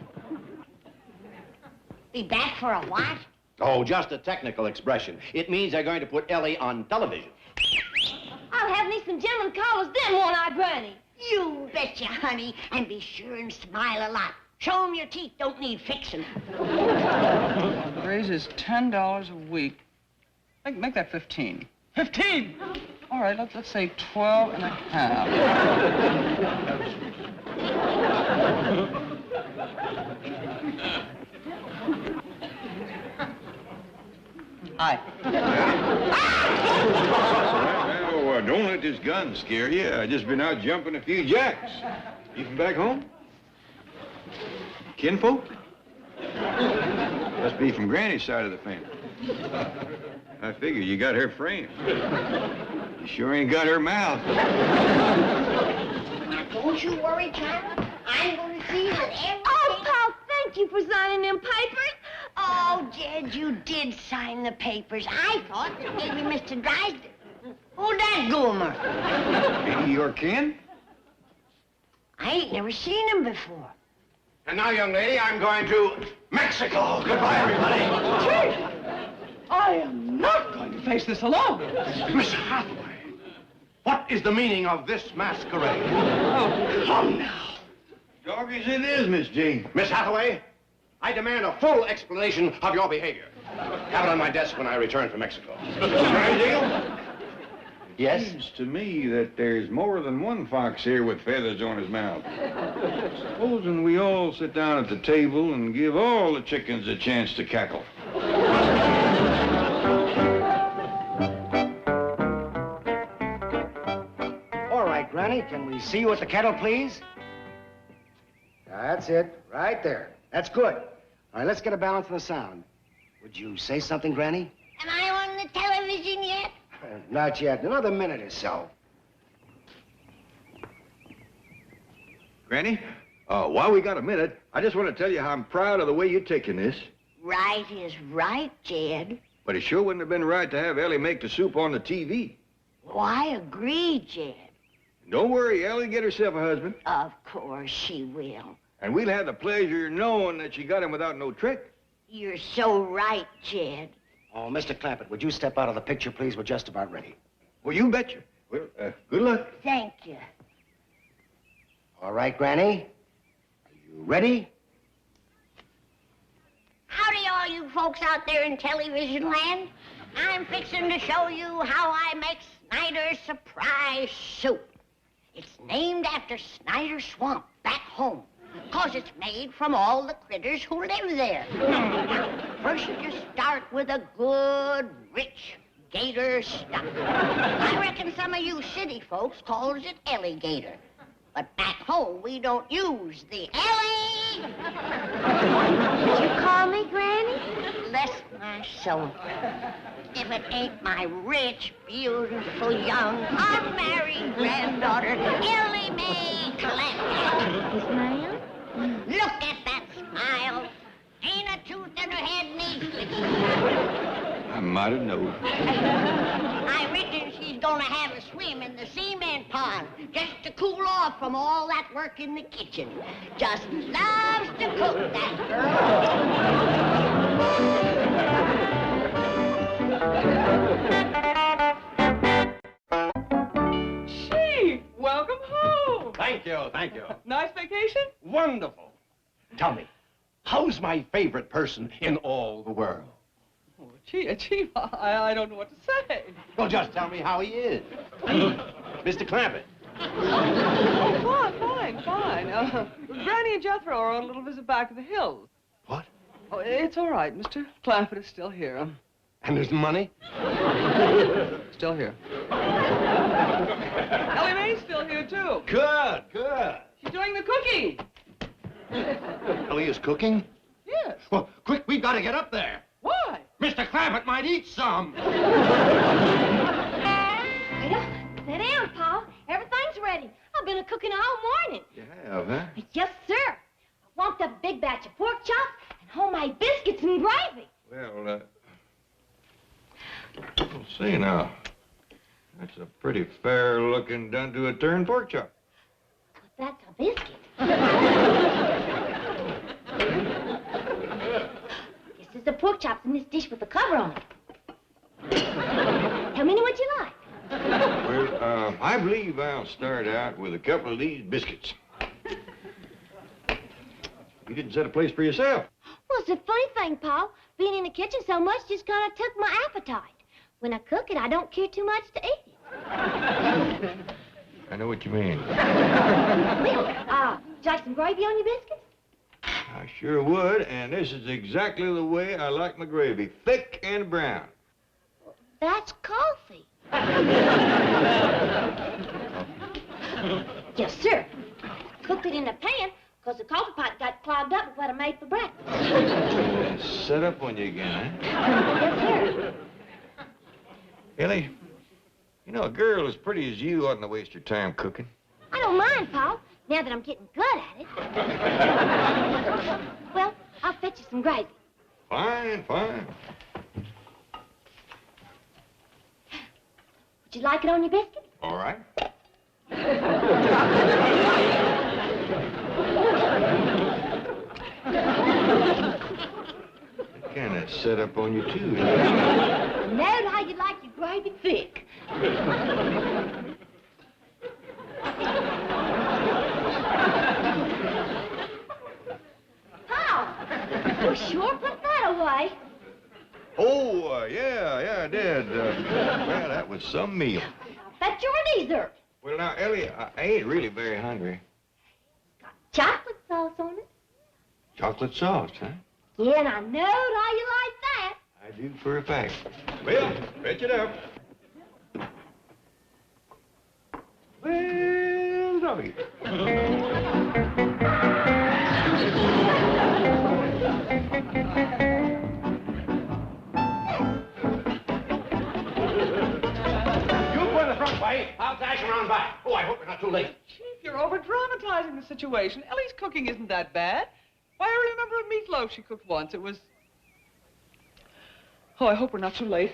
Be back for a what? Oh, just a technical expression. It means they're going to put Ellie on television. I'll have me some gentlemen callers then, won't I, Granny? You betcha, honey. And be sure and smile a lot. Show 'em your teeth don't need fixing. The raise is $10 a week. Make that 15. 15! All right, let's say 12 and a half. Hi. Oh, don't let this gun scare you. I just been out jumping a few jacks. You from back home? Kinfolk? Must be from Granny's side of the family. I figure you got her framed. You sure ain't got her mouth. Now, don't you worry, child. I'm going to see that everything... Oh, Paul, thank you for signing them papers. Oh, Jed, you did sign the papers. I thought that maybe Mr. Drysdale. Who's that goomer? Any your kin? I ain't never seen him before. And now, young lady, I'm going to Mexico. Goodbye, everybody. Chief, I am not going to face this alone. Miss Hathaway, what is the meaning of this masquerade? Oh, come now. Doggies it is, Miss Jean. Miss Hathaway, I demand a full explanation of your behavior. Have it on my desk when I return from Mexico. Drysdale? Yes? Seems to me that there's more than one fox here with feathers on his mouth. Supposing we all sit down at the table and give all the chickens a chance to cackle. All right, Granny, can we see you at the kettle, please? That's it, right there. That's good. All right, let's get a balance of the sound. Would you say something, Granny? Am I on the television yet? Not yet. Another minute or so. Granny, while we got a minute, I just want to tell you how I'm proud of the way you're taking this. Right is right, Jed. But it sure wouldn't have been right to have Ellie make the soup on the TV. Oh, I agree, Jed. Don't worry, Ellie get herself a husband. Of course she will. And we'll have the pleasure of knowing that she got him without no trick. You're so right, Jed. Oh, Mr. Clampett, would you step out of the picture, please? We're just about ready. Well, you betcha. Well, good luck. Thank you. All right, Granny. Are you ready? Howdy, all you folks out there in television land. I'm fixing to show you how I make Snyder's surprise soup. It's named after Snyder Swamp back home, 'cause it's made from all the critters who live there. Now, first you just start with a good, rich gator stock. I reckon some of you city folks calls it alligator. But back home, we don't use the Ellie. Did you call me Granny? Bless my soul. If it ain't my rich, beautiful, young, unmarried granddaughter, Ellie Mae Clampett. Yes, ma'am. Look at that smile. Ain't a tooth in her head needs fixing. I might have known. I reckon she's gonna have a swim in the cement pond just to cool off from all that work in the kitchen. Just loves to cook, that girl. Chief, welcome home. Thank you, thank you. Nice vacation? Wonderful. Tell me, how's my favorite person in all the world? Oh, Chief, I don't know what to say. Well, just tell me how he is. Mr. Clampett. Oh, fine. Granny and Jethro are on a little visit back to the hills. What? Oh, it's all right. Mr. Clampett is still here. And there's money? Still here. Ellie Mae's still here, too. Good. She's doing the cooking. Ellie is cooking? Yes. Well, quick, we've got to get up there. Why? Mr. Clampett might eat some. Well, sit down, Pa. Everything's ready. I've been cooking all morning. You have, huh? Yes, sir. I warmed up a big batch of pork chops and homemade biscuits and gravy. Well, we'll see now. That's a pretty fair-looking done-to-a-turn pork chop. But that's a biscuit. This is the pork chops in this dish with the cover on it. Tell me what you like. Well, I believe I'll start out with a couple of these biscuits. You didn't set a place for yourself. Well, it's a funny thing, Pa. Being in the kitchen so much just kind of took my appetite. When I cook it, I don't care too much to eat it. I know what you mean. Would you like some gravy on your biscuits? I sure would, and this is exactly the way I like my gravy, thick and brown. That's coffee. Yes, sir. Cooked it in the pan because the coffee pot got clogged up with what I made for breakfast. Set up on you again, huh? Yes, sir. Ellie, you know, a girl as pretty as you oughtn't to waste her time cooking. I don't mind, Pa, now that I'm getting good at it. Well, I'll fetch you some gravy. Fine, fine. Would you like it on your biscuit? All right. Kind of set up on you, too. I know how you like your gravy thick. Pa, you sure put that away. Oh, yeah, I did. Well, that was some meal. That's your dessert. Well, now, Ellie, I ain't really very hungry. Chocolate sauce on it. Chocolate sauce, huh? Yeah, and I know how you like that. I do for a fact. Well, fetch it up. Well, doggy. I'll dash around back. Oh, I hope we're not too late. Chief, you're over-dramatizing the situation. Ellie's cooking isn't that bad. Why, I remember a meatloaf she cooked once. It was... Oh, I hope we're not too late.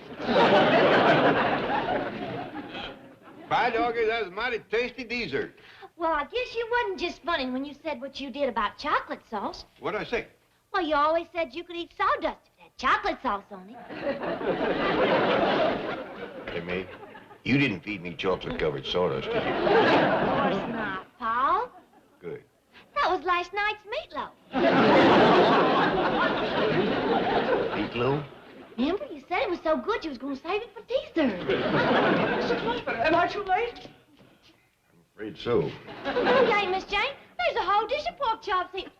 By doggy, that was a mighty tasty dessert. Well, I guess you wasn't just funny when you said what you did about chocolate sauce. What'd I say? Well, you always said you could eat sawdust if it had chocolate sauce on it. Hey, May, you didn't feed me chocolate-covered sawdust, did you? Of course not, Paul. Good. That was last night's meatloaf. Meatloaf? Remember, you said it was so good you was going to save it for dessert. Am I too late? I'm afraid so. No, you ain't, Miss Jane. There's a whole dish of pork chops here.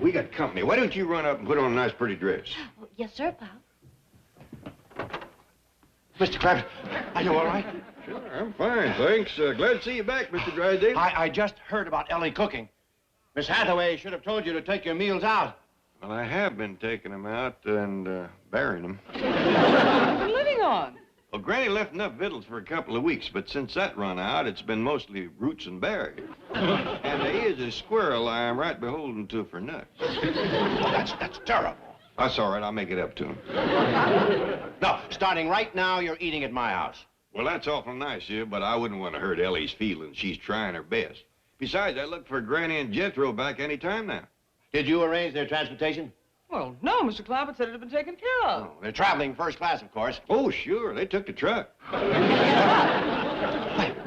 We got company. Why don't you run up and put on a nice, pretty dress? Oh, yes, sir, Paul. Mr. Clampett, are you all right? Sure, I'm fine, thanks. Glad to see you back, Mr. Drysdale. I just heard about Ellie cooking. Miss Hathaway should have told you to take your meals out. Well, I have been taking them out and burying them. What are you living on? Well, Granny left enough victuals for a couple of weeks, but since that run out, it's been mostly roots and berries. And there is a squirrel I'm right beholden to for nuts. That's terrible. That's all right. I'll make it up to him. No, starting right now, you're eating at my house. Well, that's awful nice of you, but I wouldn't want to hurt Ellie's feelings. She's trying her best. Besides, I look for Granny and Jethro back any time now. Did you arrange their transportation? Well, no, Mr. Clampett said it had been taken care of. Oh, they're traveling first class, of course. Oh, sure. They took the truck.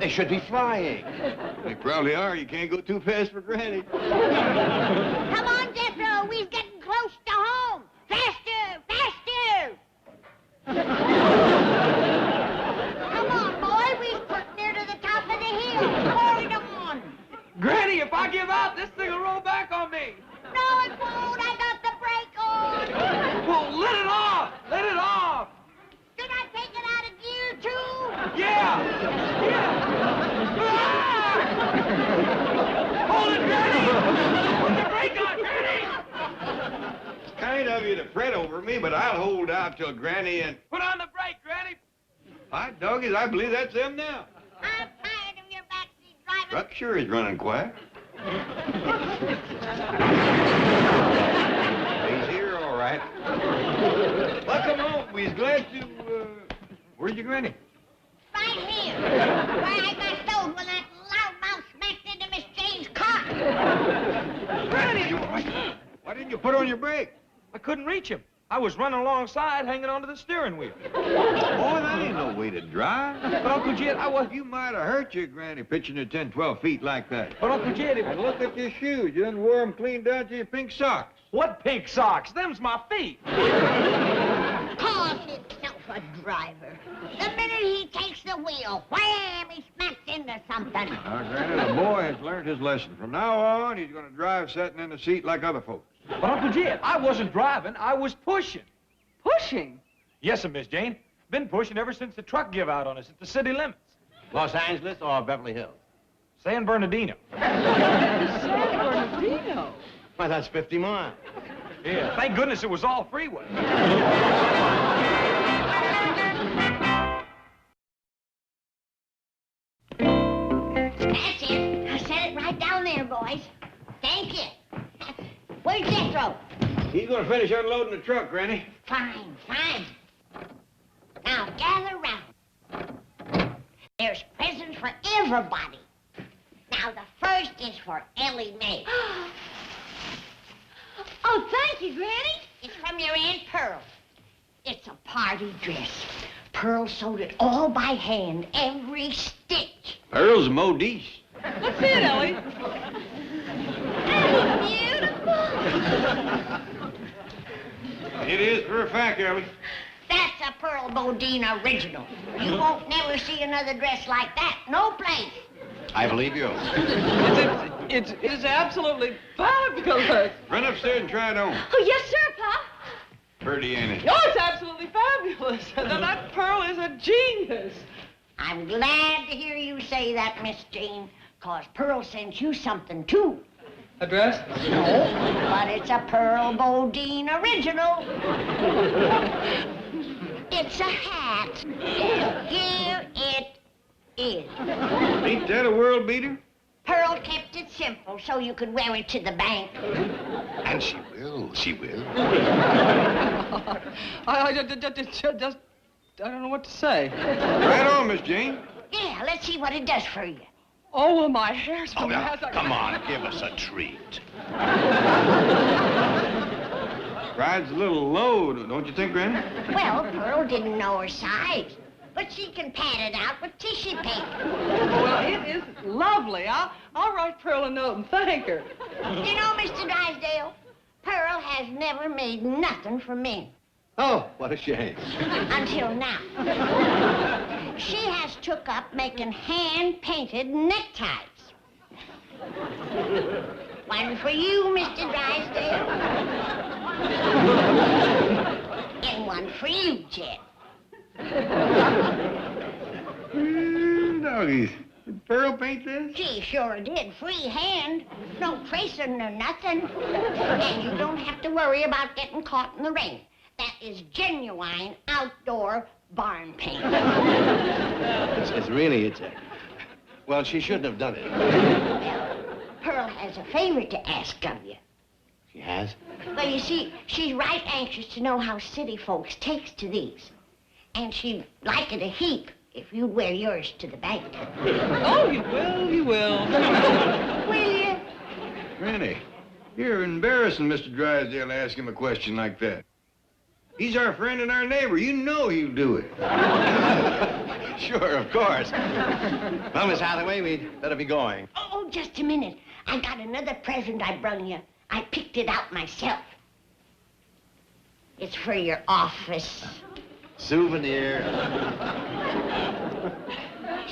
They should be flying. They probably are. You can't go too fast for Granny. Come on, Jethro. We're getting close to home. Faster, faster. Come on, boy. We're put near to the top of the hill. Pour it on. Granny, if I give out, this thing will roll back on me. No, it won't. I got the brake on. Well, let it off. Let it off. Should I take it out of gear, too? Yeah. Yeah. Ah! Hold it, Granny. fret over me, but I'll hold out till Granny and... Put on the brake, Granny! Hot doggies, I believe that's them now. I'm tired of your backseat driving. Truck sure is running quiet. He's here, all right. Welcome home. We's glad to, where's your Granny? Right here, where I got stowed when that loudmouth smacked into Miss Jane's car. Granny! Why didn't you put on your brake? I couldn't reach him. I was running alongside, hanging onto the steering wheel. Boy, that ain't no way to drive. But, Uncle Jed, You might have hurt your Granny pitching her 10, 12 feet like that. But, Uncle Jed, And look at your shoes. You done wore them clean down to your pink socks. What pink socks? Them's my feet. Call himself a driver. The minute he takes the wheel, wham, he smacks into something. Now, Granny, the boy has learned his lesson. From now on, he's going to drive sitting in the seat like other folks. But, Uncle Jed, I wasn't driving. I was pushing. Pushing? Yes, sir, Miss Jane. Been pushing ever since the truck give out on us at the city limits. Los Angeles or Beverly Hills? San Bernardino. San Bernardino? Why, that's 50 miles. Yeah, thank goodness it was all freeway. That's it. I set it right down there, boys. Thank you. Where's Jethro? He's going to finish unloading the truck, Granny. Fine, fine. Now, gather round. There's presents for everybody. Now, the first is for Ellie Mae. Oh, thank you, Granny. It's from your Aunt Pearl. It's a party dress. Pearl sewed it all by hand, every stitch. Pearl's a modiste. Let's see it, Ellie. Beautiful. It is for a fact, Ellie. That's a Pearl Bodine original. You won't never see another dress like that, no place. I believe you. It is absolutely fabulous. Run upstairs and try it on. Oh, yes, sir, Pop. Pretty, ain't it? Oh, it's absolutely fabulous. That Pearl is a genius. I'm glad to hear you say that, Miss Jane, 'cause Pearl sent you something, too. A dress? No, but it's a Pearl Bodine original. It's a hat. Here it is. Ain't that a world beater? Pearl kept it simple so you could wear it to the bank. And she will. She will. I don't know what to say. Right on, Miss Jane. Yeah, let's see what it does for you. Oh, well, my hair's Oh, from now, come on, give us a treat. Ride's a little low, don't you think, Granny? Well, Pearl didn't know her size, but she can pad it out with tissue paper. Well, it is lovely. I'll write Pearl a note and thank her. You know, Mr. Drysdale, Pearl has never made nothing for me. Oh, what a shame. Until now. She has took up making hand-painted neckties. One for you, Mr. Drysdale. And one for you, Jed. Doggies. Did Pearl paint this? She sure did. Free hand. No tracing or nothing. And you don't have to worry about getting caught in the rain. That is genuine outdoor barn paint. Well, she shouldn't have done it. Pearl has a favor to ask of you. She has? Well, you see, she's right anxious to know how city folks takes to these. And she'd like it a heap if you'd wear yours to the bank. Oh, you will, you will. Will you? Granny, you're embarrassing Mr. Drysdale to ask him a question like that. He's our friend and our neighbor. You know he'll do it. Sure, of course. Well, Miss Hathaway, we'd better be going. Oh, just a minute. I got another present I brung you. I picked it out myself. It's for your office. Souvenir.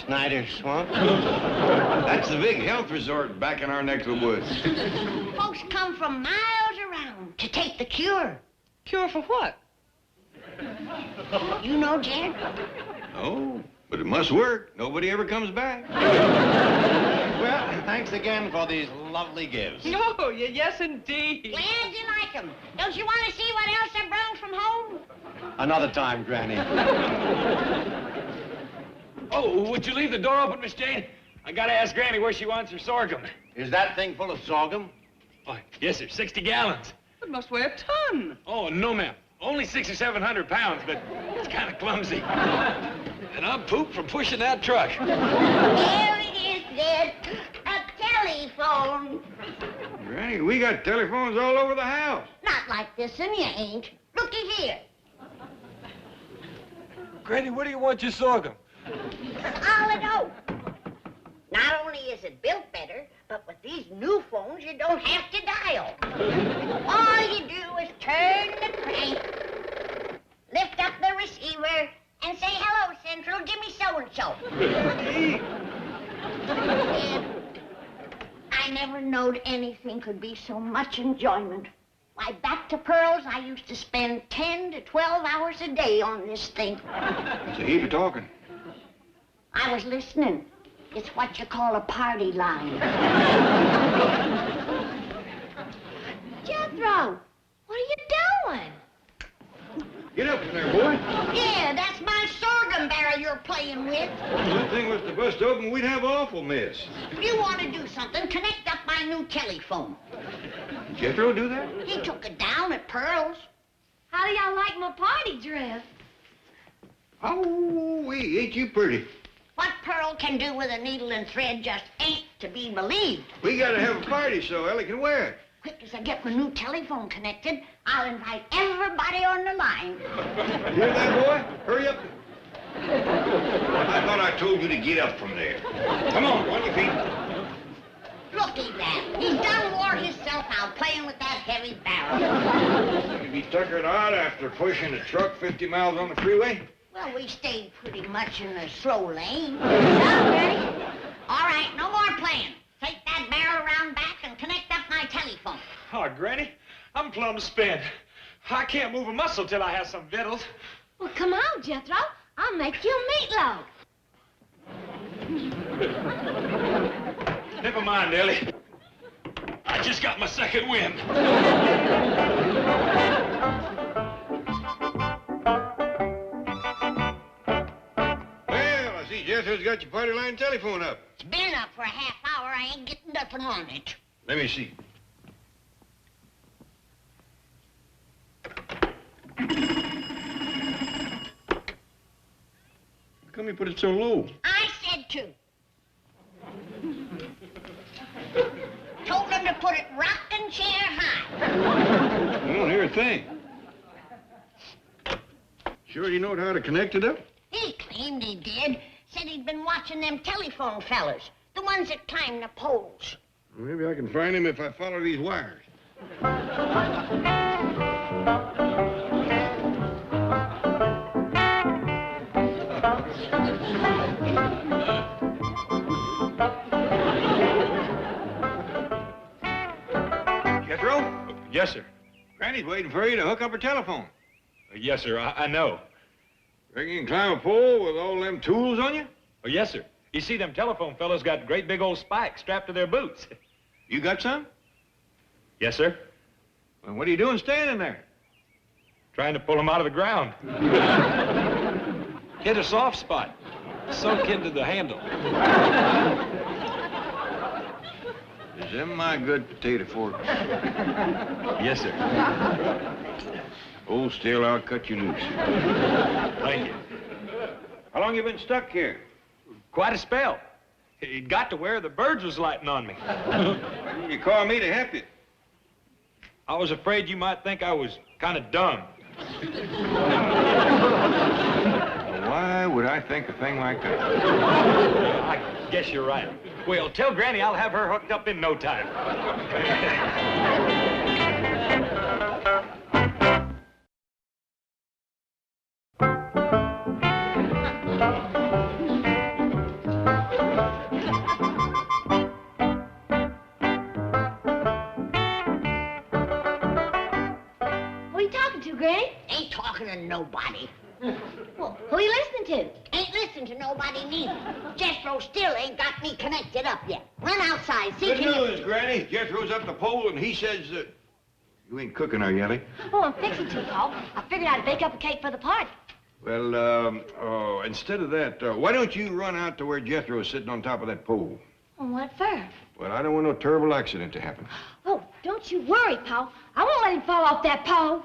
Snyder Swamp. That's the big health resort back in our neck of the woods. Folks come from miles around to take the cure. Cure for what? You know, Jed? Oh, but it must work. Nobody ever comes back. Well, thanks again for these lovely gifts. Oh, yes, indeed. Glad you like them. Don't you want to see what else I brought from home? Another time, Granny. Oh, would you leave the door open, Miss Jane? I gotta ask Granny where she wants her sorghum. Is that thing full of sorghum? Oh, yes, sir. 60 gallons. It must weigh a ton. Oh, no, ma'am. Only 600 or 700 pounds, but it's kind of clumsy. And I'm pooped from pushing that truck. There it is, Dad. A telephone. Granny, we got telephones all over the house. Not like this, and you ain't. Looky here. Granny, where do you want your sorghum? Solid oak. Not only is it built better, but with these new phones, you don't have to dial. All you do is turn the crank, lift up the receiver, and say, hello, Central, give me so-and-so. I never knowed anything could be so much enjoyment. Why, back to Pearl's, I used to spend 10 to 12 hours a day on this thing. That's a heap of talking. I was listening. It's what you call a party line. Jethro, what are you doing? Get up from there, boy. Yeah, that's my sorghum barrel you're playing with. If that thing was to bust open, we'd have an awful mess. If you want to do something, connect up my new telephone. Jethro do that? He took it down at Pearl's. How do y'all like my party dress? Oh, ain't you pretty? What Pearl can do with a needle and thread just ain't to be believed. We gotta have a party so Ellie can wear it. Quick as I get my new telephone connected, I'll invite everybody on the line. Hear that, boy? Hurry up. I thought I told you to get up from there. Come on your feet. Looky that. He's done wore himself out playing with that heavy barrel. You be tuckered out after pushing a truck 50 miles on the freeway? Well, we stayed pretty much in the slow lane. Okay. All right, no more playing. Take that barrel around back and connect up my telephone. Oh, Granny, I'm plumb spent. I can't move a muscle till I have some victuals. Well, come on, Jethro. I'll make you a meatloaf. Never mind, Ellie. I just got my second wind. Jethro's got your party line telephone up. It's been up for a half hour. I ain't getting nothing on it. Let me see. How come you put it so low? I said to. Told him to put it rocking chair high. I don't hear a thing. Sure you know how to connect it up? He claimed he did. Said he'd been watching them telephone fellas, the ones that climb the poles. Maybe I can find him if I follow these wires. Jethro? Yes, sir. Granny's waiting for you to hook up her telephone. Yes, sir. I know. Reckon you can climb a pole with all them tools on you? Oh, yes, sir. You see, them telephone fellows got great big old spikes strapped to their boots. You got some? Yes, sir. Well, what are you doing standing there? Trying to pull them out of the ground. Hit a soft spot. Sunk into the handle. Is them my good potato forks? Yes, sir. Hold still, I'll cut you loose. Thank you. How long you been stuck here? Quite a spell. It got to where the birds was lighting on me. You call me to help you. I was afraid you might think I was kind of dumb. Why would I think a thing like that? I guess you're right. Well, tell Granny I'll have her hooked up in no time. Who are you talking to, Granny? Ain't talking to nobody. Well, who are you listening to? Ain't ain't listened to nobody neither. Jethro still ain't got me connected up yet. Run outside, see Good can you... news, Granny. Jethro's up the pole, and he says that... You ain't cooking, are you, Ellie? Oh, I'm fixing to, Paul. I figured I'd bake up a cake for the party. Well, instead of that, why don't you run out to where Jethro's sitting on top of that pole? Well, what for? Well, I don't want no terrible accident to happen. Oh, don't you worry, Paul. I won't let him fall off that pole.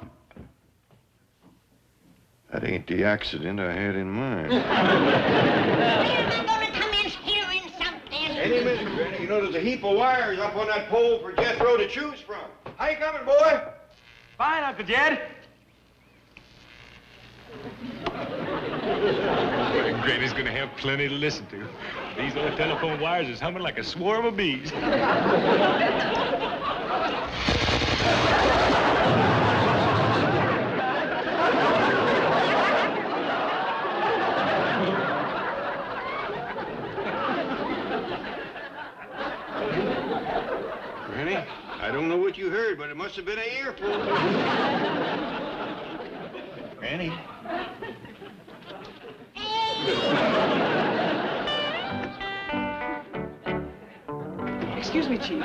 That ain't the accident I had in mind. When am I gonna come in hearing something? Any minute, Granny. You know, there's a heap of wires up on that pole for Jethro to choose from. How you coming, boy? Fine, Uncle Jed. Well, Granny's gonna have plenty to listen to. These old telephone wires is humming like a swarm of bees. Granny, I don't know what you heard, but it must have been an earful. Granny. Excuse me, Chief.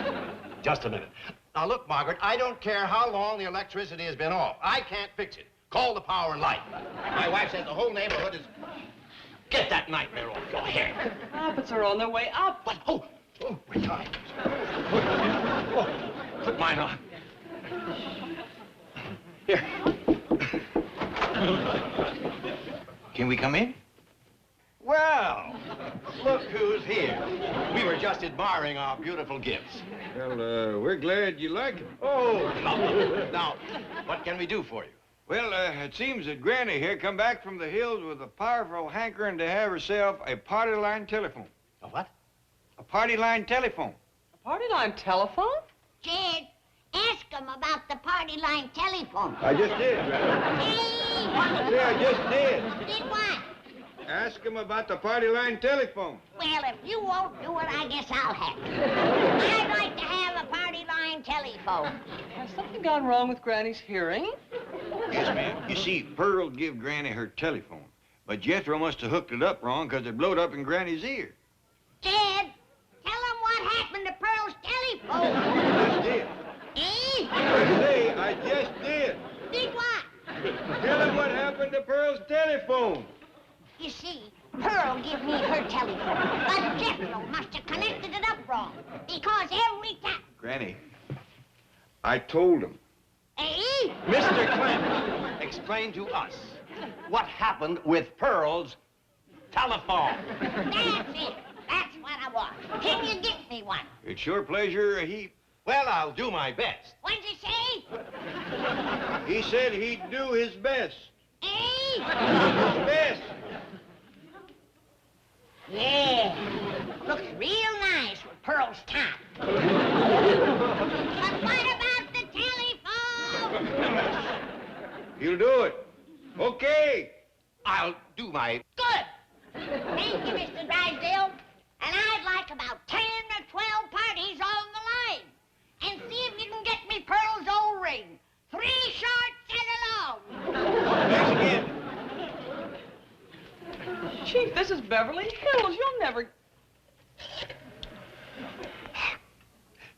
Just a minute. Now, look, Margaret, I don't care how long the electricity has been off. I can't fix it. Call the power and light. My wife says the whole neighborhood is... Get that nightmare off your head. Clampetts are on their way up. What? Oh, my God. Put mine on. Here. Can we come in? Well, look who's here. We were just admiring our beautiful gifts. Well, we're glad you like it. Oh, lovely. Now, what can we do for you? Well, it seems that Granny here come back from the hills with a powerful hankering to have herself a party line telephone. A what? A party line telephone. A party line telephone? Jed, ask him about the party line telephone. I just did, Granny. Hey! Yeah, I just did. Did what? Ask him about the party line telephone. Well, if you won't do it, I guess I'll have to. I'd like to have a party line telephone. Has something gone wrong with Granny's hearing? Yes, ma'am. You see, Pearl give Granny her telephone, but Jethro must have hooked it up wrong because it blowed up in Granny's ear. Jed, tell him what happened to Pearl's telephone. I just did. Eh? I say, I just did. Did what? Tell him what happened to Pearl's telephone. You see, Pearl give me her telephone, but Jethro must have connected it up wrong, because every time... Granny, I told him. Eh? Mr. Clampett, explain to us what happened with Pearl's telephone. That's it. That's what I want. Can you get me one? It's your pleasure, he... Well, I'll do my best. What'd you say? He said he'd do his best. Eh? His best. Yeah. Looks real nice with Pearl's top. But what about the telephone? You'll do it. Okay. I'll do my... Good. Thank you, Mr. Drysdale. And I'd like about 10 or 12 parties on the line. And see if you can get me Pearl's old ring. 3 short and a long. Thanks again. Chief, this is Beverly Hills. You'll never...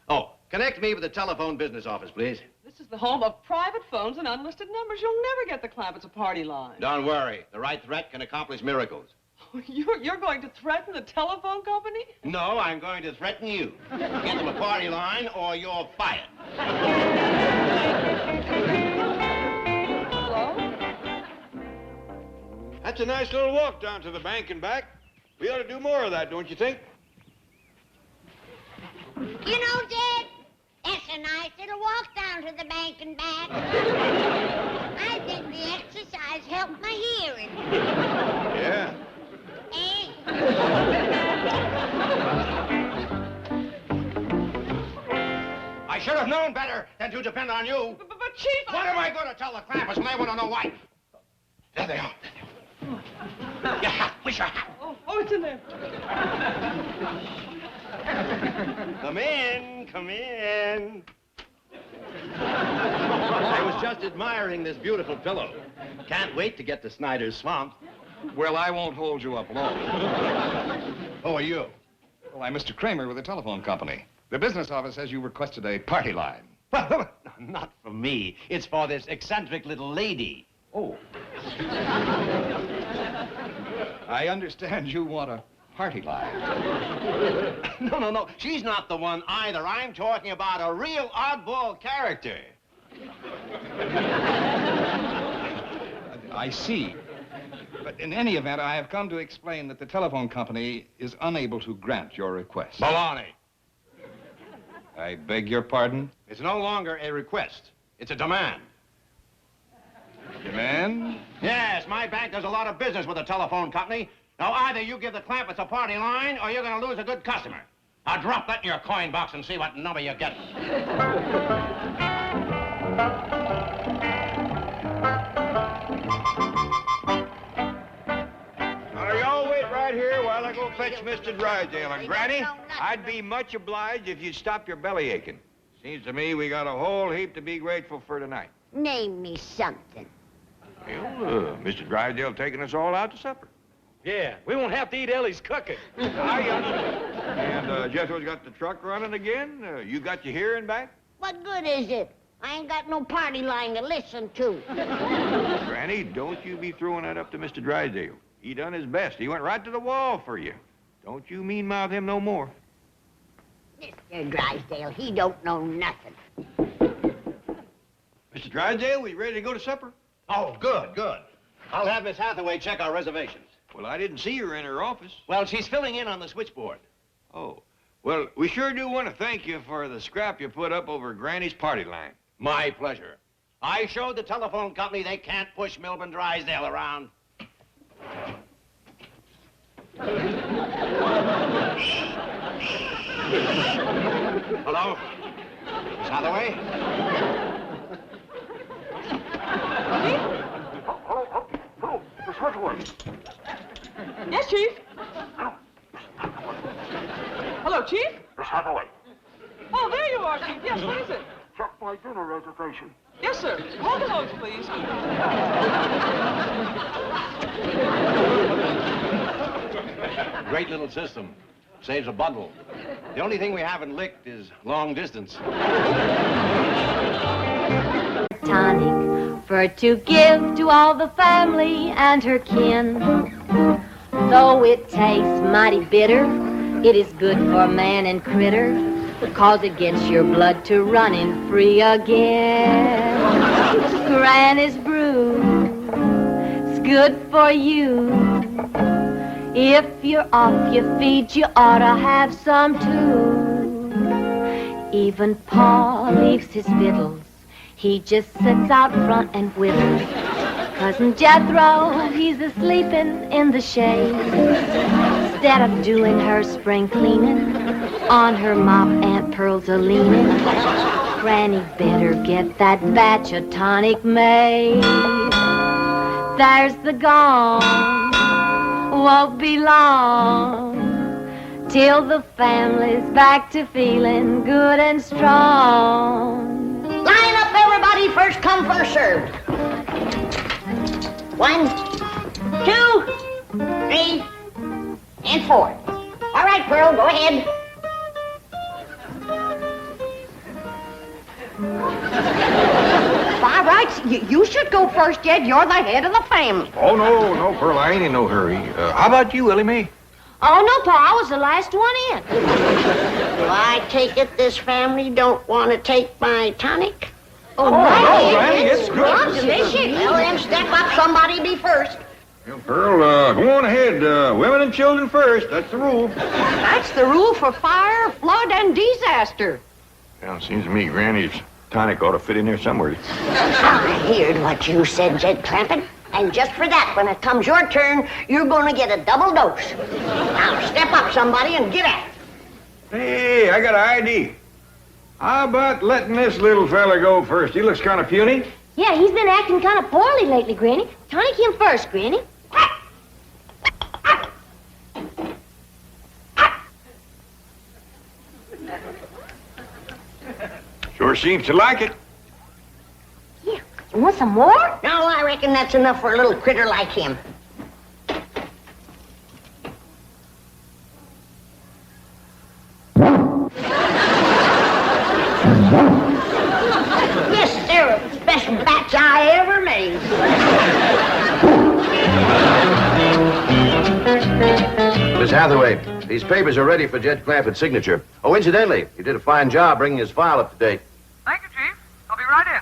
Oh, connect me with the telephone business office, please. This is the home of private phones and unlisted numbers. You'll never get the Clampetts a party line. Don't worry. The right threat can accomplish miracles. You're going to threaten the telephone company? No, I'm going to threaten you. Get them a party line or you're fired. Hello? That's a nice little walk down to the bank and back. We ought to do more of that, don't you think? You know, Jed, that's a nice little walk down to the bank and back. I think the exercise helped my hearing. Yeah. Eh? I should have known better than to depend on you. But Chief... What am I going to tell the Clampetts when they want to know why? There they are. Your hat. Where's your hat? Oh, it's in there. Come in, come in. I was just admiring this beautiful pillow. Can't wait to get to Snyder's Swamp. Well, I won't hold you up long. Who are you? Well, I'm Mr. Kramer with the telephone company. The business office says you requested a party line. Well, not for me. It's for this eccentric little lady. Oh. I understand you want a party line. No. She's not the one either. I'm talking about a real oddball character. I see. But in any event, I have come to explain that the telephone company is unable to grant your request. Baloney. I beg your pardon? It's no longer a request. It's a demand. Demand? Yes, my bank does a lot of business with the telephone company. Now, either you give the Clampetts a party line, or you're going to lose a good customer. Now, drop that in your coin box and see what number you get. Now, y'all wait right here while I go fetch Mr. Drysdale. And, Granny, I'd be much obliged if you'd stop your belly aching. Seems to me we got a whole heap to be grateful for tonight. Name me something. Well, Mr. Drysdale taking us all out to supper. Yeah, we won't have to eat Ellie's cooking. And Jethro's got the truck running again. You got your hearing back? What good is it? I ain't got no party line to listen to. Granny, don't you be throwing that up to Mr. Drysdale. He done his best. He went right to the wall for you. Don't you mean-mouth him no more. Mr. Drysdale, he don't know nothing. Mr. Drysdale, we ready to go to supper? Oh, good. I'll have Miss Hathaway check our reservations. Well, I didn't see her in her office. Well, she's filling in on the switchboard. Oh. Well, we sure do want to thank you for the scrap you put up over Granny's party line. My pleasure. I showed the telephone company they can't push Milburn Drysdale around. Hello? Miss Hathaway? Hello, Miss Hathaway. Yes, Chief? Hello, Chief? Miss Hathaway. Oh, there you are, Chief. Yes, what is it? Check my dinner reservation. Yes, sir. Hold the notes, please. Great little system. Saves a bundle. The only thing we haven't licked is long distance. Tonic for to give to all the family and her kin. Though it tastes mighty bitter, it is good for man and critter, 'cause it gets your blood to running free again. Granny's brew, it's good for you. If you're off your feet, you ought to have some too. Even Pa leaves his victuals. He just sits out front and whittles. Cousin Jethro, he's a-sleeping in the shade. Instead of doing her spring cleaning, on her mop Aunt Pearl's a-leaning. Granny better get that batch of tonic made. There's the gong. Won't be long till the family's back to feeling good and strong. Line up, everybody. First come, first served. 1, 2, 3, and 4. All right, Pearl, go ahead. By rights, you should go first, Jed. You're the head of the family. Oh, no, Pearl, I ain't in no hurry. How about you, Ellie Mae? Oh, no, Pa, I was the last one in. Do I take it this family don't want to take my tonic? Oh, no, Granny, it's good. Well, delicious. Well, then step up. Somebody be first. Well, Pearl, go on ahead. Women and children first. That's the rule. That's the rule for fire, flood, and disaster. Well, it seems to me Granny's tonic ought to fit in there somewhere. I heard what you said, Jed Clampett. And just for that, when it comes your turn, you're going to get a double dose. Now, step up, somebody, and get at it. Hey, I got an idea. How about letting this little fella go first? He looks kind of puny. Yeah, he's been acting kind of poorly lately, Granny. Tonic him first, Granny. Sure seems to like it. Yeah. You want some more? No, I reckon that's enough for a little critter like him. Yes, sir. Best batch I ever made. Miss Hathaway, these papers are ready for Jed Clampett's signature. Oh, incidentally, he did a fine job bringing his file up to date. Thank you, Chief. I'll be right in.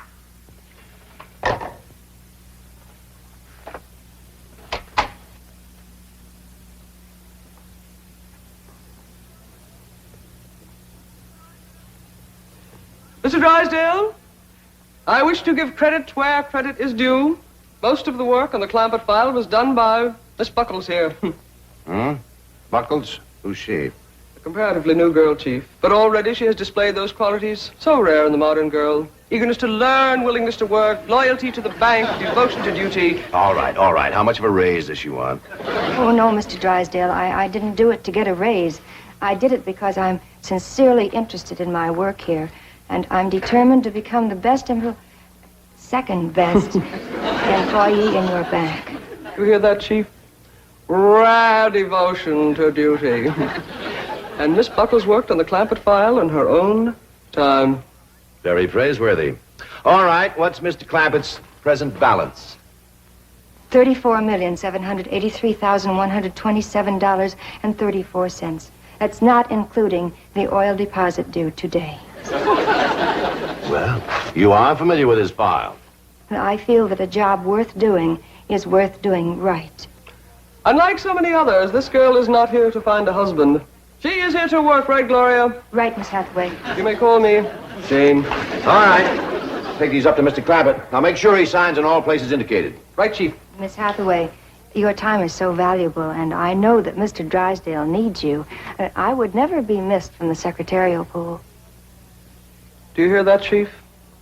Mr. Drysdale, I wish to give credit where credit is due. Most of the work on the Clampett file was done by Miss Buckles here. Buckles? Who's she? A comparatively new girl, Chief. But already she has displayed those qualities so rare in the modern girl. Eagerness to learn, willingness to work, loyalty to the bank, devotion to duty. All right, all right. How much of a raise does she want? Oh, no, Mr. Drysdale. I didn't do it to get a raise. I did it because I'm sincerely interested in my work here. And I'm determined to become the best second best employee in your bank. You hear that, Chief? Rare devotion to duty. And Miss Buckles worked on the Clampett file in her own time. Very praiseworthy. All right, what's Mr. Clampett's present balance? $34,783,127.34. That's not including the oil deposit due today. Well, you are familiar with his file. I feel that a job worth doing is worth doing right. Unlike so many others, this girl is not here to find a husband. She is here to work, right, Gloria? Right, Miss Hathaway. You may call me Jane. All right. Take these up to Mr. Clampett. Now make sure he signs in all places indicated. Right, Chief. Miss Hathaway, your time is so valuable, and I know that Mr. Drysdale needs you. I would never be missed from the secretarial pool. Do you hear that, Chief?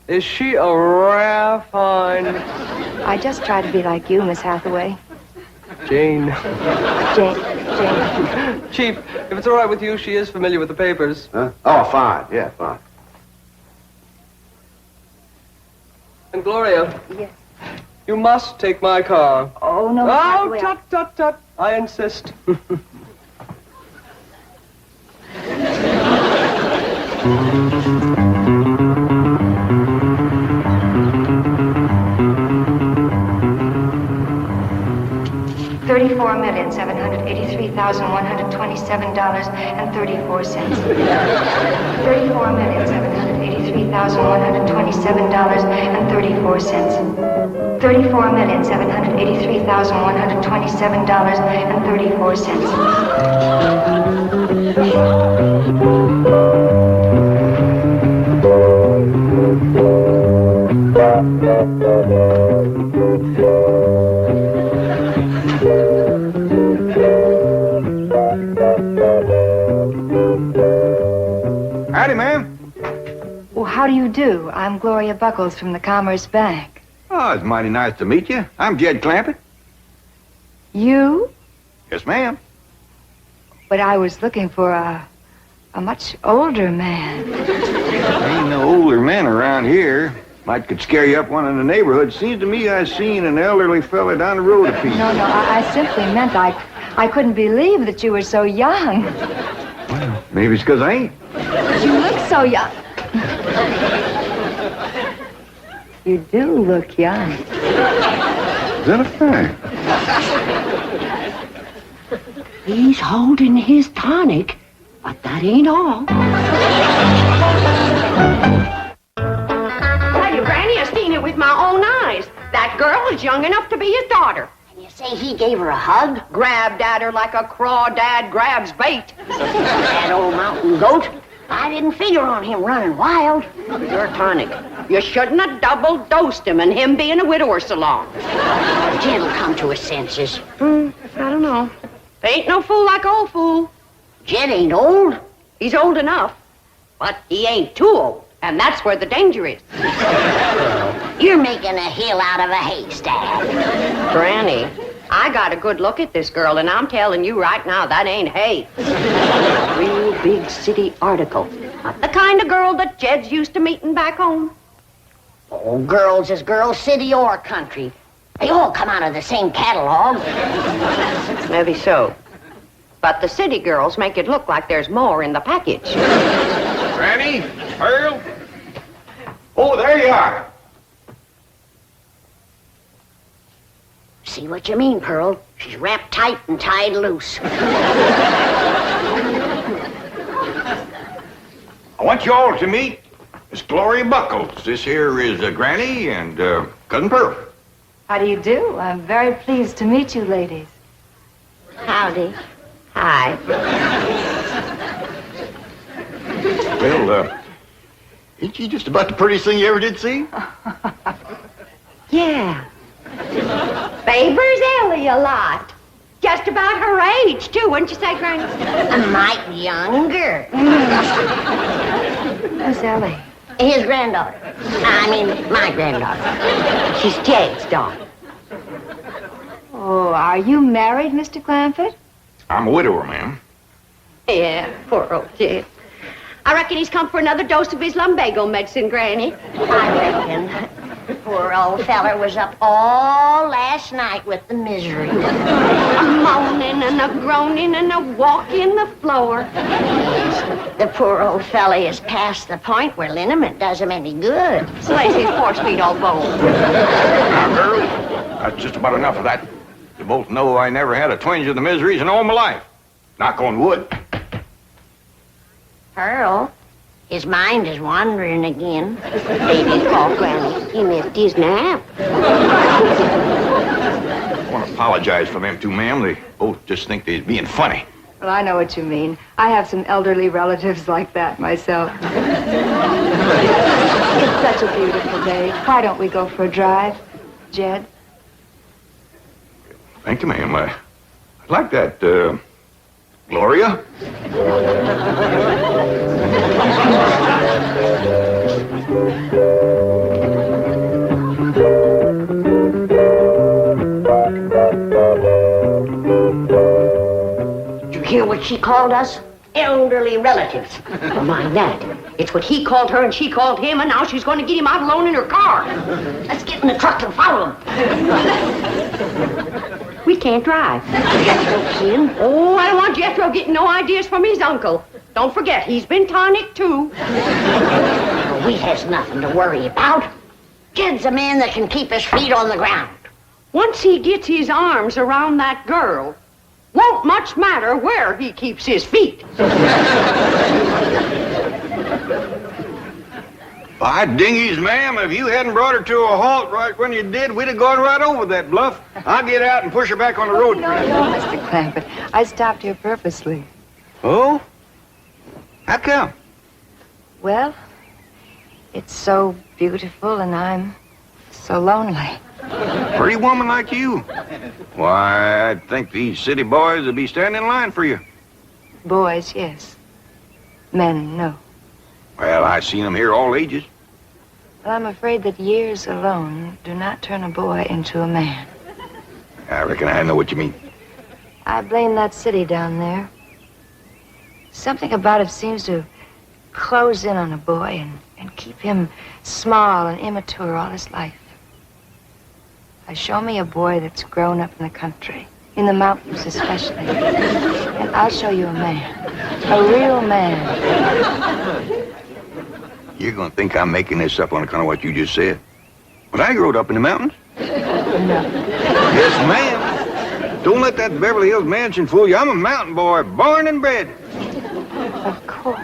Is she a rare find? I just try to be like you, Miss Hathaway. Jane. Jane. Chief, if it's all right with you, she is familiar with the papers. Huh? Oh, fine. Yeah, fine. And Gloria. Yes. You must take my car. Oh, no, Miss Hathaway. Tut, tut, tut. I insist. $34,783,127.34. $34,783,127.34. Howdy, ma'am. Well, how do you do? I'm Gloria Buckles from the Commerce Bank. Oh, it's mighty nice to meet you. I'm Jed Clampett. You? Yes, ma'am. But I was looking for a much older man. There ain't no older men around here. Might could scare you up one in the neighborhood. Seems to me I seen an elderly fella down the road a piece. No, I simply meant I couldn't believe that you were so young. Well, maybe it's because I ain't. You look so young. You do look young. Is that a fact? He's holding his tonic, but that ain't all. Tell you, Granny, I've seen it with my own eyes. That girl is young enough to be his daughter. And you say he gave her a hug? Grabbed at her like a crawdad grabs bait. That old mountain goat. I didn't figure on him running wild. Your tonic. You shouldn't have double-dosed him, and him being a widower so long. Jed'll come to his senses. I don't know. Ain't no fool like old fool. Jed ain't old. He's old enough, but he ain't too old, and that's where the danger is. You're making a hill out of a haystack. Granny, I got a good look at this girl, and I'm telling you right now, that ain't hay. Real big city article. Not the kind of girl that Jed's used to meeting back home. Oh, girls is girls, city or country. They all come out of the same catalog. Maybe so. But the city girls make it look like there's more in the package. Granny, Earl, Oh, there you are. See what you mean, Pearl. She's wrapped tight and tied loose. I want you all to meet Miss Gloria Buckles. This here is Granny and Cousin Pearl. How do you do? I'm very pleased to meet you, ladies. Howdy. Hi. Well, ain't she just about the prettiest thing you ever did see? Yeah. Favors Ellie a lot. Just about her age, too, wouldn't you say, Granny? A mite younger. Who's Ellie? His granddaughter. I mean, my granddaughter. She's Jed's daughter. Oh, are you married, Mr. Clampett? I'm a widower, ma'am. Yeah, poor old Jed. I reckon he's come for another dose of his lumbago medicine, Granny. I reckon. Poor old feller was up all last night with the misery. A moaning and a groaning and a walking the floor. The poor old fella is past the point where liniment does him any good. Slays his poor sweet old bones. Now, girls, that's just about enough of that. You both know I never had a twinge of the miseries in all my life. Knock on wood. Pearl, his mind is wandering again. Baby called Granny. He missed his nap. I want to apologize for them two, ma'am. They both just think they're being funny. Well, I know what you mean. I have some elderly relatives like that myself. It's such a beautiful day. Why don't we go for a drive, Jed? Thank you, ma'am. I'd like that, Gloria. Did you hear what she called us? Elderly relatives. Mind that. It's what he called her and she called him, and now she's going to get him out alone in her car. Let's get in the truck and follow him. We can't drive. Jethro can. Oh, I don't want Jethro getting no ideas from his uncle. Don't forget, he's been tonic, too. We has nothing to worry about. Jed's a man that can keep his feet on the ground. Once he gets his arms around that girl, won't much matter where he keeps his feet. By dingies, ma'am, if you hadn't brought her to a halt right when you did, we'd have gone right over that bluff. I'll get out and push her back on the road. No, Mr. Clampett. I stopped here purposely. Oh? How come? Well, it's so beautiful and I'm so lonely. Pretty woman like you. Why, I'd think these city boys would be standing in line for you. Boys, yes. Men, no. Well, I've seen them here all ages. Well, I'm afraid that years alone do not turn a boy into a man. I reckon I know what you mean. I blame that city down there. Something about it seems to close in on a boy and keep him small and immature all his life. Show me a boy that's grown up in the country, in the mountains especially, and I'll show you a man, a real man. You're gonna think I'm making this up on account of what you just said. But I grew up in the mountains. No. Yes, ma'am. Don't let that Beverly Hills mansion fool you. I'm a mountain boy, born and bred. Of course.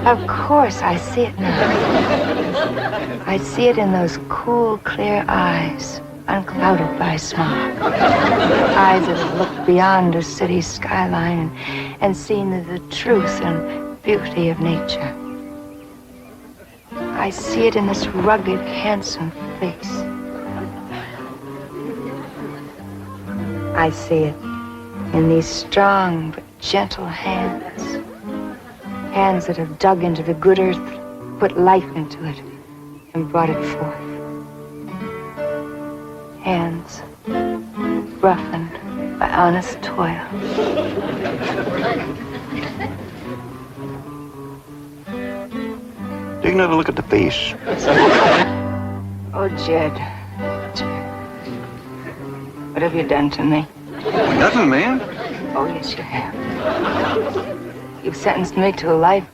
Of course, I see it now. I see it in those cool, clear eyes, unclouded by smog. Eyes that have looked beyond a city skyline and seen the truth and beauty of nature. I see it in this rugged, handsome face. I see it in these strong but gentle hands. Hands that have dug into the good earth, put life into it, and brought it forth. Hands roughened by honest toil. Take another look at the face. Oh, Jed. What have you done to me? Nothing, ma'am. Oh, yes, you have. You've sentenced me to a life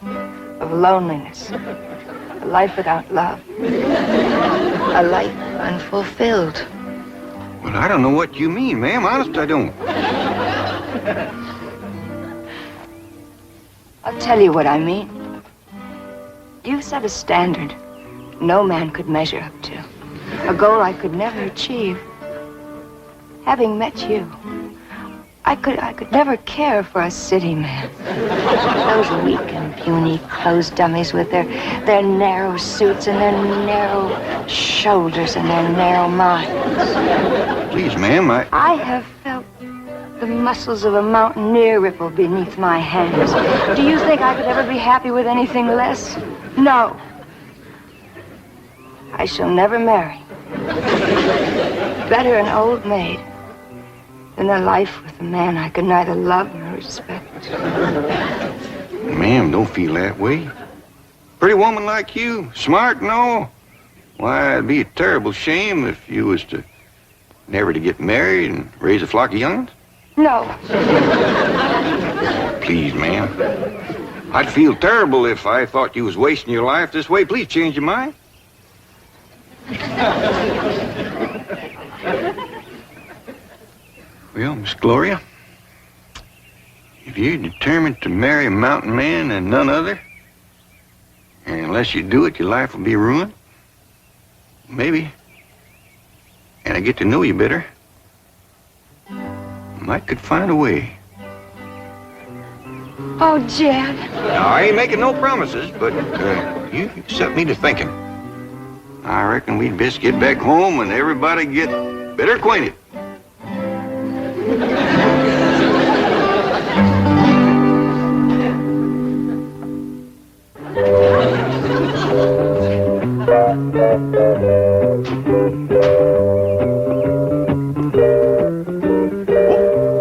of loneliness, of A life without love. A life unfulfilled. Well, I don't know what you mean, ma'am. Honest, I don't. I'll tell you what I mean. You set a standard no man could measure up to. A goal I could never achieve. Having met you, I could never care for a city man. Those weak and puny clothes dummies with their narrow suits and their narrow shoulders and their narrow minds. Please, ma'am, I have felt the muscles of a mountaineer ripple beneath my hands. Do you think I could ever be happy with anything less? No. I shall never marry. Better an old maid than a life with a man I could neither love nor respect. Ma'am, don't feel that way. Pretty woman like you, smart and all. Why, it'd be a terrible shame if you was to never to get married and raise a flock of young'uns. No. Please, ma'am. I'd feel terrible if I thought you was wasting your life this way. Please change your mind. Well, Miss Gloria, if you're determined to marry a mountain man and none other, and unless you do it, your life will be ruined, maybe, and I get to know you better, I might could find a way. Oh, Jed. Now, I ain't making no promises, but you set me to thinking. I reckon we'd best get back home and everybody get better acquainted.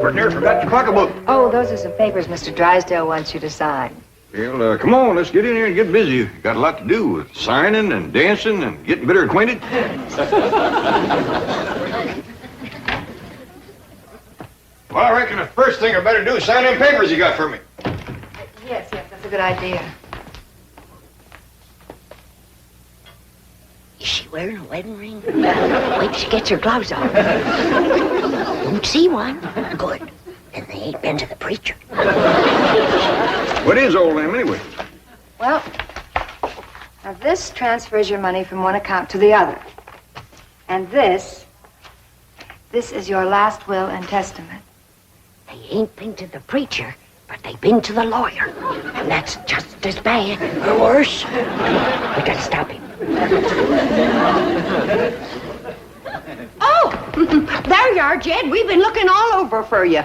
Partner, forgot your pocketbook. Oh, those are some papers Mr. Drysdale wants you to sign. Well, come on, let's get in here and get busy. Got a lot to do with signing and dancing and getting better acquainted. Well, I reckon the first thing I better do is sign them papers you got for me. Yes, that's a good idea. Is she wearing a wedding ring? Wait till she gets her gloves on. Don't see one. Good. Then they ain't been to the preacher. What is all them, anyway? Well, now this transfers your money from one account to the other. And this is your last will and testament. They ain't been to the preacher, but they've been to the lawyer. And that's just as bad, or worse. We gotta stop him. Oh, there you are, Jed. We've been looking all over for you.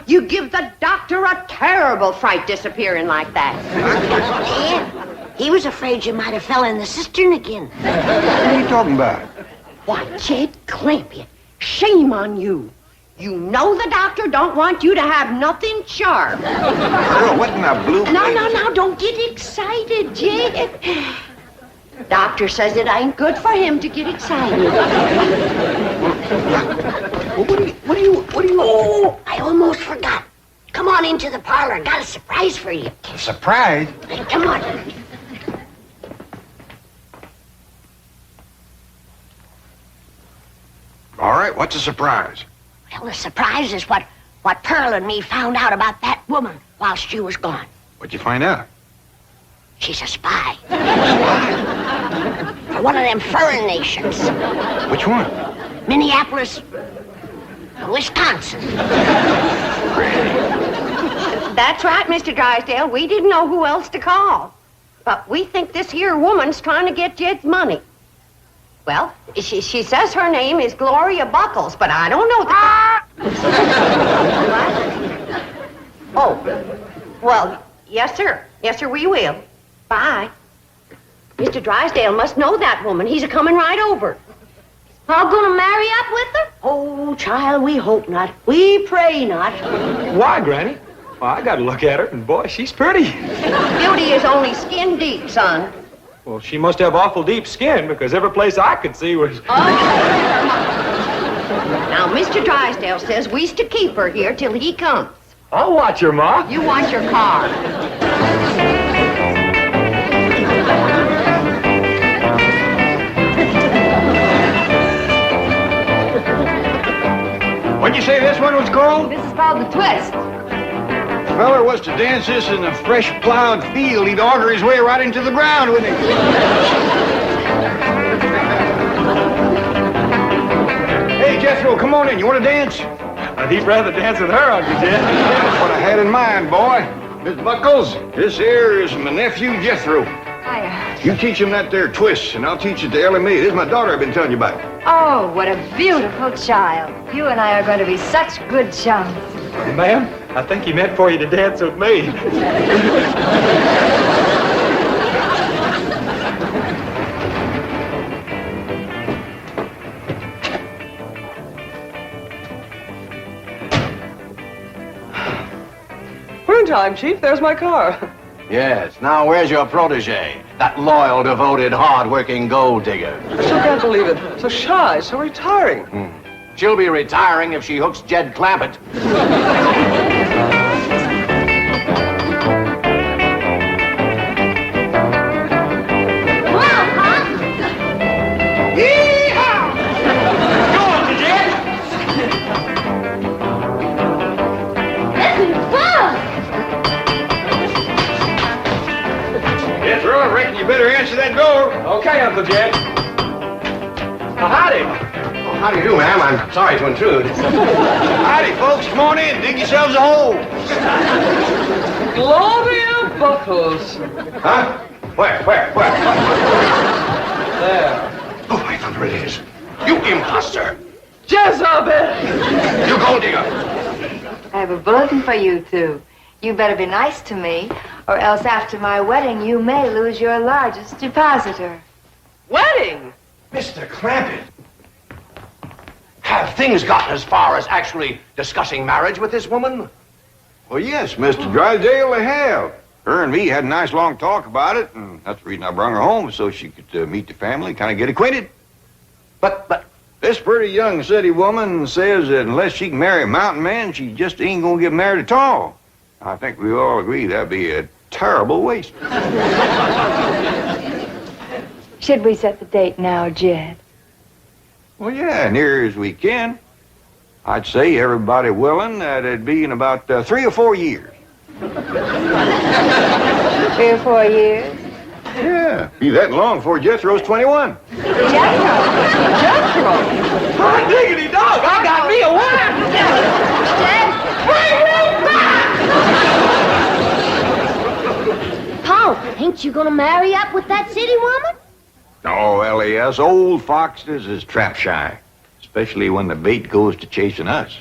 You give the doctor a terrible fright disappearing like that. Yeah, he was afraid you might have fell in the cistern again. What are you talking about? Why, Jed Clampett, shame on you. You know the doctor don't want you to have nothing sharp. Girl, what in the blue... No, don't get excited, Jed. Doctor says it ain't good for him to get excited. What do you... Oh, I almost forgot. Come on into the parlor. Got a surprise for you. A surprise? Come on. All right, what's a surprise? Well, the surprise is what Pearl and me found out about that woman whilst you was gone. What'd you find out? She's a spy. For one of them foreign nations. Which one? Minneapolis, Wisconsin. That's right, Mr. Drysdale. We didn't know who else to call. But we think this here woman's trying to get Jed's money. Well, she says her name is Gloria Buckles, but I don't know What? Oh, well, yes, sir. Yes, sir, we will. Bye. Mr. Drysdale must know that woman. He's a-coming right over. All gonna marry up with her? Oh, child, we hope not. We pray not. Why, Granny? Well, I got to look at her, and boy, she's pretty. Beauty is only skin deep, son. Well, she must have awful deep skin, because every place I could see was... Now, Mr. Drysdale says we's to keep her here till he comes. I'll watch her, Ma. You watch your car. What'd you say this one was called? This is called the twist. If a feller was to dance this in a fresh plowed field, he'd auger his way right into the ground, wouldn't he? Hey, Jethro, come on in. You want to dance? I'd he'd rather dance with her, Uncle Jed. That's what I had in mind, boy. Miss Buckles, this here is my nephew, Jethro. Hiya. You teach him that there twist, and I'll teach it to Ellie Mae. This is my daughter I've been telling you about. Oh, what a beautiful child. You and I are going to be such good chums. Ma'am, I think he meant for you to dance with me. We're in time, Chief. There's my car. Yes. Now, where's your protege? That loyal, devoted, hard-working gold digger. I still can't believe it. So shy, so retiring. She'll be retiring if she hooks Jed Clampett. Jethro, I reckon you better answer that door. Okay, Uncle Jed. Howdy. Oh, how do you do, ma'am? I'm sorry to intrude. Howdy, folks. Come on in. Dig yourselves a hole. Gloria Buckles. Huh? Where? There. Oh, my thunder, it is. You imposter. Jezebel! You gold digger. I have a bulletin for you two. You better be nice to me, or else after my wedding, you may lose your largest depositor. Wedding? Mr. Clampett. Have things gotten as far as actually discussing marriage with this woman? Well, yes, Mr. Drysdale, they have. Her and me had a nice long talk about it, and that's the reason I brought her home, so she could meet the family, kind of get acquainted. But... This pretty young city woman says that unless she can marry a mountain man, she just ain't gonna get married at all. I think we all agree that'd be a terrible waste. Should we set the date now, Jed? Well, yeah, near as we can. I'd say everybody willing that it'd be in about 3 or 4 years. 3 or 4 years? Yeah, be that long before Jethro's 21. Jethro! Hot diggity dog, I got me a wife! Bring me back! Paul, ain't you gonna marry up with that city woman? Oh, Ellie, us old foxes is trap shy, especially when the bait goes to chasing us.